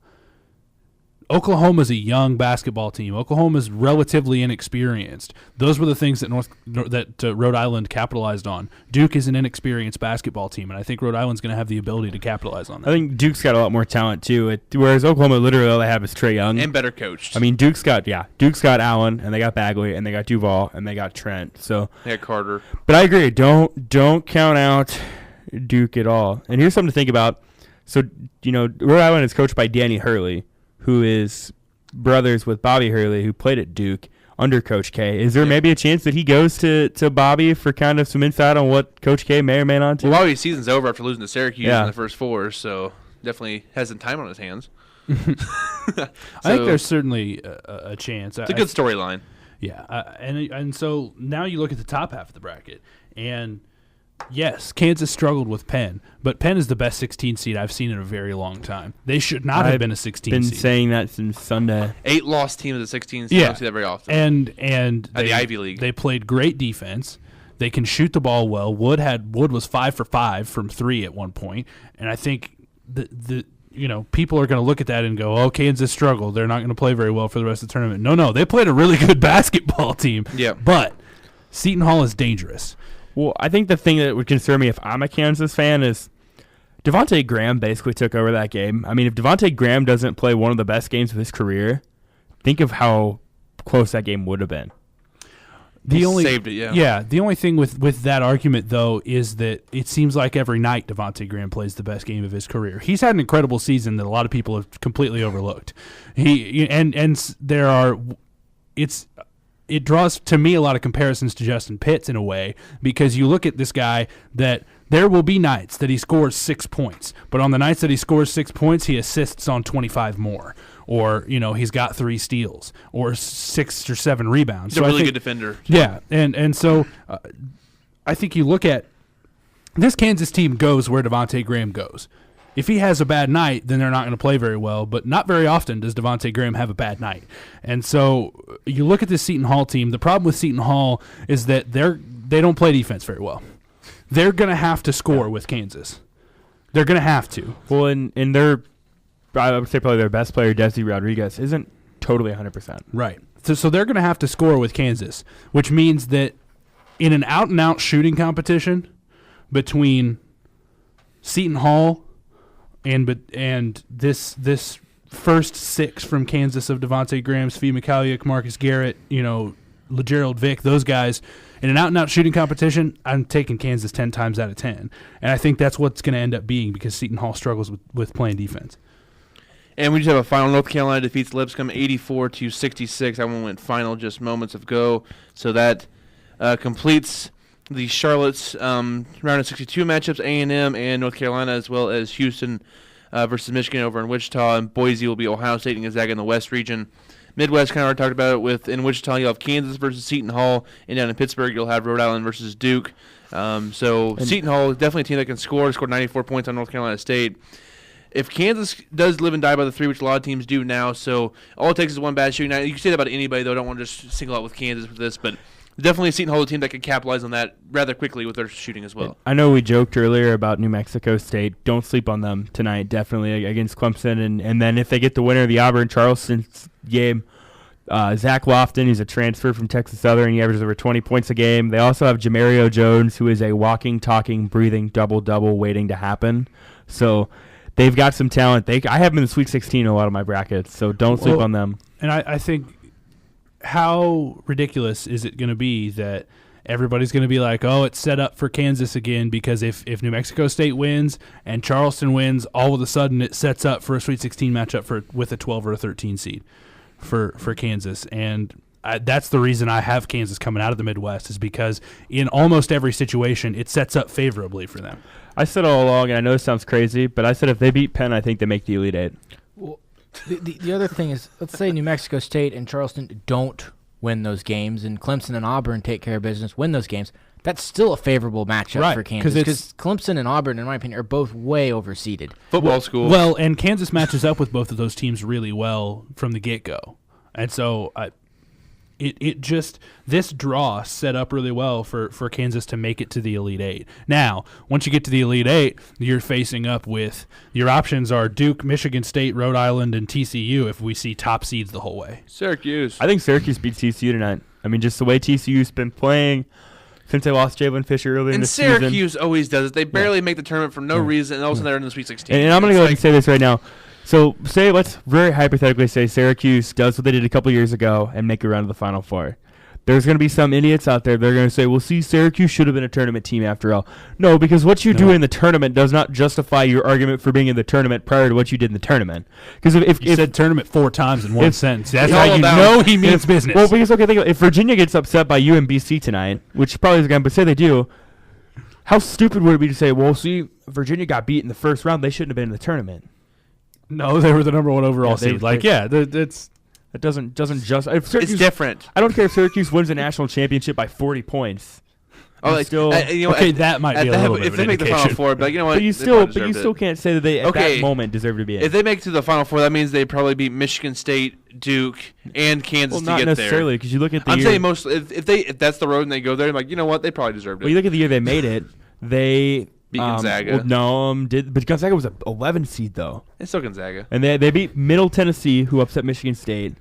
Oklahoma's a young basketball team. Oklahoma's relatively inexperienced. Those were the things that Rhode Island capitalized on. Duke is an inexperienced basketball team, and I think Rhode Island's going to have the ability to capitalize on that. I think Duke's got a lot more talent too. Whereas Oklahoma, literally all they have is Trae Young And better coached. I mean, Duke's got Allen, and they got Bagley, and they got Duval, and they got Trent. So They got Carter. But I agree. Don't count out Duke at all. And here's something to think about. So Rhode Island is coached by Danny Hurley, who is brothers with Bobby Hurley, who played at Duke under Coach K. Is there maybe a chance that he goes to Bobby for kind of some insight on what Coach K may or may not do? Well, Bobby's season's over after losing to Syracuse in the first 4, so definitely has some time on his hands. I think there's certainly a chance. It's a good storyline. Yeah, and so now you look at the top half of the bracket, and yes, Kansas struggled with Penn, but Penn is the best 16 seed I've seen in a very long time. They should not have been a 16 seed. seed. Been saying that since Sunday. 8-loss team of the 16 seed. You don't see that very often. And the Ivy League. They played great defense. They can shoot the ball well. Wood was 5 for 5 from 3 at one point, and I think people are going to look at that and go, "Oh, Kansas struggled. They're not going to play very well for the rest of the tournament." No, they played a really good basketball team. Yeah, but Seton Hall is dangerous. Well, I think the thing that would concern me if I'm a Kansas fan is Devontae Graham basically took over that game. I mean, if Devontae Graham doesn't play one of the best games of his career, think of how close that game would have been. Saved it, yeah. Yeah, the only thing with that argument, though, is that it seems like every night Devontae Graham plays the best game of his career. He's had an incredible season that a lot of people have completely overlooked. It draws, to me, a lot of comparisons to Justin Pitts in a way, because you look at this guy that there will be nights that he scores 6 points, but on the nights that he scores 6 points, he assists on 25 more, or he's got 3 steals or 6 or 7 rebounds. He's a really good defender. Yeah, and so I think you look at this Kansas team goes where Devontae Graham goes. If he has a bad night, then they're not going to play very well, but not very often does Devontae Graham have a bad night. And so you look at this Seton Hall team. The problem with Seton Hall is that they don't play defense very well. They're going to have to score with Kansas. They're going to have to. Well, and I would say probably their best player, Desi Rodriguez, isn't totally 100%. Right. So they're going to have to score with Kansas, which means that in an out-and-out shooting competition between Seton Hall and this first 6 from Kansas of Devontae Graham, Svi Mikhailiuk, Marcus Garrett, LeGerald Vick, those guys, in an out-and-out shooting competition, I'm taking Kansas 10 times out of 10. And I think that's what's going to end up being because Seton Hall struggles with playing defense. And we just have a final. North Carolina defeats Lipscomb 84-66. That one went final just moments ago. So that completes the Charlotte's round of 62 matchups, A&M and North Carolina, as well as Houston versus Michigan over in Wichita, and Boise will be Ohio State and Gonzaga in the West region. Midwest, kind of already talked about it. In Wichita, you'll have Kansas versus Seton Hall, and down in Pittsburgh, you'll have Rhode Island versus Duke. So Seton Hall is definitely a team that can score. Scored 94 points on North Carolina State. if Kansas does live and die by the 3, which a lot of teams do now, so all it takes is one bad shooting night. You can say that about anybody, though. I don't want to just single out with Kansas with this, but definitely a Seton Hall team that could capitalize on that rather quickly with their shooting as well. I know we joked earlier about New Mexico State. Don't sleep on them tonight, definitely, against Clemson. And then if they get the winner of the Auburn-Charleston game, Zach Lofton, he's a transfer from Texas Southern. He averages over 20 points a game. They also have Jamario Jones, who is a walking, talking, breathing double-double waiting to happen. So they've got some talent. I have them in the Sweet 16 in a lot of my brackets, so don't sleep on them. And I think how ridiculous is it going to be that everybody's going to be like, oh, it's set up for Kansas again, because if New Mexico State wins and Charleston wins, all of a sudden it sets up for a Sweet 16 matchup with a 12 or a 13 seed for Kansas. And that's the reason I have Kansas coming out of the Midwest, is because in almost every situation it sets up favorably for them. I said all along, and I know this sounds crazy, but I said if they beat Penn, I think they make the Elite Eight. Well, the other thing is, let's say New Mexico State and Charleston don't win those games, and Clemson and Auburn take care of business, win those games. That's still a favorable matchup for Kansas, because Clemson and Auburn, in my opinion, are both way overseeded. Football school. Well, and Kansas matches up with both of those teams really well from the get-go. And so this draw set up really well for Kansas to make it to the Elite Eight. Now, once you get to the Elite Eight, you're facing up with your options are Duke, Michigan State, Rhode Island, and TCU if we see top seeds the whole way. Syracuse. I think Syracuse beats TCU tonight. I mean, just the way TCU's been playing since they lost Jalen Fisher earlier in the season. And Syracuse always does it. They barely make the tournament for no reason, and all of a sudden they're in the Sweet 16. And I'm going to go ahead and say this right now. So let's very hypothetically say Syracuse does what they did a couple years ago and make a run to the Final Four. There's going to be some idiots out there that are going to say, well, see, Syracuse should have been a tournament team after all. No, because what you do in the tournament does not justify your argument for being in the tournament prior to what you did in the tournament. Because if you said tournament 4 times in one sentence, that's how you know know he means business. Well, because, okay, think about it. If Virginia gets upset by UMBC tonight, which probably is going to, but say they do, how stupid would it be to say, well, see, Virginia got beat in the first round, they shouldn't have been in the tournament. No, they were the number 1 overall seed. It doesn't just. It's different. I don't care if Syracuse wins the national championship by 40 points. Oh, that might be a little bit if of they an make the indication. Final Four, but you know what? But you still can't say that they at that moment deserve to be in. If they make it to the Final Four, that means they probably beat Michigan State, Duke, and Kansas to get there. Not necessarily, because you look at the I'm year. saying most if that's the road and they go there, I'm like, you know what? They probably deserved it. Well, you look at the year they made it. They beat Gonzaga. But Gonzaga was an 11 seed though. It's still Gonzaga. And they beat Middle Tennessee, who upset Michigan State.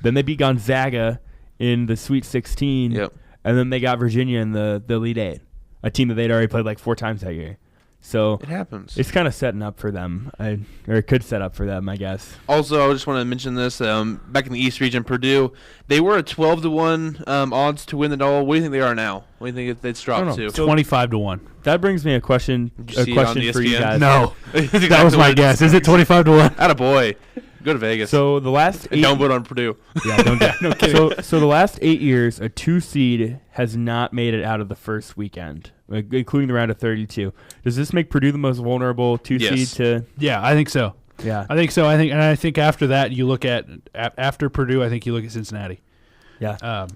Then they beat Gonzaga in the Sweet 16. Yep. And then they got Virginia in the Elite Eight, a team that they'd already played like 4 times that year. So it happens. It's kind of setting up for them, or it could set up for them, I guess. Also, I just want to mention this. Back in the East region, Purdue, they were a 12-1 odds to win it all. What do you think they are now? What do you think it's dropped to? 25-1. That brings me a question. For you guys. No, that was my guess. Is it 25-1? Attaboy. Go to Vegas. So the last don't vote on Purdue. Yeah, don't get no kidding. So the last 8 years, a 2 seed has not made it out of the first weekend, including the round of 32. Does this make Purdue the most vulnerable 2 seed to? Yeah, I think so. Yeah, I think so. I think after that, you look at after Purdue. I think you look at Cincinnati. Yeah,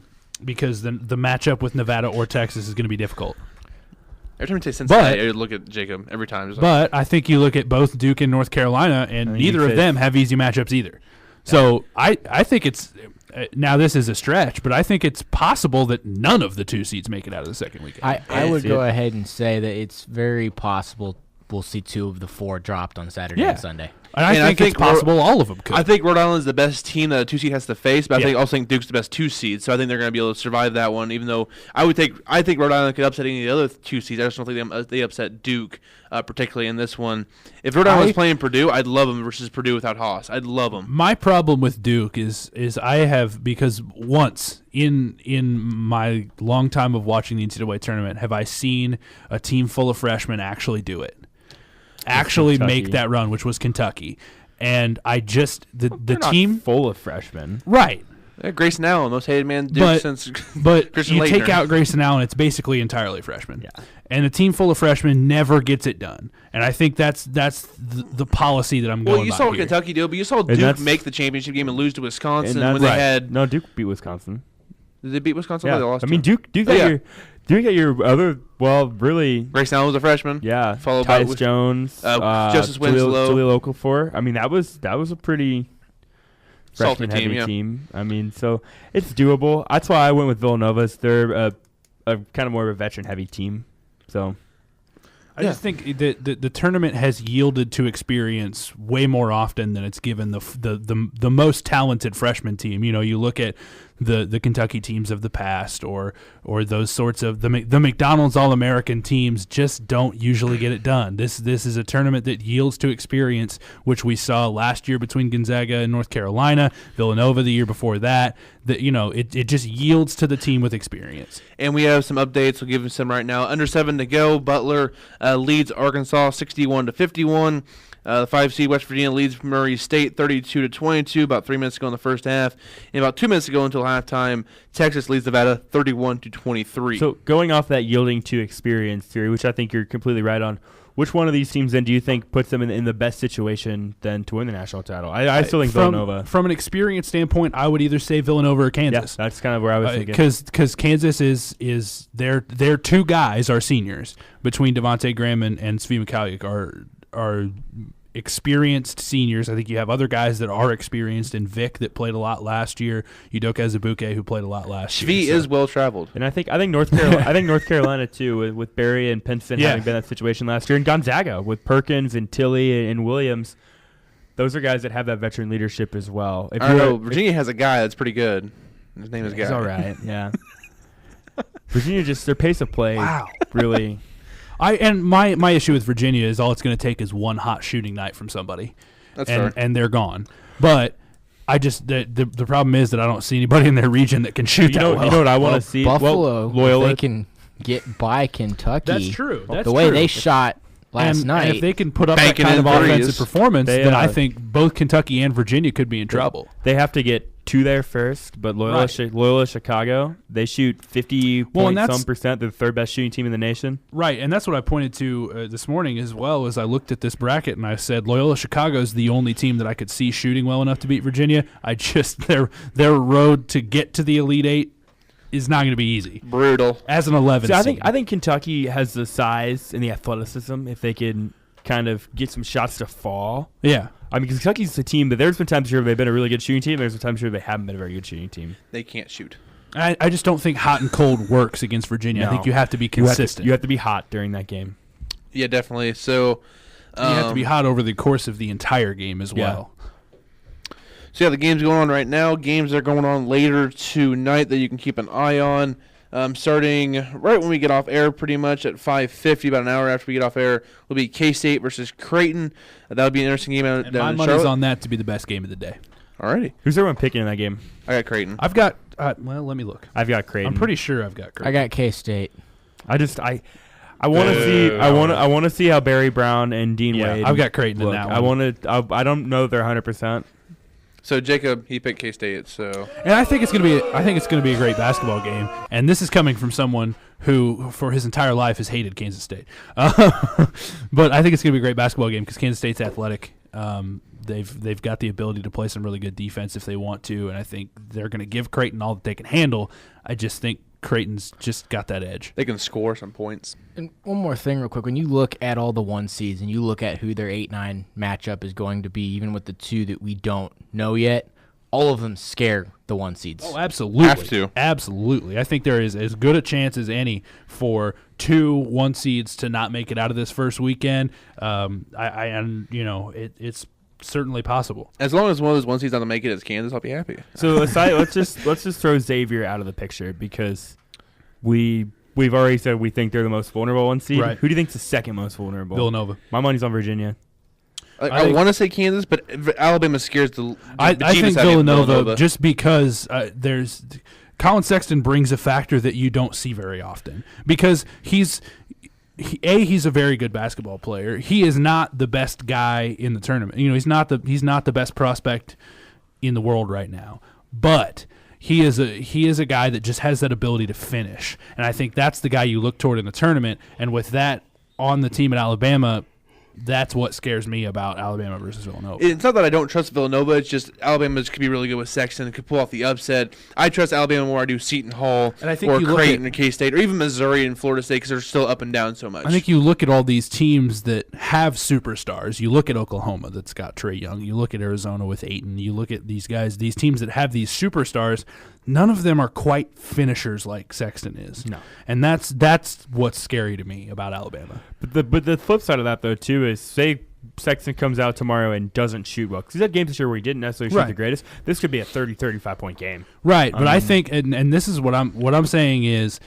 because the matchup with Nevada or Texas is going to be difficult. Every time you say Cincinnati, I would look at Jacob every time. But I think you look at both Duke and North Carolina, and neither of them have easy matchups either. Yeah. So I think it's now this is a stretch, but I think it's possible that none of the 2 seeds make it out of the second weekend. I would go ahead and say that it's very possible we'll see 2 of the 4 dropped on Saturday and Sunday. And I think it's possible all of them could. I think Rhode Island is the best team that a 2 seed has to face, but I also think Duke's the best 2 seed, so I think they're going to be able to survive that one. Even though I think Rhode Island could upset any of the other 2 seeds. I just don't think they upset Duke, particularly in this one. If Rhode Island was playing Purdue, I'd love them versus Purdue without Haas. I'd love them. My problem with Duke is I have, because once in my long time of watching the NCAA tournament have I seen a team full of freshmen actually do it. Actually make that run, which was Kentucky. And I just the team not full of freshmen. Right. Yeah, Grayson Allen, most hated man Duke since But Christian you Laettner. take out Grayson Allen, it's basically entirely freshmen. Yeah. And a team full of freshmen never gets it done. And I think that's the policy that I'm going by. Well, you saw here. Kentucky do, but you saw Duke make the championship game and lose to Wisconsin when they had No, Duke beat Wisconsin. Did they beat Wisconsin? Yeah. They lost. I mean, to. Duke got your other really. Grayson Allen was a freshman. Yeah, Followed by Tyus Jones, Justice Winslow, Jaleel Okafor. I mean, that was a pretty salty freshman-heavy team. I mean, so it's doable. That's why I went with Villanova. They're a kind of more of a veteran-heavy team. So I just think the tournament has yielded to experience way more often than it's given the most talented freshman team. You know, you look at the Kentucky teams of the past, or those sorts of the McDonald's All-American teams just don't usually get it done. This is a tournament that yields to experience, which we saw last year between Gonzaga and North Carolina, Villanova the year before that. That, you know, it just yields to the team with experience. And we have some updates. We'll give you some right now. Under 7 to go. Butler leads Arkansas 61-51. The 5 seed West Virginia leads Murray State 32-22. About 3 minutes ago in the first half, and about 2 minutes ago until halftime, Texas leads Nevada 31-23. So going off that yielding to experience theory, which I think you're completely right on, which one of these teams then do you think puts them in the best situation then to win the national title? I still think Villanova. From an experience standpoint, I would either say Villanova or Kansas. Yeah, that's kind of where I was thinking. Because Kansas is their 2 guys are seniors between Devontae Graham and Svi Mikhailiuk are experienced seniors. I think you have other guys that are experienced in Vic that played a lot last year. Udoka Azubuike, who played a lot last year. Shvi is well traveled, and I think North Carolina. I think North Carolina too, with Barry and Pinson having been in that situation last year, and Gonzaga with Perkins and Tilly and Williams. Those are guys that have that veteran leadership as well. I don't know. Virginia has a guy that's pretty good. His name is Guy. He's all right. Yeah. Virginia their pace of play. Wow. Really. My issue with Virginia is all it's going to take is one hot shooting night from somebody, and they're gone. But I just the problem is that I don't see anybody in their region that can shoot well. You know what I want to see? Buffalo, Loyola. they can get by Kentucky. That's true. The way they shot last night. And if they can put up that kind of offensive performance, then I think both Kentucky and Virginia could be in trouble. They have to get 2 there first, but Loyola Chicago, they shoot 50-some%. They're the 3rd best shooting team in the nation. Right, and that's what I pointed to this morning as well, as I looked at this bracket and I said Loyola Chicago is the only team that I could see shooting well enough to beat Virginia. their road to get to the Elite Eight is not going to be easy. Brutal. As an 11 seed. I think Kentucky has the size and the athleticism if they can kind of get some shots to fall. Yeah. I mean, Kentucky's a team, but there's been times here they've been a really good shooting team. There's been times here they haven't been a very good shooting team. They can't shoot. I just don't think hot and cold works against Virginia. No. I think you have to be consistent. You have to be hot during that game. Yeah, definitely. So you have to be hot over the course of the entire game as well. So, yeah, the game's going on right now. Games are going on later tonight that you can keep an eye on. Starting right when we get off air, pretty much at 5:50, about an hour after we get off air, will be K-State versus Creighton. That'll be an interesting game down in Charlotte. My money's on that to be the best game of the day. Alrighty. Who's everyone picking in that game? I got Creighton. I've got well, let me look. I've got Creighton. I'm pretty sure I've got Creighton. I got K-State. I want to see. I want to see how Barry Brown and Dean Wade. I've got Creighton look. in that one. I don't know if they're 100%. So Jacob, he picked K-State. So, and I think it's going to be a great basketball game. And this is coming from someone who, for his entire life, has hated Kansas State. But I think it's going to be a great basketball game because Kansas State's athletic. They've got the ability to play some really good defense if they want to, and I think they're going to give Creighton all that they can handle. I just think Creighton's just got that edge. They can score some points. And one more thing real quick. When you look at all the 1 seeds and you look at who their 8-9 matchup is going to be, even with the 2 that we don't know yet, all of them scare the 1 seeds. Oh, absolutely. Have to. Absolutely. I think there is as good a chance as any for 2 1 seeds to not make it out of this first weekend. It's certainly possible. As long as one of those 1 seeds doesn't make it as Kansas, I'll be happy. So let's just throw Xavier out of the picture because we've already said we think they're the most vulnerable 1 seed. Right. Who do you think's the second most vulnerable? Villanova. My money's on Virginia. I want to say Kansas, but Alabama scares the I think Villanova just because there's Colin Sexton brings a factor that you don't see very often because he's a very good basketball player. He is not the best guy in the tournament. You know, he's not the best prospect in the world right now. But he is a guy that just has that ability to finish. And I think that's the guy you look toward in the tournament. And with that on the team at Alabama, that's what scares me about Alabama versus Villanova. It's not that I don't trust Villanova. It's just Alabama could be really good with Sexton and could pull off the upset. I trust Alabama more. I do Seton Hall And I think or you look Creighton at- and K-State or even Missouri and Florida State because they're still up and down so much. I think you look at all these teams that have superstars. You look at Oklahoma that's got Trae Young. You look at Arizona with Ayton. You look at these guys, these teams that have these superstars. None of them are quite finishers like Sexton is. No. And that's what's scary to me about Alabama. But the flip side of that, though, too, is say Sexton comes out tomorrow and doesn't shoot well. Because he's had games this year where he didn't necessarily shoot Right. the greatest. This could be a 30, 35-point game. Right, but I think, and this is what I'm saying is,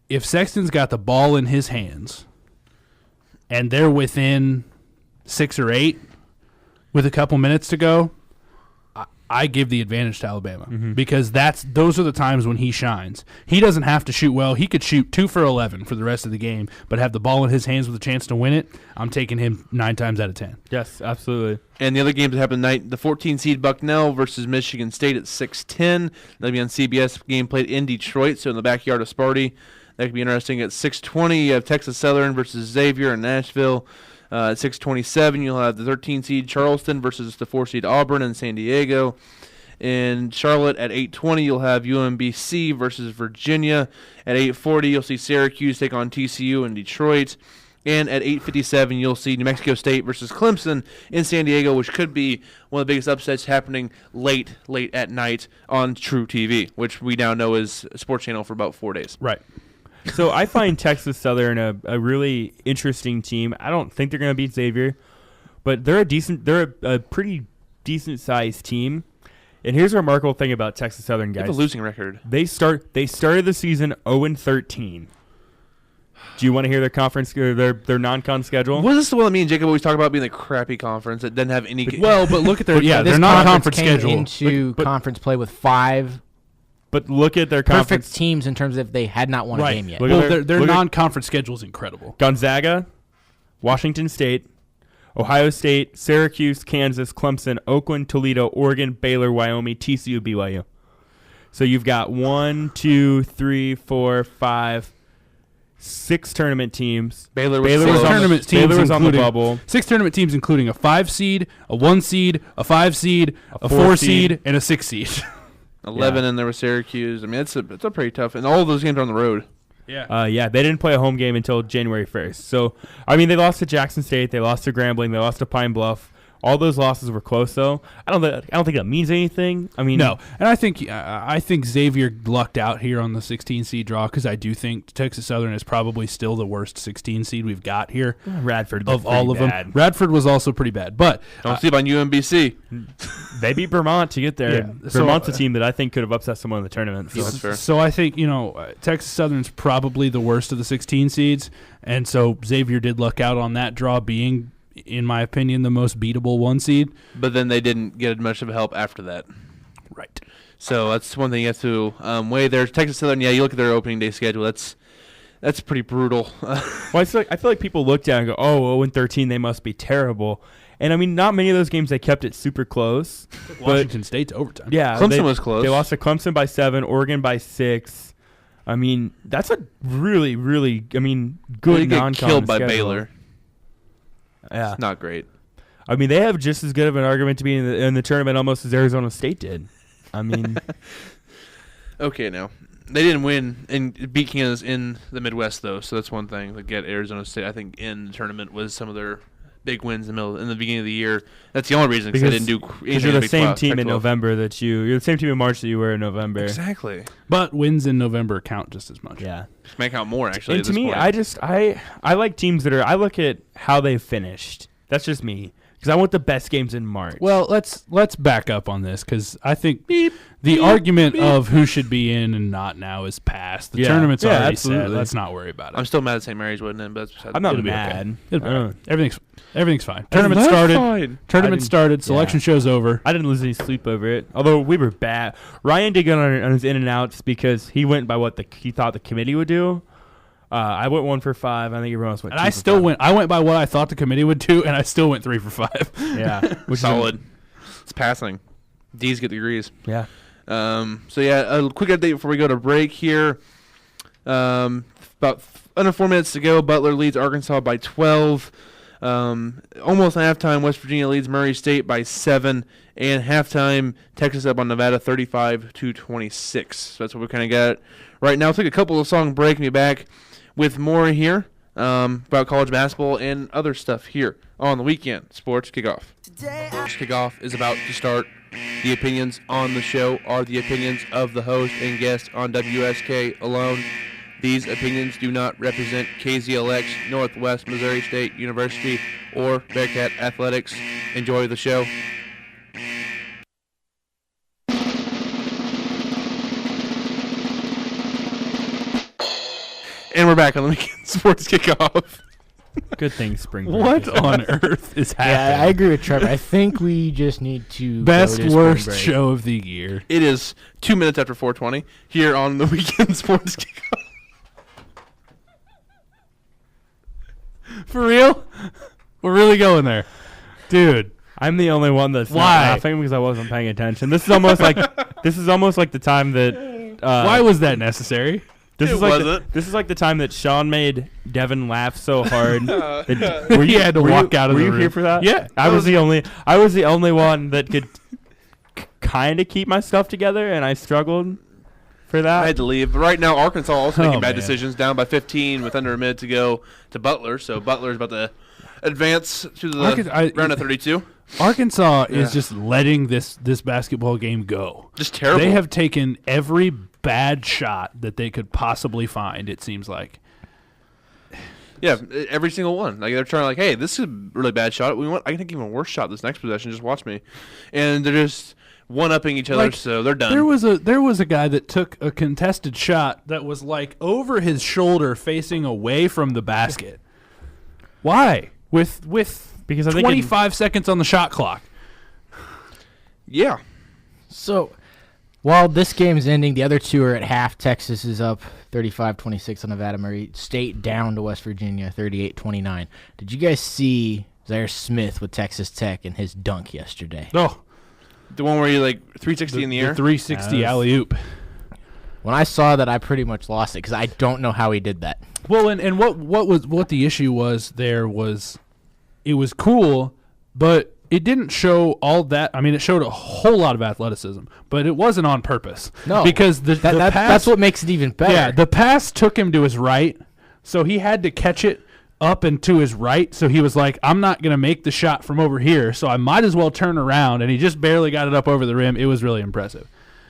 if Sexton's got the ball in his hands, and they're within 6 or 8 with a couple minutes to go, I give the advantage to Alabama because those are the times when he shines. He doesn't have to shoot well. He could shoot 2 for 11 for the rest of the game, but have the ball in his hands with a chance to win it. I'm taking him 9 times out of 10. Yes, absolutely. And the other games that happen tonight, the 14-seed Bucknell versus Michigan State at 6:10. That'll be on CBS. Game played in Detroit, so in the backyard of Sparty. That could be interesting. At 6:20, you have Texas Southern versus Xavier in Nashville. At 6:27, you'll have the 13-seed Charleston versus the 4-seed Auburn in San Diego. In Charlotte at 8:20, you'll have UMBC versus Virginia. At 8:40, you'll see Syracuse take on TCU in Detroit. And at 8:57, you'll see New Mexico State versus Clemson in San Diego, which could be one of the biggest upsets happening late at night on True TV, which we now know is a sports channel for about 4 days. Right. So I find Texas Southern a really interesting team. I don't think they're going to beat Xavier, but they're a pretty decent sized team. And here's a remarkable thing about Texas Southern, They guys. have a losing record. They started the season 0-13. Do you want to hear their conference or their non-con schedule? Was this the one that me and Jacob always talk about being the crappy conference that doesn't have any? Well, but look at their This their non-conference came schedule. into But- conference play with 5 But look at their perfect conference. teams in terms of they had not won a Right. game yet. Look at Well, their- their look at- non-conference schedule is incredible. Gonzaga, Washington State, Ohio State, Syracuse, Kansas, Clemson, Oakland, Toledo, Oregon, Baylor, Wyoming, TCU, BYU. So you've got 1, 2, 3, 4, 5, 6 tournament teams. Baylor was Baylor slow. was on tournament the, teams Baylor was on the including- bubble. 6 tournament teams, including a 5 seed, a 1 seed, a 5 seed, a 4 seed, and a 6 seed. 11, Yeah. and there was Syracuse. I mean, it's a pretty tough, and all of those games are on the road. Yeah, they didn't play a home game until January 1st. So, I mean, they lost to Jackson State, they lost to Grambling, they lost to Pine Bluff. All those losses were close, though. I don't think that means anything. I mean, No, and I think Xavier lucked out here on the 16 seed draw because I do think Texas Southern is probably still the worst 16 seed we've got here Radford of all of bad. them. Radford was also pretty bad, but Don't sleep on UMBC. They beat Vermont to get there. Yeah, so, Vermont's a team that I think could have upset someone in the tournament. So. That's fair. So I think Texas Southern's probably the worst of the 16 seeds, and so Xavier did luck out on that draw, being, in my opinion, the most beatable 1 seed. But then they didn't get much of help after that. Right. So that's one thing you have to weigh there. Texas Southern, yeah, you look at their opening day schedule. That's pretty brutal. Well, I feel like people look down and go, "Oh, 0-13, they must be terrible." And I mean, not many of those games they kept it super close. Washington State's overtime. Yeah, Clemson was close. They lost to Clemson by 7, Oregon by 6. I mean, that's a really, really, They good get non-con killed by schedule. Baylor. Yeah, It's not great. I mean, they have just as good of an argument to be in the tournament almost as Arizona State did. I mean, Okay, now they didn't win and beat Kansas in the Midwest though, so that's one thing. To get Arizona State, I think, in the tournament was some of their big wins in the beginning of the year. That's the only reason because they didn't do anything. because you're in the Big same 12, team in Pac-12. November you're the same team in March that you were in November. Exactly. But wins in November count just as much. Yeah. May count more actually. And at to this me, point. I like teams that I look at how they finished. That's just me because I want the best games in March. Well, let's back up on this because I think the argument of who should be in and not now is past. The Yeah. tournament's Yeah, already absolutely. set. Let's not worry about it. I'm still mad at St. Mary's wasn't in, but that's beside I'm not It'll be mad. okay. It'll be I okay. don't- Everything's fine. Tournament started. Tournament started. Selection show's over. I didn't lose any sleep over it. Although we were bad. Ryan did good on his in and outs because he went by what he thought the committee would do. I went 1 for 5. I think everyone else went. And 2 I for still 5. went. I went by what I thought the committee would do, and I still went 3 for 5. Yeah, which is solid. It's passing. D's get degrees. Yeah. So yeah, a quick update before we go to break here. About under 4 minutes to go. Butler leads Arkansas by 12. Almost halftime, West Virginia leads Murray State by 7, and halftime, Texas up on Nevada 35-26. So that's what we kind of got right now. We'll take a couple of song break and be back with more here about college basketball and other stuff here on the weekend. Sports Kickoff. Kickoff is about to start. The opinions on the show are the opinions of the host and guest on WSK alone. These opinions do not represent KZLX, Northwest Missouri State University, or Bearcat Athletics. Enjoy the show. And we're back on the weekend sports kickoff. Good thing spring break. What on earth is happening? Yeah, I agree with Trevor. I think we just need to Best go to worst spring break. show of the year. It is 2 minutes after 4:20 here on the weekend sports kickoff. For real? We're really going there. Dude. I'm the only one that's not Why? laughing because I wasn't paying attention. This is almost like the time that. Why was that necessary? This It is like wasn't. this is like the time that Sean made Devin laugh so hard. that, He had to walk out of were the you room. here for that? Yeah. I was the only one that could kind of keep my stuff together, and I struggled for that. I had to leave. But right now, Arkansas also making bad man. decisions, down by 15 with under a minute to go to Butler. So Butler's about to advance to the round of 32. Arkansas Yeah. is just letting this basketball game go. Just terrible. They have taken every bad shot that they could possibly find, it seems like. Yeah, every single one. Like they're trying to like, hey, this is a really bad shot. I can take even worse shot this next possession. Just watch me, and they're just one-upping each other. Like, So they're done. There was a guy that took a contested shot that was like over his shoulder, facing away from the basket. Why? With Because I think 25 seconds on the shot clock. Yeah. So, while this game's ending, the other two are at half. Texas is up 35-26 on Nevada. Murray State down to West Virginia 38-29. Did you guys see Zaire Smith with Texas Tech and his dunk yesterday? Oh, The one where you like 360 in the air. 360 alley-oop. When I saw that, I pretty much lost it because I don't know how he did that. Well, and what the issue was there was it was cool, but it didn't show all that. I mean, it showed a whole lot of athleticism, but it wasn't on purpose. No, because the pass, that's what makes it even better. Yeah, the pass took him to his right, so he had to catch it up and to his right. So he was like, I'm not going to make the shot from over here, so I might as well turn around, and he just barely got it up over the rim. It was really impressive.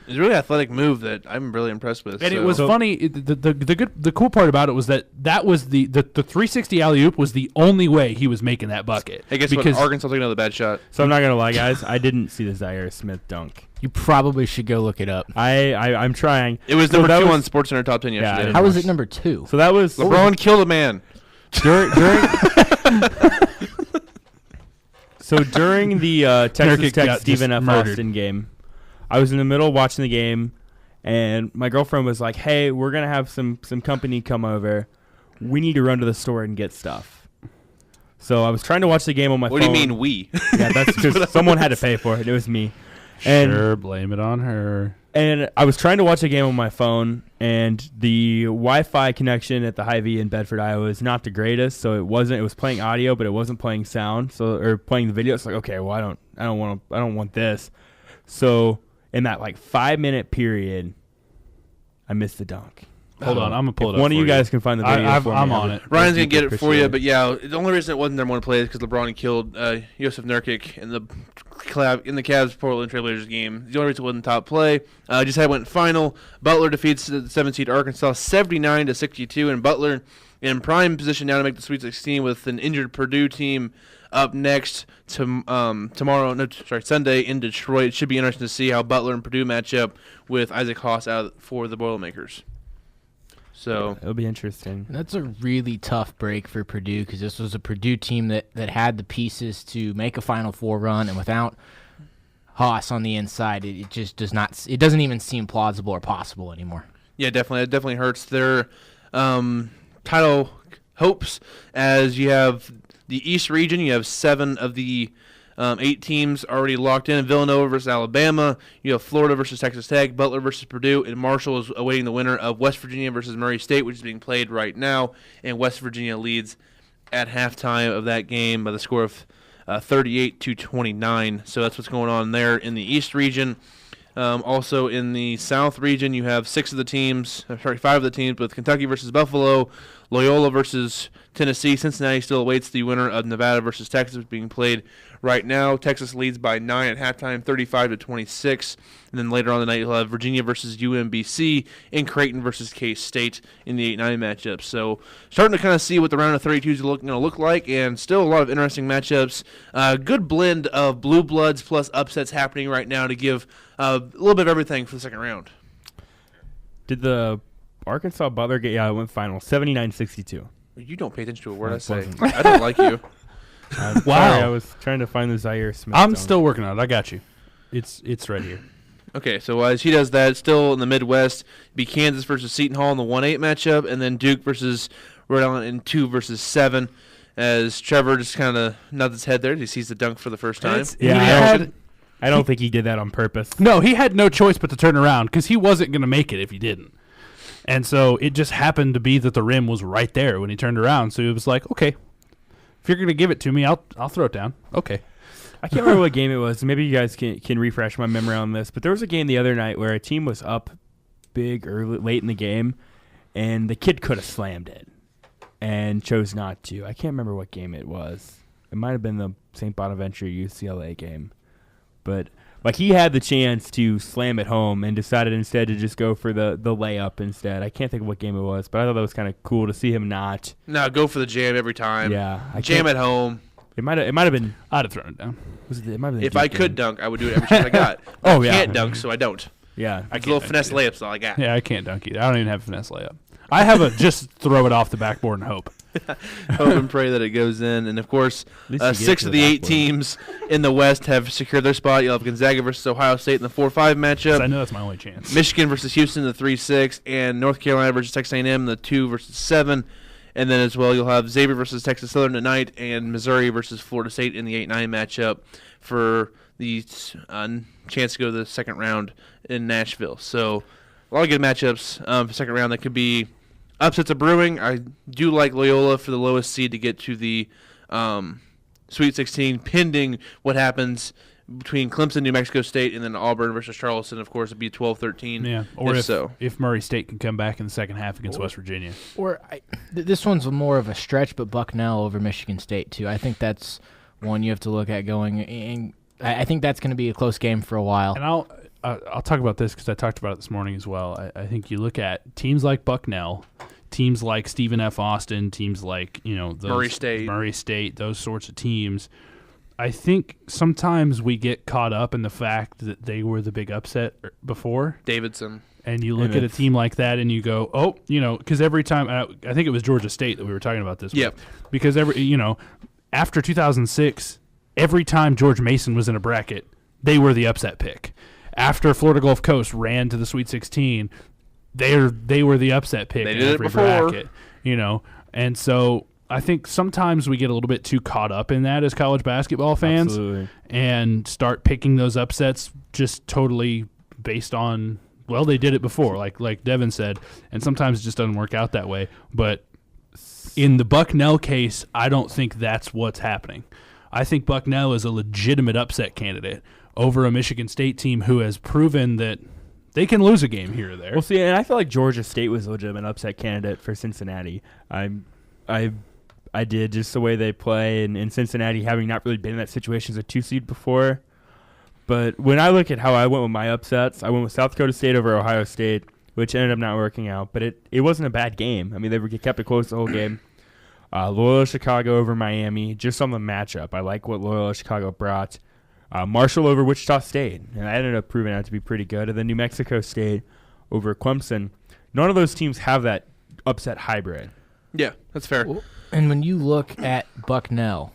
It's a really athletic move that I'm really impressed with. And so. it was funny. The cool part about it was that was the 360 alley oop was the only way he was making that bucket. Hey, guess because what? Arkansas took another bad shot. So I'm not gonna lie, guys. I didn't see the Zaire Smith dunk. You probably should go look it up. I'm trying. It was So number that 2 was- on SportsCenter top 10 I yesterday. didn't How was watch it number 2? So that was LeBron killed a man. during So during the Texas Nurkic Tech got Stephen just F. murdered. Austin game, I was in the middle watching the game, and my girlfriend was like, "Hey, we're gonna have some company come over. We need to run to the store and get stuff." So I was trying to watch the game on my What phone. do you mean we? Yeah, that's because someone had to pay for it. It was me. And Sure, blame it on her. And I was trying to watch a game on my phone, and the Wi-Fi connection at the Hy-Vee in Bedford, Iowa, is not the greatest. So it was playing audio, but it wasn't playing sound. Or playing the video. It's like, okay, well, I don't want this. So in that like 5-minute period, I missed the dunk. Hold on, I'm gonna pull it up. One of for you guys can find the video. I'm for me. on it. Ryan's I'd going to get it for appreciate you, but yeah, the only reason it wasn't number 1 play is because LeBron killed Yosef Nurkic in the Cavs Portland Trailblazers game. The only reason it wasn't top play. Just had went final. Butler defeats the 7 seed Arkansas 79-62, and Butler in prime position now to make the Sweet 16 with an injured Purdue team up next Sunday in Detroit. It should be interesting to see how Butler and Purdue match up with Isaac Haas out for the Boilermakers. So It'll be interesting. That's a really tough break for Purdue because this was a Purdue team that had the pieces to make a Final Four run, and without Haas on the inside, it just does not. It doesn't even seem plausible or possible anymore. yeah, definitely, it definitely hurts their title hopes as you have the East region. You have 7 of the 8 teams already locked in. Villanova versus Alabama. You have Florida versus Texas Tech, Butler versus Purdue, and Marshall is awaiting the winner of West Virginia versus Murray State, which is being played right now, and West Virginia leads at halftime of that game by the score of 38-29. So that's what's going on there in the East region. Also in the South region, you have 5 of the teams with Kentucky versus Buffalo, Loyola versus Tennessee. Cincinnati still awaits the winner of Nevada versus Texas being played right now. Texas leads by 9 at halftime, 35-26. And then later on the night, you'll have Virginia versus UMBC and Creighton versus K-State in the 8-9 matchup. So starting to kind of see what the round of 32 is going to look like, and still a lot of interesting matchups. Good blend of blue bloods plus upsets happening right now to give a little bit of everything for the second round. Did the Arkansas Butler get? Yeah, it went final 79-62. You don't pay attention to a word I say. I don't like you. Wow. Sorry, I was trying to find the Zaire Smith. I'm still working on it. I got you. It's right here. Okay, so as he does that, still in the Midwest, be Kansas versus Seton Hall in the 1-8 matchup, and then Duke versus Rhode Island in 2 versus 7. As Trevor just kind of nods his head there, he sees the dunk for the first time. I don't think he did that on purpose. No, he had no choice but to turn around because he wasn't going to make it if he didn't. And so it just happened to be that the rim was right there when he turned around. So he was like, okay, if you're going to give it to me, I'll throw it down. Okay. I can't remember what game it was. Maybe you guys can refresh my memory on this. But there was a game the other night where a team was up big early, late in the game, and the kid could have slammed it and chose not to. I can't remember what game it was. It might have been the St. Bonaventure UCLA game. But like he had the chance to slam it home and decided instead to just go for the layup instead. I can't think of what game it was, but I thought that was kind of cool to see him not. No, go for the jam every time. Yeah, jam at home. It might have been. I'd have thrown it down. It might have been if I could dunk, I would do it every chance I got. Oh, I yeah. can't dunk, so I don't. Yeah, I little finesse layups all I got. Yeah, I can't dunk either. I don't even have a finesse layup. I have a just throw it off the backboard and hope. Hope and pray that it goes in. And, of course, 6 of the 8 teams in the West have secured their spot. You'll have Gonzaga versus Ohio State in the 4-5 matchup. I know that's my only chance. Michigan versus Houston in the 3-6. And North Carolina versus Texas A&M in the 2 versus 7. And then as well, you'll have Xavier versus Texas Southern tonight and Missouri versus Florida State in the 8-9 matchup for the chance to go to the second round in Nashville. So a lot of good matchups for second round that could be upsets of brewing. I do like Loyola for the lowest seed to get to the Sweet 16, pending what happens between Clemson, New Mexico State, and then Auburn versus Charleston. Of course, it'd be 12-13. Yeah, or if Murray State can come back in the second half against West Virginia. This one's more of a stretch, but Bucknell over Michigan State too. I think that's one you have to look at going. And I think that's going to be a close game for a while. And I'll talk about this because I talked about it this morning as well. I think you look at teams like Bucknell, teams like Stephen F. Austin, teams like Murray State, those sorts of teams. I think sometimes we get caught up in the fact that they were the big upset before. Davidson. And you look at a team like that and you go, because every time, I think it was Georgia State that we were talking about this with. Because after 2006, every time George Mason was in a bracket, they were the upset pick. After Florida Gulf Coast ran to the Sweet 16, they were the upset pick in every bracket. And so I think sometimes we get a little bit too caught up in that as college basketball fans. Absolutely. And start picking those upsets just totally based on, well, they did it before, like Devin said, and sometimes it just doesn't work out that way. But in the Bucknell case, I don't think that's what's happening. I think Bucknell is a legitimate upset candidate over a Michigan State team who has proven that they can lose a game here or there. Well, see, and I feel like Georgia State was a legitimate upset candidate for Cincinnati. I did, just the way they play, and Cincinnati having not really been in that situation as a 2 seed before. But when I look at how I went with my upsets, I went with South Dakota State over Ohio State, which ended up not working out. But it wasn't a bad game. I mean, they kept it close the whole game. Loyola Chicago over Miami, just on the matchup. I like what Loyola Chicago brought. Marshall over Wichita State, and that ended up proving out to be pretty good. And then New Mexico State over Clemson. None of those teams have that upset hybrid. Yeah, that's fair. And when you look at Bucknell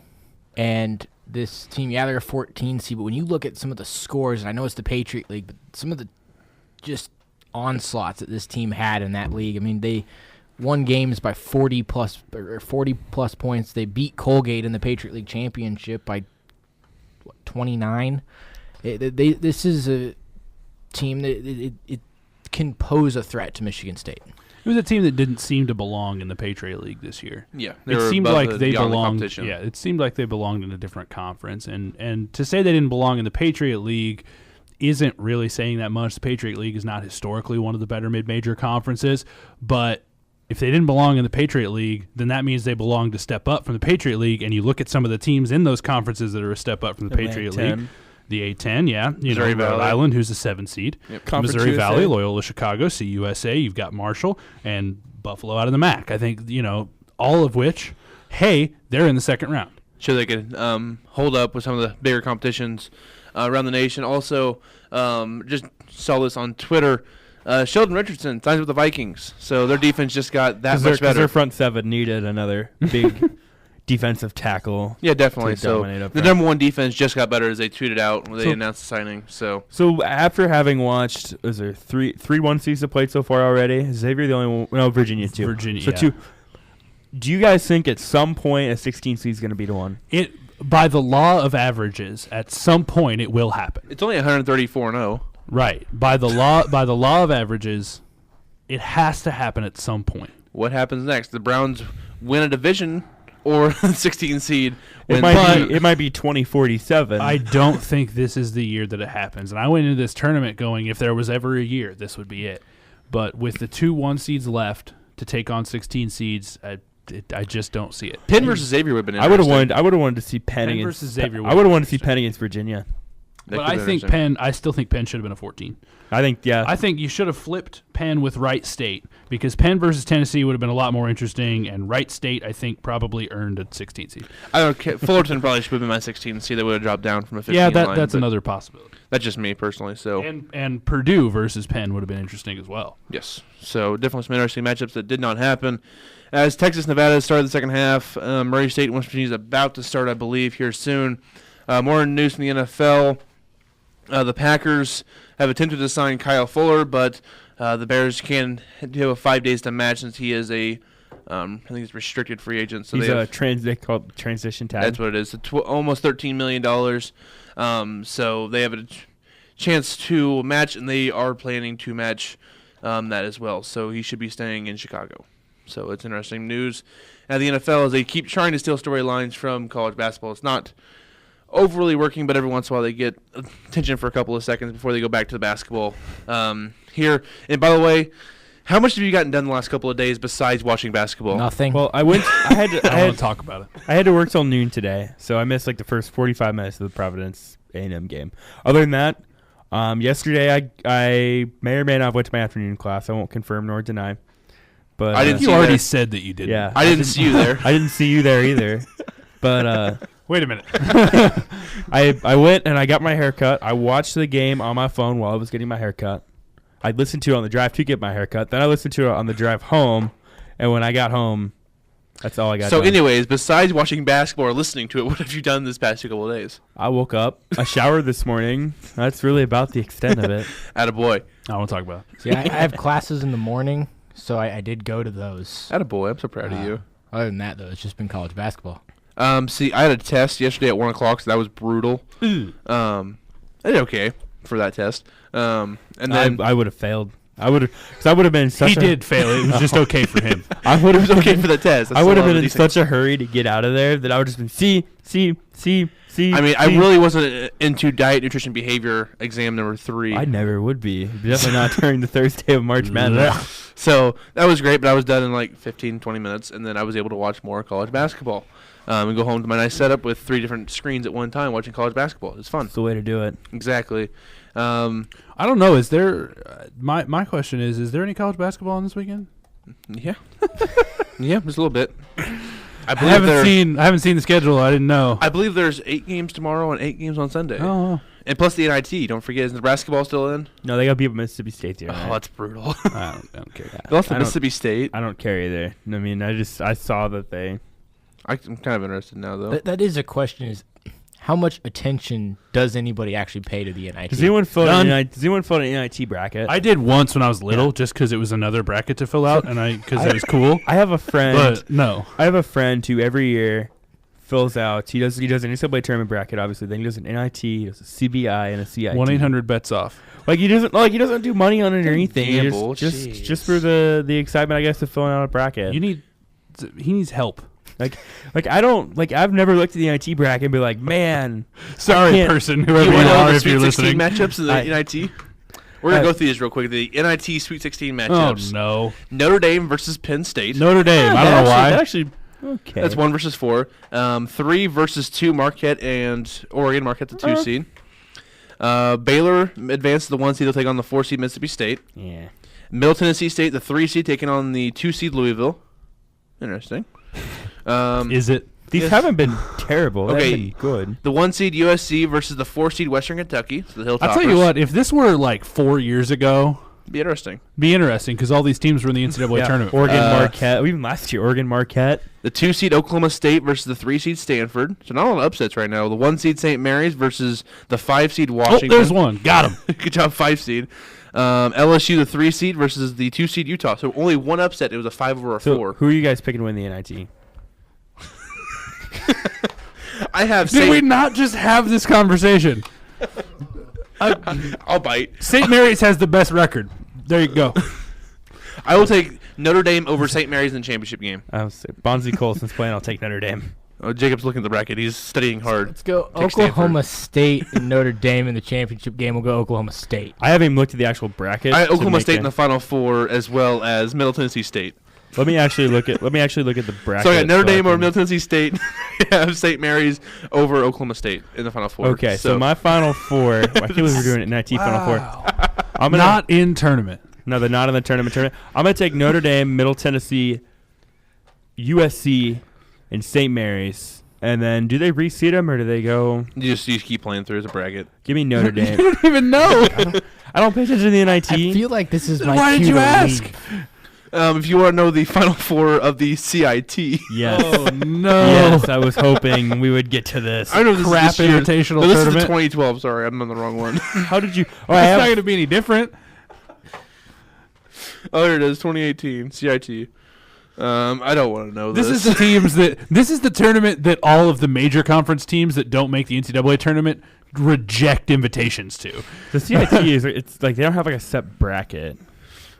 and this team, they're a 14 seed, but when you look at some of the scores, and I know it's the Patriot League, but some of the just onslaughts that this team had in that league, I mean, they won games by 40 plus points. They beat Colgate in the Patriot League championship by 29. This is a team that it can pose a threat to Michigan State. It was a team that didn't seem to belong in the Patriot League this year. Yeah, It seemed like they belonged. Yeah, it seemed like they belonged in a different conference. And to say they didn't belong in the Patriot League isn't really saying that much. The Patriot League is not historically one of the better mid-major conferences, but if they didn't belong in the Patriot League, then that means they belong to step up from the Patriot League. And you look at some of the teams in those conferences that are a step up from the Patriot League. The A10, yeah. Missouri Valley. Rhode Island, who's the 7th seed. Yep. Missouri USA. Valley, Loyola Chicago, CUSA. You've got Marshall and Buffalo out of the MAC. I think, all of which, hey, they're in the second round. Sure, they could hold up with some of the bigger competitions around the nation. Also, just saw this on Twitter. Sheldon Richardson signs with the Vikings, so their defense just got that much better. Their front seven needed another big defensive tackle. Yeah, definitely. to So dominate up the front. number one defense just got better as they tweeted out when they announced the signing. So after having watched, is there three 1-seeds played so far already? Is Xavier the only one? No, Virginia too. Virginia, So yeah. two. Do you guys think at some point a 16 seed is going to be to one? By the law of averages, at some point it will happen. it's only 134-0. Right. By the law of averages, it has to happen at some point. What happens next? The Browns win a division, or the 16 seed It wins. might be 2047. I don't think this is the year that it happens. And I went into this tournament going, if there was ever a year, this would be it. But with the 2 1-seeds left to take on 16 seeds, I just don't see it. Penn versus Xavier would have been I would have interesting. wanted to see Penn Penn against versus Xavier. I would have wanted to see Penn against Virginia. That But could've I been think interesting. I still think Penn should have been a 14. I think I think you should have flipped Penn with Wright State because Penn versus Tennessee would have been a lot more interesting, and Wright State, I think, probably earned a 16 seed. I don't care. Fullerton probably should have been my 16 seed. They would have dropped down from a 15 Yeah, line, that's but another possibility. That's just me personally. So And Purdue versus Penn would have been interesting as well. yes, so definitely some interesting matchups that did not happen. As Texas, Nevada started the second half, Murray State and West Virginia is about to start, I believe, here soon. More news from the NFL. The Packers have attempted to sign Kyle Fuller, but the Bears can do a 5 days to match since he is I think he's restricted free agent. So he's they called transition tag. that's what it is. Almost $13 million. So they have a chance to match, and they are planning to match that as well. So he should be staying in Chicago. So it's interesting news at the NFL as they keep trying to steal storylines from college basketball. It's not overly working, but every once in a while they get attention for a couple of seconds before they go back to the basketball here. And by the way, how much have you gotten done the last couple of days besides watching basketball? Nothing. Well, I want to talk about it. I had to work till noon today, so I missed like the first 45 minutes of the Providence A&M game. Other than that, yesterday I may or may not have went to my afternoon class. I won't confirm nor deny. But I didn't see You already that. said that you didn't. Yeah, I didn't see you there. I didn't see you there either. But Wait a minute. I went and I got my hair cut. I watched the game on my phone while I was getting my hair cut. I listened to it on the drive to get my hair cut. Then I listened to it on the drive home. And when I got home, that's all I got So done. anyways, besides watching basketball or listening to it, what have you done this past couple of days? I woke up. I showered this morning. That's really about the extent of it. Attaboy. I want to talk about it. See, I have classes in the morning, so I did go to those. Attaboy. I'm so proud of you. Other than that, though, it's just been college basketball. See, I had a test yesterday at 1 o'clock, so that was brutal. I did okay for that test. And then I would have failed. I would have been such He did fail. It was just okay for him. I would it have was okay for the test. I would have been in such a hurry to get out of there that I would have just been see. I mean, I really wasn't into diet, nutrition, behavior exam number 3. I never would be. Definitely not during the Thursday of March Madness. So that was great, but I was done in like 15, 20 minutes, and then I was able to watch more college basketball. And go home to my nice setup with 3 different screens at one time watching college basketball. It's fun. That's the way to do it. Exactly. I don't know. Is there? My question is there any college basketball on this weekend? Yeah. Yeah, just a little bit. I haven't seen the schedule. I didn't know. I believe there's 8 games tomorrow and 8 games on Sunday. Oh, And plus the NIT. Don't forget, is Nebraska ball still in? No, they got beat up Mississippi State the other Oh, night. that's brutal. I don't care. They lost to I don't- Mississippi State. I don't care either. I mean, I saw that they. I'm kind of interested now, though. That is a question: is how much attention does anybody actually pay to the NIT? Does anyone fill None. an NIT bracket? I did once when I was little, just because it was another bracket to fill out, and because it was cool. I have a friend. But no, I have a friend who every year fills out. He does an NCAA tournament bracket, obviously. Then he does an NIT, he does a CBI, and a CIT. 1-800-BETS-OFF. Like he doesn't do money on it or anything. He Gamble, just for the excitement, I guess, of filling out a bracket. He needs help. I've never looked at the NIT bracket and be like, man, sorry, person, whoever you are, if you're listening. Matchups in the NIT. We're gonna go through these real quick. The NIT Sweet 16 matchups. Oh no! Notre Dame versus Penn State. Notre Dame. I don't know why. Okay. That's 1 versus 4. 3 versus 2. Marquette and Oregon. Marquette the 2 seed. Baylor advanced to the 1 seed. They'll take on the 4 seed Mississippi State. Yeah. Middle Tennessee State, the 3 seed, taking on the 2 seed Louisville. Interesting. Is it? These haven't been terrible. Okay. They've been good. The 1 seed USC versus the 4 seed Western Kentucky. So the Hilltoppers. I'll tell you what. If this were like 4 years ago, Be interesting. because all these teams were in the NCAA tournament. Oregon Marquette. Even last year, Oregon Marquette. The 2 seed Oklahoma State versus the 3 seed Stanford. So not a lot of upsets right now. The 1 seed St. Mary's versus the 5 seed Washington. Oh, there's one. Got him. Good job, 5 seed. LSU, the 3 seed versus the 2 seed Utah. So only one upset. It was a 5 over a 4. Who are you guys picking to win the NIT? I have. Did we not just have this conversation? I'll bite. St. Mary's has the best record. There you go. I will take Notre Dame over St. Mary's in the championship game. I was Bonzi Colson's playing. I'll take Notre Dame. Oh, Jacob's looking at the bracket. He's studying hard. Let's go Take Oklahoma State and Notre Dame in the championship game. We'll go Oklahoma State. I haven't even looked at the actual bracket. Oklahoma State in the Final Four, as well as Middle Tennessee State. Let me actually look at the bracket. So I got Notre Dame over Middle Tennessee State. I have St. Mary's over Oklahoma State in the Final Four. Okay, so my Final Four. I can't believe we're doing it NIT Final Four. I'm not in tournament. No, they're not in the tournament. I'm gonna take Notre Dame, Middle Tennessee, USC, and St. Mary's. And then, do they reseed them or do they go? You just keep playing through as a bracket. Give me Notre Dame. You don't even know. I don't pay attention to the NIT. I feel like this is my Why did cue you to ask? leave. If you want to know the Final Four of the CIT. Yes. Oh no. Yes, I was hoping we would get to this. I know this Crap is this year's- invitational no, this is the tournament. 2012. Sorry, I'm on the wrong one. How did you? Oh, It's not going to be any different. Oh, there it is. 2018 CIT. I don't want to know this. This is the teams that. This is the tournament that all of the major conference teams that don't make the NCAA tournament reject invitations to. The CIT is. It's like they don't have like a set bracket.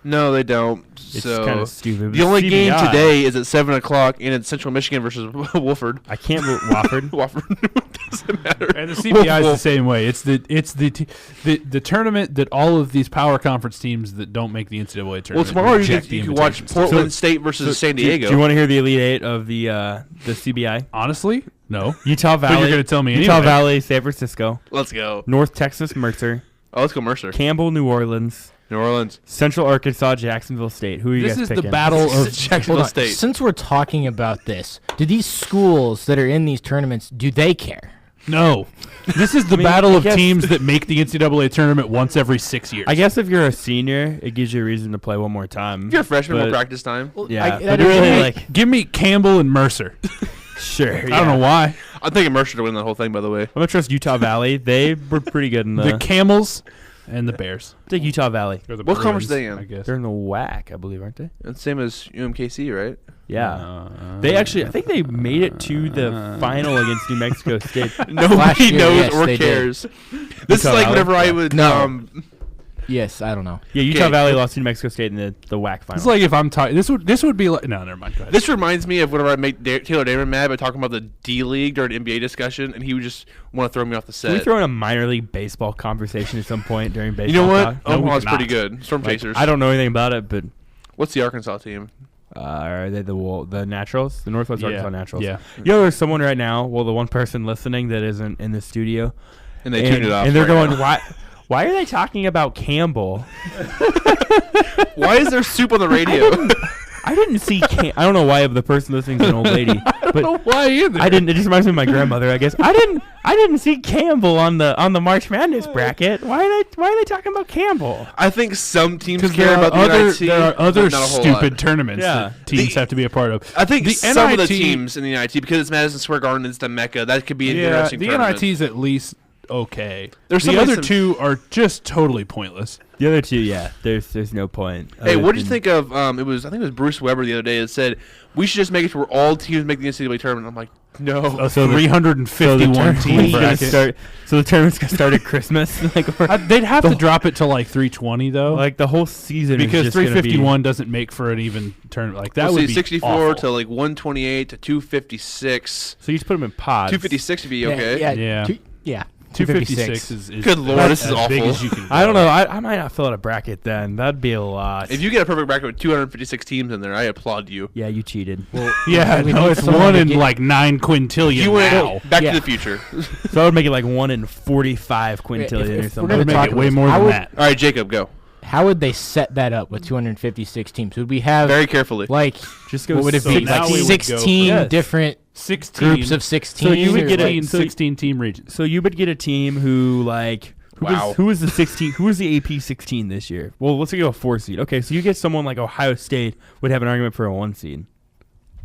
No, they don't. It's So kind of stupid. the only game CBI, today is at 7:00, and it's Central Michigan versus Wofford. I can't believe Wofford. Wofford doesn't matter. And the CBI is the same way. It's the tournament that all of these power conference teams that don't make the NCAA Well, tournament. tomorrow reject you the can watch invitations to. Portland State versus San Diego. Do you want to hear the Elite Eight of the CBI? Honestly, no. Utah Valley. But you're going to tell me Utah anyway. Valley, San Francisco, Let's go. North Texas, Mercer, Oh, let's go Mercer. Campbell, New Orleans, New Orleans. Central Arkansas, Jacksonville State. Who are you This guys is picking? the battle of Hold Jacksonville on. State. Since we're talking about this, do these schools that are in these tournaments, do they care? No. This is the I mean, battle I of guess- teams that make the NCAA tournament once every 6 years. I guess if you're a senior, it gives you a reason to play one more time. If you're a freshman, more But- practice time. Yeah, that but is- really, Hey, like, give me Campbell and Mercer. sure. I don't know why. I'm thinking Mercer to win the whole thing, by the way. I'm gonna trust Utah Valley. They were pretty good in The the. Camels and the Bears. Take Utah Valley. Or the What conference Bruins, are they in? I guess. They're in the WAC, I believe, aren't they? It's same as UMKC, right? Yeah. They actually, I think they made it to the final against New Mexico State. Last Nobody year, knows yes, or they did. cares. This is Utah like Valley? whenever I would. No. Yes, I don't know. Yeah, Utah Okay. Valley lost to New Mexico State in the WAC final. It's like if I'm talking. This would be like. No, never mind. Go ahead. This reminds me of whenever I make Taylor Damon mad by talking about the D League during NBA discussion, and he would just want to throw me off the Can we set. throw in a minor league baseball conversation at some point during baseball? You know what? talk? No, we Omaha's cannot. pretty good. Storm Like, Chasers. I don't know anything about it, but What's the Arkansas team? are they the Naturals? The Northwest Arkansas Naturals. Yeah. You know, there's someone right now, well, the one person listening that isn't in the studio. And they tuned it off. And they're right going, now. why are they talking about Campbell? Why is there soup on the radio? I didn't see I don't know why the person listening is an old lady. But Why either? I didn't. It just reminds me of my grandmother. I guess I didn't see Campbell on the March Madness bracket. Why are they talking about Campbell? I think some teams Because care about the NIT. there are but other not a whole stupid lot. tournaments Yeah. that teams have to be a part of. I think The some of the NIT teams in the NIT, because it's Madison Square Garden, it's the Mecca. That could be an Yeah, interesting the tournament. NIT's at least okay. There's The other some- two are just totally pointless. The other two, yeah, there's no point. Hey, other what did you than- think of? I think it was Bruce Weber the other day that said we should just make it to where all teams make the NCAA tournament. I'm like, no. A So the- 351 team tournament's gonna bracket. so the tournament's gonna start at Christmas. They'd have to drop it to like 320 though, Like the whole season is because just gonna be- 351 doesn't make for an even tournament. Like that We'll would see be 64 awful. to like 128 to 256. So you just put them in pods. 256 would be okay. Yeah. Yeah. 256 is Good lord, as this is big awful. as you can I don't go. know. I might not fill out a bracket then. That'd be a lot. If you get a perfect bracket with 256 teams in there, I applaud you. yeah, you cheated. Yeah, We no, need it's someone one to in get- like 9 quintillion You now. went Back Yeah. to the Future. So I would make it like 1 in 45 quintillion if or we're something. That would gonna make talk it way about more this, than how would- that. All right, Jacob, go. How would they set that up with 256 teams? Would we have Very carefully. like Just go what would it so be? now Like we would go- 16 Yes. different 16 groups of 16. So you would or get like, 16 team regions. So you would get a team who Wow. who was the 16? Who was the AP 16 this year? Well, let's go a 4 seed. Okay, so you get someone like Ohio State would have an argument for a 1 seed.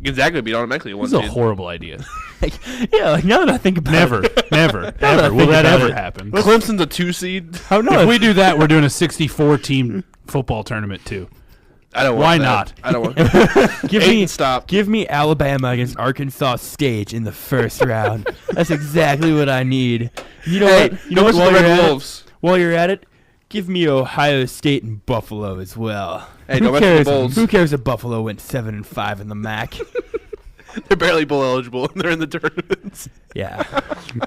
Gonzaga would be automatically a This one is a seed. horrible idea. Yeah, like now that I think about Never, it, never, I ever will think that about ever it. happen. Clemson's a 2 seed. how no? If we do that, we're doing a 64 team football tournament too. I don't want Why that. not? I don't want give Eight me and stop. Give me Alabama against Arkansas State in the first round. That's exactly what I need. You know Hey, what? You know what? what's the While you're, Red at it, Wolves? while you're at it, give me Ohio State and Buffalo as well. Hey, Who don't mess with cares? the Bulls. Who cares if Buffalo went 7-5 in the MAC? They're barely bowl eligible and they're in the tournaments. Yeah.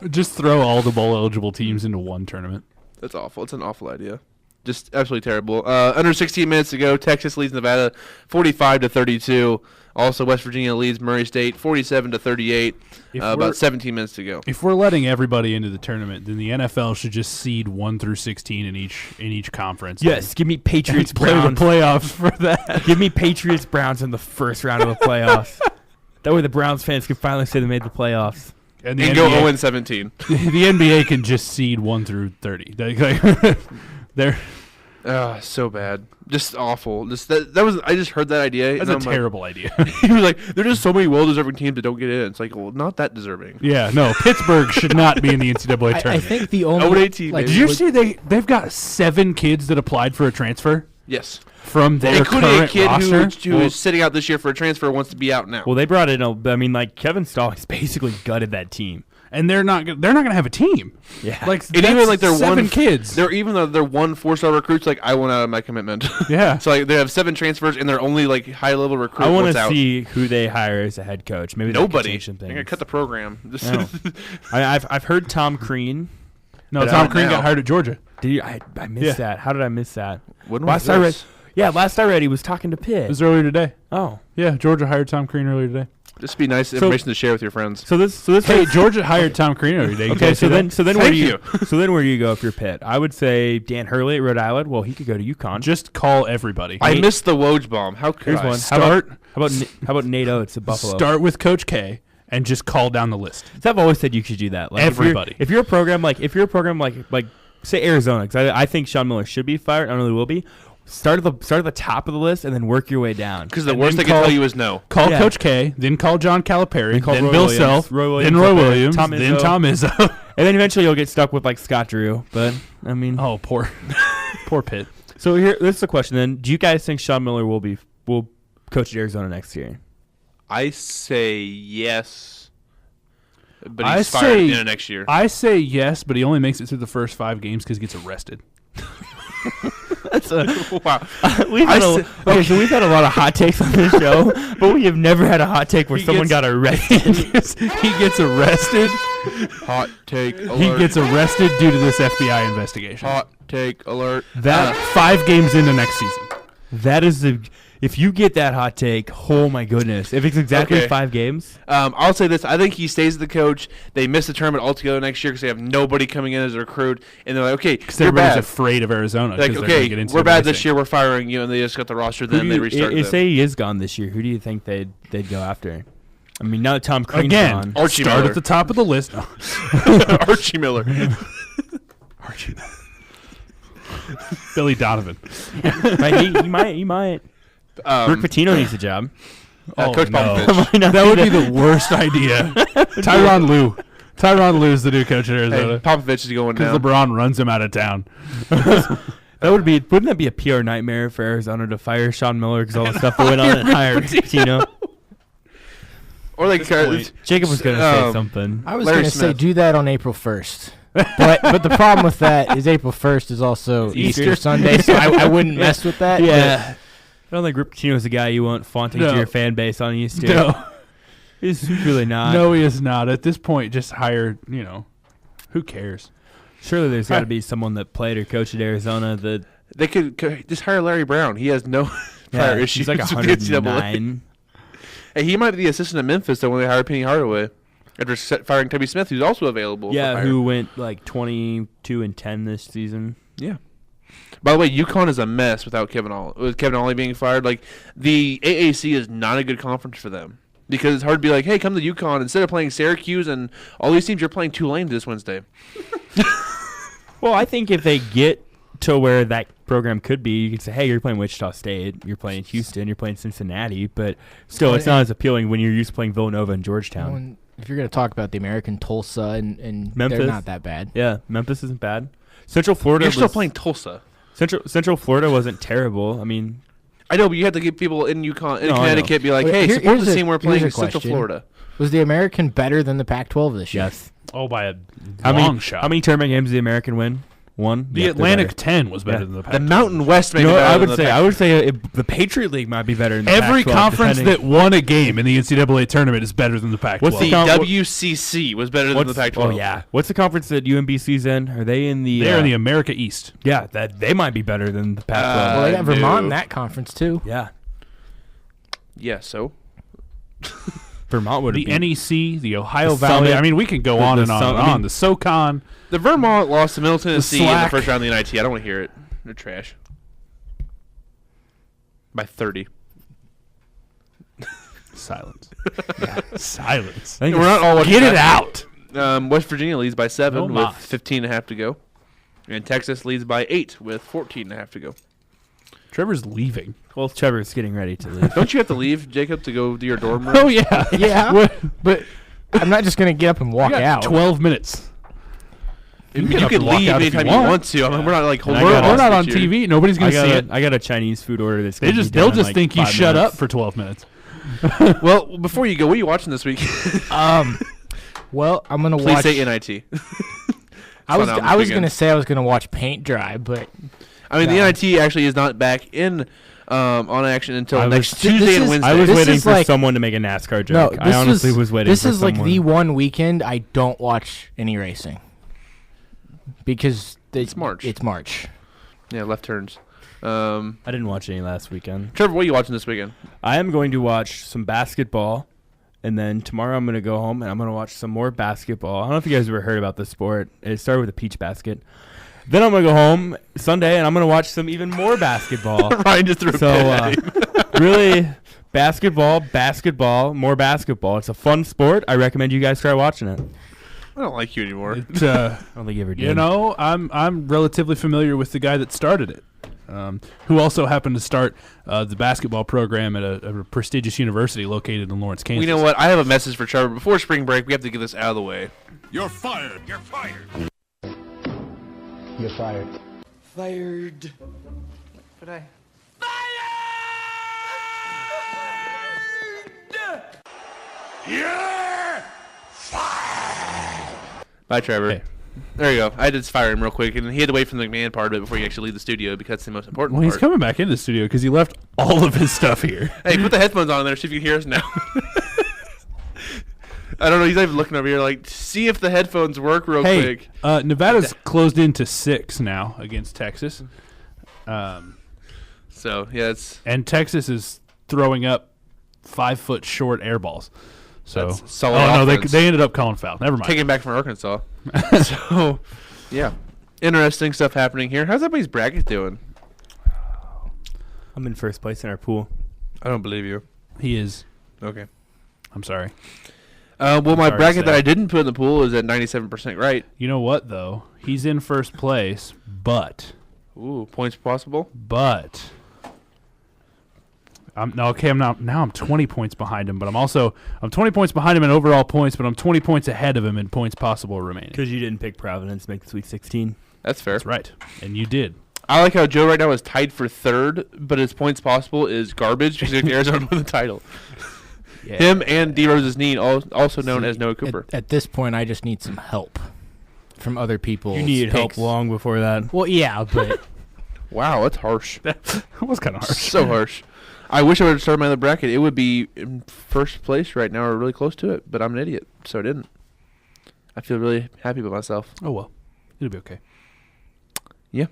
Just throw all the bowl eligible teams into one tournament. That's awful. It's an awful idea. Just absolutely terrible. Under 16 minutes to go. Texas leads Nevada 45-32. Also, West Virginia leads Murray State 47-38. About 17 minutes to go. If we're letting everybody into the tournament, then the NFL should just seed 1 through 16 in each conference. Yes. Give me and Patriots play the Browns. playoffs for that. Give me Patriots Browns in the first round of the playoffs. That way the Browns fans can finally say they made the playoffs. And the And go NBA 0-17. the NBA can just seed 1 through 30. They're So bad. Just awful. Just that was. I just heard that idea. that's and a I'm like- terrible idea. he was like, "There's just so many well-deserving teams that don't get in." It's like, well, not that deserving. Yeah, no, Pittsburgh should not be in the NCAA I tournament. think the only 0-18, like, baby. Did you see they've got 7 kids that applied for a transfer Yes, from their including a current kid roster? who is sitting out this year for a transfer wants to be out now. Well, they brought in Kevin Stallings basically gutted that team. And they're not going to have a team. Yeah. Like and even like their 7 one kids. They're even though they're 1 4-star recruits. Like I want out of my commitment. Yeah. So like they have 7 transfers and they're only like high-level recruit. I want wants to out. see who they hire as a head coach. Maybe that could Nobody. change some They're gonna things. cut the program. Just No. I've heard Tom Crean. No, But Tom out Crean now. got hired at Georgia. Did you, I missed Yeah. that. How did I miss that? When Last was I read, this? last I read he was talking to It Pitt. was earlier today. Oh, Yeah, Georgia hired Tom Crean earlier today. Just be nice information to share with your friends. so this Hey, Georgia hired Tom Crean earlier today. You Okay, guys see that? so then where do Thank you so then where do you go if you're Pitt? I would say Dan Hurley at Rhode Island. Well, he could go to UConn. Just call everybody. I missed the Woj bomb. How could Here's I? one. Start How about Nate Oates at Buffalo? start with Coach K and just call down the list. So I've always said you should do that. Like Everybody. If you're a program like say Arizona, because I think Sean Miller should be fired. I don't really will be. Start at the top of the list and then work your way down. Because the And worst then they can call- tell you is no. Call Yeah. Coach K, then call John Calipari, Then call then Roy Bill Williams, Self, Roy Williams then Roy up there, Williams, Tom then Izzo. Tom Izzo. And then eventually you'll get stuck with like Scott Drew. But I mean, Oh, poor Pitt. so here this is the question then. Do you guys think Sean Miller will coach at Arizona next year? I say yes, but I he's fired say- at the end of next year. I say yes, but he only makes it through the first 5 games because he gets arrested. That's a Wow. we've had so we've had a lot of hot takes on this show, but we have never had a hot take where He someone gets- got arrested. he gets arrested. Hot take alert. He gets arrested due to this FBI investigation. Hot take alert. That 5 games into next season. that is the if you get that hot take, oh my goodness! If it's exactly Okay. 5 games, I'll say this. I think he stays the coach. They miss the tournament altogether next year because they have nobody coming in as a recruit. And they're like, okay, Because you're everybody's bad. afraid of Arizona. Like, 'cause they're gonna okay, get into we're bad racing. this year. We're firing you. And they just got the roster. Then they restart them. say he is gone this year. Who do you think they'd go after? I mean, now that Tom Crean's Again, gone, Archie start Miller. at the top of the list. No. Archie Miller. Archie. Billy Donovan. he might. Rick Pitino needs a job. Coach no. Popovich. That would be the worst idea. Tyronn Lue. Tyronn Lue's the new coach at Hey, Arizona. Popovich is going Because down. LeBron runs him out of town. Wouldn't that be a PR nightmare for Arizona to fire Sean Miller because all the stuff that went on and hire Pitino? Or like Jacob was going to say something. I was Larry going to say Smith. do that on April 1st. But the problem with that is April 1st is also Easter Sunday, so I wouldn't mess with that. Yeah. I don't think Rick Pitino's the guy you want flaunting to your fan base on Easter. No. He's really not. No, he is not. At this point, just hire, who cares? Surely there's got to be someone that played or coached at Arizona that... They could just hire Larry Brown. He has no prior issues. He's like with the NCAA. 109. Hey, he might be the assistant at Memphis though when they hired Penny Hardaway after firing Tubby Smith, who's also available. Yeah, for hire. who went like 22-10 this season. Yeah. By the way, UConn is a mess without with Kevin Ollie being fired. Like the AAC is not a good conference for them because it's hard to be like, hey, come to UConn instead of playing Syracuse and all these teams. You're playing Tulane this Wednesday. Well, I think if they get to where that program could be, you can say, hey, you're playing Wichita State, you're playing Houston, you're playing Cincinnati, but still it's not as appealing when you're used to playing Villanova and Georgetown. Well, if you're going to talk about the American Tulsa and Memphis. they're not that bad. Yeah, Memphis isn't bad. Central Florida You're still playing Tulsa. Central Florida wasn't terrible. I mean, I know, but you have to get people in UConn, in No, I Connecticut, be like, Wait, hey, here- support here's the a- team we're here's playing a in Central question. Florida. Was the American better than the Pac-12 this year? yes. Oh, by a How long many shot. How many tournament games did the American win? One. The Yeah, they're Atlantic better. 10 was better Yeah. than the The Pac-12. Mountain West made You know it what better I than would the say? I would say the Patriot League might be better than the Every Pac-12, conference depending- that won a game in the NCAA tournament is better than the Pac-12. What's The the WCC was better than the Pac-12. Oh yeah. What's the conference that UMBC's in? Are they in the? They're in the America East. Yeah, that they might be better than the Pac-12. Well, they got no. Vermont in that conference too. yeah, Yeah, so Vermont would The be. NEC, the Ohio The Valley. Summit, I mean, we can go the- on the and on Sum- and I on. mean- The SoCon. the Vermont lost to Middle Tennessee in the Slack. first round of the NIT. I don't want to hear it. They're trash. By 30. Silence. Silence. I think We're not all watching Get it basketball. out. West Virginia leads by 7 No with mas. 15 and a half to go. And Texas leads by 8 with 14 and a half to go. Trevor's leaving. well, Trevor's getting ready to leave. Don't you have to leave, Jacob, to go to your dorm room? Oh, yeah. Yeah, but I'm not just going to get up and walk You got out. 12 minutes. You get up can and walk leave out if anytime you you want. want to. I mean, we're not like And I holding got We're not on hostage here. TV. Nobody's going to see it. I got a Chinese food order that's. They gonna just be they'll done in, just like, think you 5 shut minutes. up for 12 minutes. Well, before you go, what are you watching this week? Well, I'm going to Please watch. say NIT. I was Fun out I this was going to weekend. say I was going to watch paint dry, but I mean, No. the NIT actually is not back in on action until I next was- Tuesday this and is- Wednesday. I was This waiting is for like- someone to make a NASCAR no, joke. this I honestly was waiting This for is someone. like the one weekend I don't watch any racing because It's March. It's March. Yeah, left turns. I didn't watch any last weekend. Trevor, what are you watching this weekend? I am going to watch some basketball, and then tomorrow I'm going to go home and I'm going to watch some more basketball. I don't know if you guys ever heard about this sport. It started with a peach basket. Then I'm going to go home Sunday and I'm going to watch some even more basketball. Ryan just threw a So, pin at him. really, basketball, more basketball. It's a fun sport. I recommend you guys try watching it. I don't like you anymore. It, I don't think you ever did. you know, I'm relatively familiar with the guy that started it, who also happened to start the basketball program at a prestigious university located in Lawrence, Kansas. You know what? I have a message for Trevor. Before spring break, we have to get this out of the way. You're fired. You're fired. You're fired. Fired. But I. You're Bye, Trevor. Hey. There you go. I did fire him real quick, and he had to wait for the McMahon part of it before he actually leave the studio because that's the most important Well, he's part. coming back into the studio because he left all of his stuff here. Hey, put the headphones on there, see if you can hear us now. I don't know. He's not even looking over here. Like, see if the headphones work real Hey, quick. Nevada's closed into 6 now against Texas, So yeah, it's and Texas is throwing up 5-foot short air balls. So, That's solid oh no, offense. they ended up calling foul. Never mind. taken back from Arkansas. So yeah, interesting stuff happening here. How's everybody's bracket doing? I'm in first place in our pool. I don't believe you. He is. Okay. I'm sorry. Well, my Sorry to bracket that say. I didn't put in the pool is at 97% right. You know what though? He's in first place, but Ooh, points possible. I'm 20 points behind him, but I'm 20 points behind him in overall points, but I'm 20 points ahead of him in points possible remaining. Because you didn't pick Providence to make the Sweet 16. That's fair. That's right, and you did. I like how Joe right now is tied for third, but his points possible is garbage because Arizona won the title. Yeah. Him and D. Rose's Knee, also known as Noah Cooper. At this point, I just need some help from other people. You needed help long before that. Well, yeah, but Wow, that's harsh. That was kind of harsh. So harsh. I wish I would have started my other bracket. It would be in first place right now or really close to it, but I'm an idiot, so I didn't. I feel really happy with myself. Oh, well. It'll be okay. Yeah.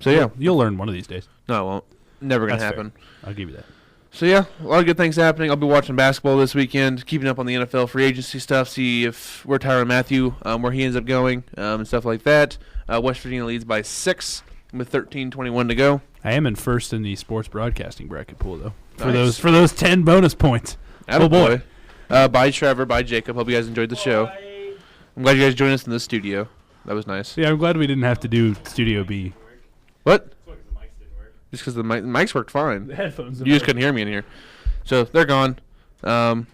So, yeah. You'll learn one of these days. No, it won't. Never going to That's happen. fair. I'll give you that. So, yeah, a lot of good things happening. I'll be watching basketball this weekend, keeping up on the NFL free agency stuff, see where Tyrann Mathieu, where he ends up going, and stuff like that. West Virginia leads by 6 with 13:21 to go. I am in first in the sports broadcasting bracket pool, though. Nice. For those 10 bonus points. Oh, boy. Bye, Trevor. Bye, Jacob. Hope you guys enjoyed the show. I'm glad you guys joined us in the studio. That was nice. Yeah, I'm glad we didn't have to do Studio B. What? Just because the mics worked fine. The headphones. You just couldn't hear me in here. So they're gone.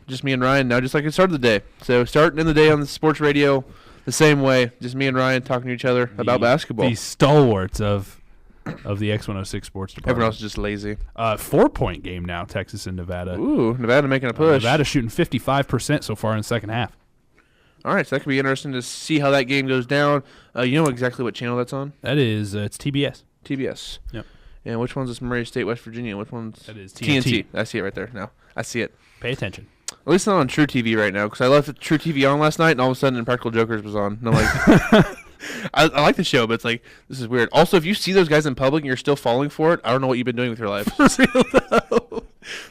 Just me and Ryan now, just like it started the day. So starting in the day on the sports radio the same way. Just me and Ryan talking to each other about basketball. The stalwarts of the X106 sports department. Everyone else is just lazy. 4-point game now, Texas and Nevada. Ooh, Nevada making a push. Nevada shooting 55% so far in the second half. All right, so that could be interesting to see how that game goes down. You know exactly what channel that's on? That is, it's TBS. TBS. Yep. And which one's this Murray State, West Virginia? Which one's That is TNT. I see it right there now. I see it. Pay attention. At least not on True TV right now, because I left True TV on last night, and all of a sudden Impractical Jokers was on. And I'm like, I like the show, but it's like, this is weird. Also, if you see those guys in public and you're still falling for it, I don't know what you've been doing with your life. For real, though.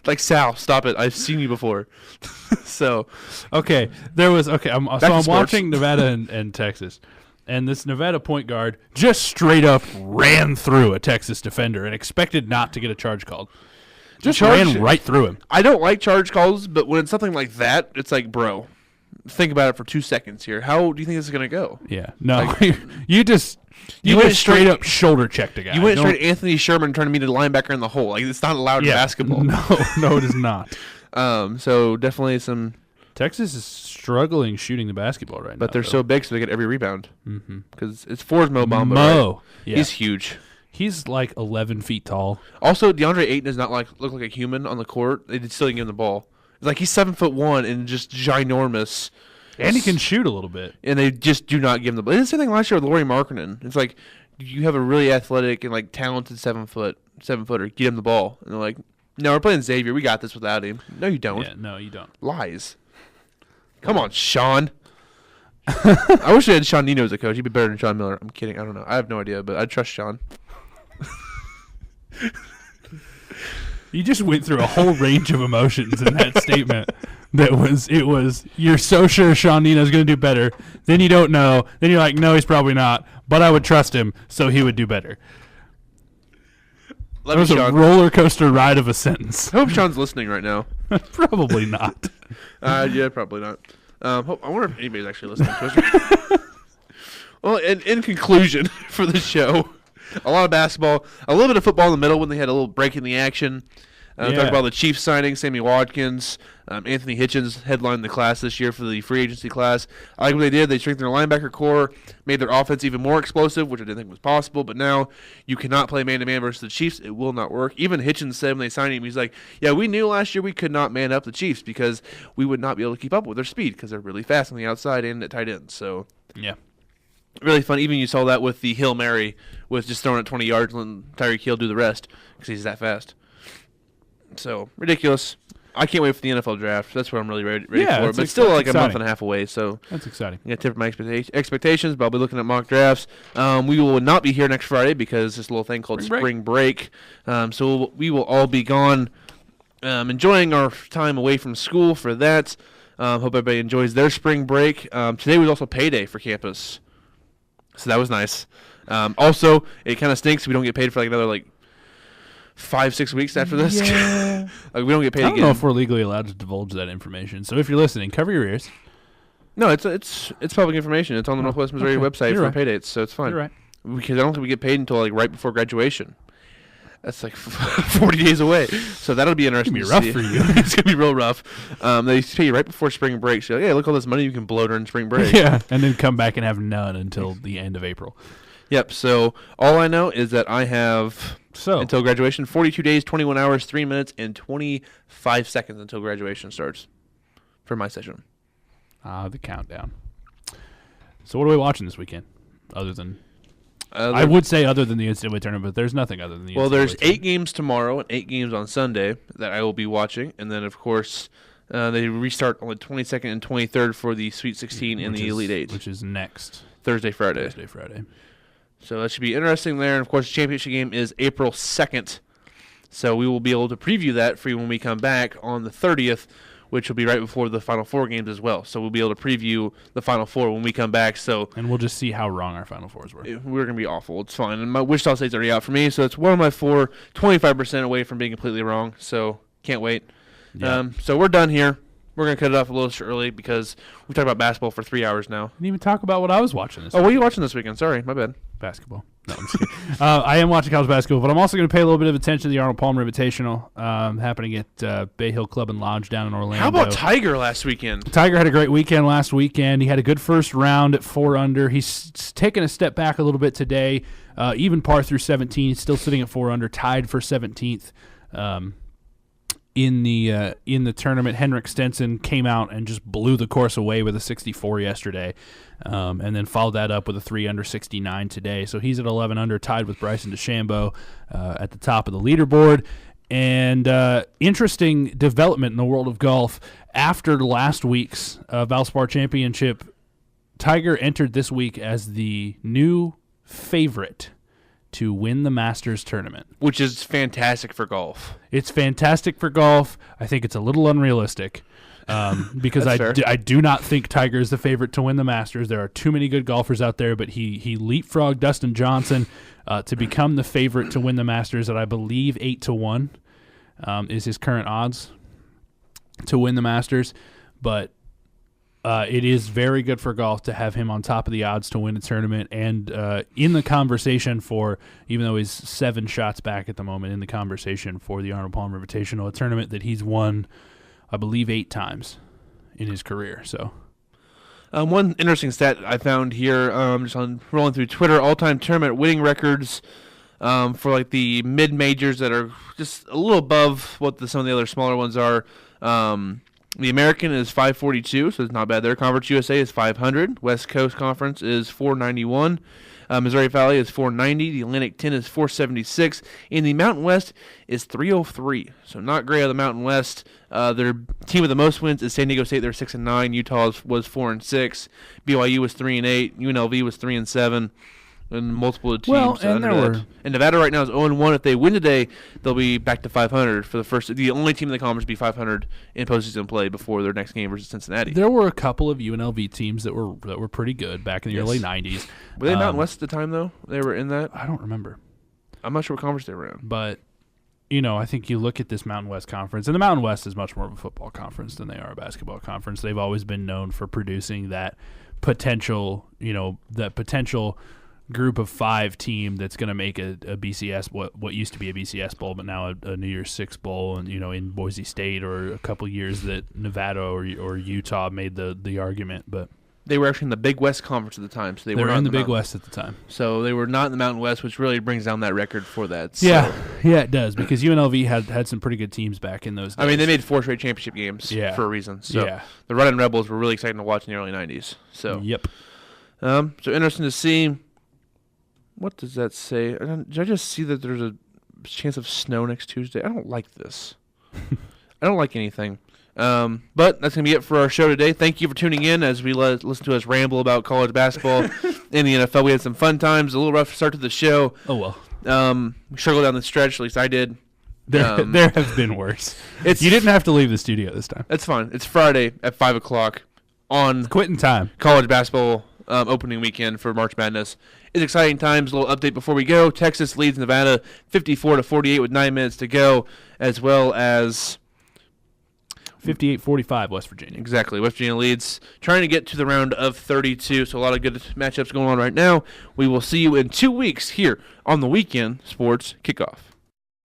Like, Sal, stop it. I've seen you before. So, Okay, I'm sports. watching Nevada and Texas. And this Nevada point guard just straight up ran through a Texas defender and expected not to get a charge called. Just ran right through him. I don't like charge calls, but when it's something like that, it's like, bro, think about it for 2 seconds here. How do you think this is going to go? Yeah. No, Like, you went went straight up shoulder checked a guy. You went straight Anthony Sherman trying to meet a linebacker in the hole. Like, it's not allowed in basketball. No, it is not. So definitely some. Texas is struggling shooting the basketball right now. But they're though. so big, so they get every rebound. Mm-hmm. Because it's Ford's Mo Bamba. Mo. Right? Yeah. He's huge. He's like 11 feet tall. Also, DeAndre Ayton does not look like a human on the court. They still didn't give him the ball. It's like he's 7'1" and just ginormous. And he can shoot a little bit. And they just do not give him the ball. It's the same thing last year with Lauri Markkanen. It's like you have a really athletic and like talented 7-footer. Get him the ball. And they're like, no, we're playing Xavier. We got this without him. No, you don't. Yeah, no, you don't. Lies. Come on, Sean. I wish I had Sean Nino as a coach. He'd be better than Sean Miller. I'm kidding. I don't know. I have no idea, but I trust Sean. You just went through a whole range of emotions in that statement. It was you're so sure Sean Nino's going to do better. Then you don't know. Then you're like, no, he's probably not. But I would trust him, so he would do better. It was a roller coaster ride of a sentence. I hope Sean's listening right now. Probably not. Yeah, probably not. I wonder if anybody's actually listening to us. Well, in conclusion for the show, a lot of basketball, a little bit of football in the middle when they had a little break in the action. Talk about the Chiefs signing, Sammy Watkins, Anthony Hitchens headlined the class this year for the free agency class. I like what they did. They strengthened their linebacker core, made their offense even more explosive, which I didn't think was possible. But now you cannot play man-to-man versus the Chiefs. It will not work. Even Hitchens said when they signed him, he's like, yeah, we knew last year we could not man up the Chiefs because we would not be able to keep up with their speed because they're really fast on the outside and at tight end. So Yeah. really fun. Even you saw that with the Hail Mary with just throwing it 20 yards and letting Tyreek Hill do the rest because he's that fast. So, ridiculous. I can't wait for the NFL draft. That's what I'm really ready for. But it's still like a month and a half away, so that's exciting. I'm going to temper my expectations, but I'll be looking at mock drafts. We will not be here next Friday because there's a little thing called spring break. So we will all be gone enjoying our time away from school for that. Hope everybody enjoys their spring break. Today was also payday for campus, so that was nice. Also, it kind of stinks we don't get paid for like another 5-6 weeks after this. Yeah. We don't get paid I don't again. know if we're legally allowed to divulge that information. So if you're listening, cover your ears. No, it's public information. It's on the Northwest Missouri website You're for right. pay dates, so it's fine. You're right. Because I don't think we get paid until right before graduation. That's like 40 days away. So that'll be interesting. It's going to be rough for you. It's going to be real rough. They pay you right before spring break. So, hey, look all this money you can blow during spring break. Yeah, and then come back and have none until the end of April. Yep. So all I know is that I have until graduation 42 days, 21 hours, 3 minutes, and 25 seconds until graduation starts for my session. The countdown. So what are we watching this weekend other than... I would say other than the NCAA tournament, but there's nothing other than the NCAA there's tournament. 8 games tomorrow and 8 games on Sunday that I will be watching. And then, of course, they restart on the 22nd and 23rd for the Sweet 16 and the Elite 8. Which is next. Thursday, Friday. So that should be interesting there. And, of course, the championship game is April 2nd. So we will be able to preview that for you when we come back on the 30th, which will be right before the Final Four games as well. So we'll be able to preview the Final Four when we come back. And we'll just see how wrong our Final Fours were. We're going to be awful. It's fine. And my Wichita State's already out for me, so it's one of my 4, 25% away from being completely wrong. So can't wait. Yeah. So we're done here. We're going to cut it off a little early because we've talked about basketball for 3 hours now. Didn't even talk about what I was watching this weekend. What are you watching this weekend? Sorry, my bad. Basketball. No, I'm just kidding. I am watching college basketball, but I'm also going to pay a little bit of attention to the Arnold Palmer Invitational happening at Bay Hill Club and Lounge down in Orlando. How about Tiger last weekend? Tiger had a great weekend last weekend. He had a good first round at 4 under. He's taken a step back a little bit today. Even par through 17. He's still sitting at 4 under, tied for 17th. In the tournament, Henrik Stenson came out and just blew the course away with a 64 yesterday, and then followed that up with a 3 under 69 today. So he's at 11 under, tied with Bryson DeChambeau at the top of the leaderboard. And interesting development in the world of golf. After last week's Valspar Championship, Tiger entered this week as the new favorite to win the Masters tournament. Which is fantastic for golf. It's fantastic for golf. I think it's a little unrealistic because I do not think Tiger is the favorite to win the Masters. There are too many good golfers out there, but he leapfrogged Dustin Johnson to become the favorite to win the Masters at, I believe, 8-1 is his current odds to win the Masters. But it is very good for golf to have him on top of the odds to win a tournament and in the conversation for, even though he's 7 shots back at the moment, in the conversation for the Arnold Palmer Invitational, a tournament that he's won, I believe, 8 times in his career. So, one interesting stat I found here, just on rolling through Twitter, all-time tournament winning records for like the mid-majors that are just a little above what some of the other smaller ones are. The American is 542, so it's not bad there. Conference USA is 500. West Coast Conference is 491. Missouri Valley is 490. The Atlantic 10 is 476. And the Mountain West is 303. So not great on the Mountain West. Their team with the most wins is San Diego State. They're 6-9. Utah was 4-6. BYU was 3-8. UNLV was 3-7. And multiple teams. And Nevada right now is 0-1. If they win today, they'll be back to 500 for the only team in the conference to be 500 in postseason play before their next game versus Cincinnati. There were a couple of UNLV teams that were pretty good back in the early 90s. Were they Mountain West at the time though? They were in that. I don't remember. I'm not sure what conference they were in. But I think you look at this Mountain West Conference, and the Mountain West is much more of a football conference than they are a basketball conference. They've always been known for producing that potential, group of 5 team that's going to make a BCS, what used to be a BCS bowl, but now a New Year's Six bowl, and in Boise State, or a couple years that Nevada or Utah made the argument, but they were actually in the Big West Conference at the time, so they were in the Big West at the time. So they were not in the Mountain West, which really brings down that record for that. So. Yeah, it does, because UNLV had some pretty good teams back in those days. I mean, they made 4 straight championship games for a reason. So the Running Rebels were really exciting to watch in the early 90s. So yep. So interesting to see. What does that say? Did I just see that there's a chance of snow next Tuesday? I don't like this. I don't like anything. But that's going to be it for our show today. Thank you for tuning in as we listen to us ramble about college basketball in the NFL. We had some fun times, a little rough start to the show. Oh, well. We struggled down the stretch, at least I did. There have been worse. You didn't have to leave the studio this time. That's fine. It's Friday at 5 o'clock on quitting time. College basketball opening weekend for March Madness. It's exciting times. A little update before we go. Texas leads Nevada 54-48 with 9 minutes to go, as well as 58-45 West Virginia. Exactly. West Virginia leads, trying to get to the round of 32. So a lot of good matchups going on right now. We will see you in 2 weeks here on the Weekend Sports Kickoff.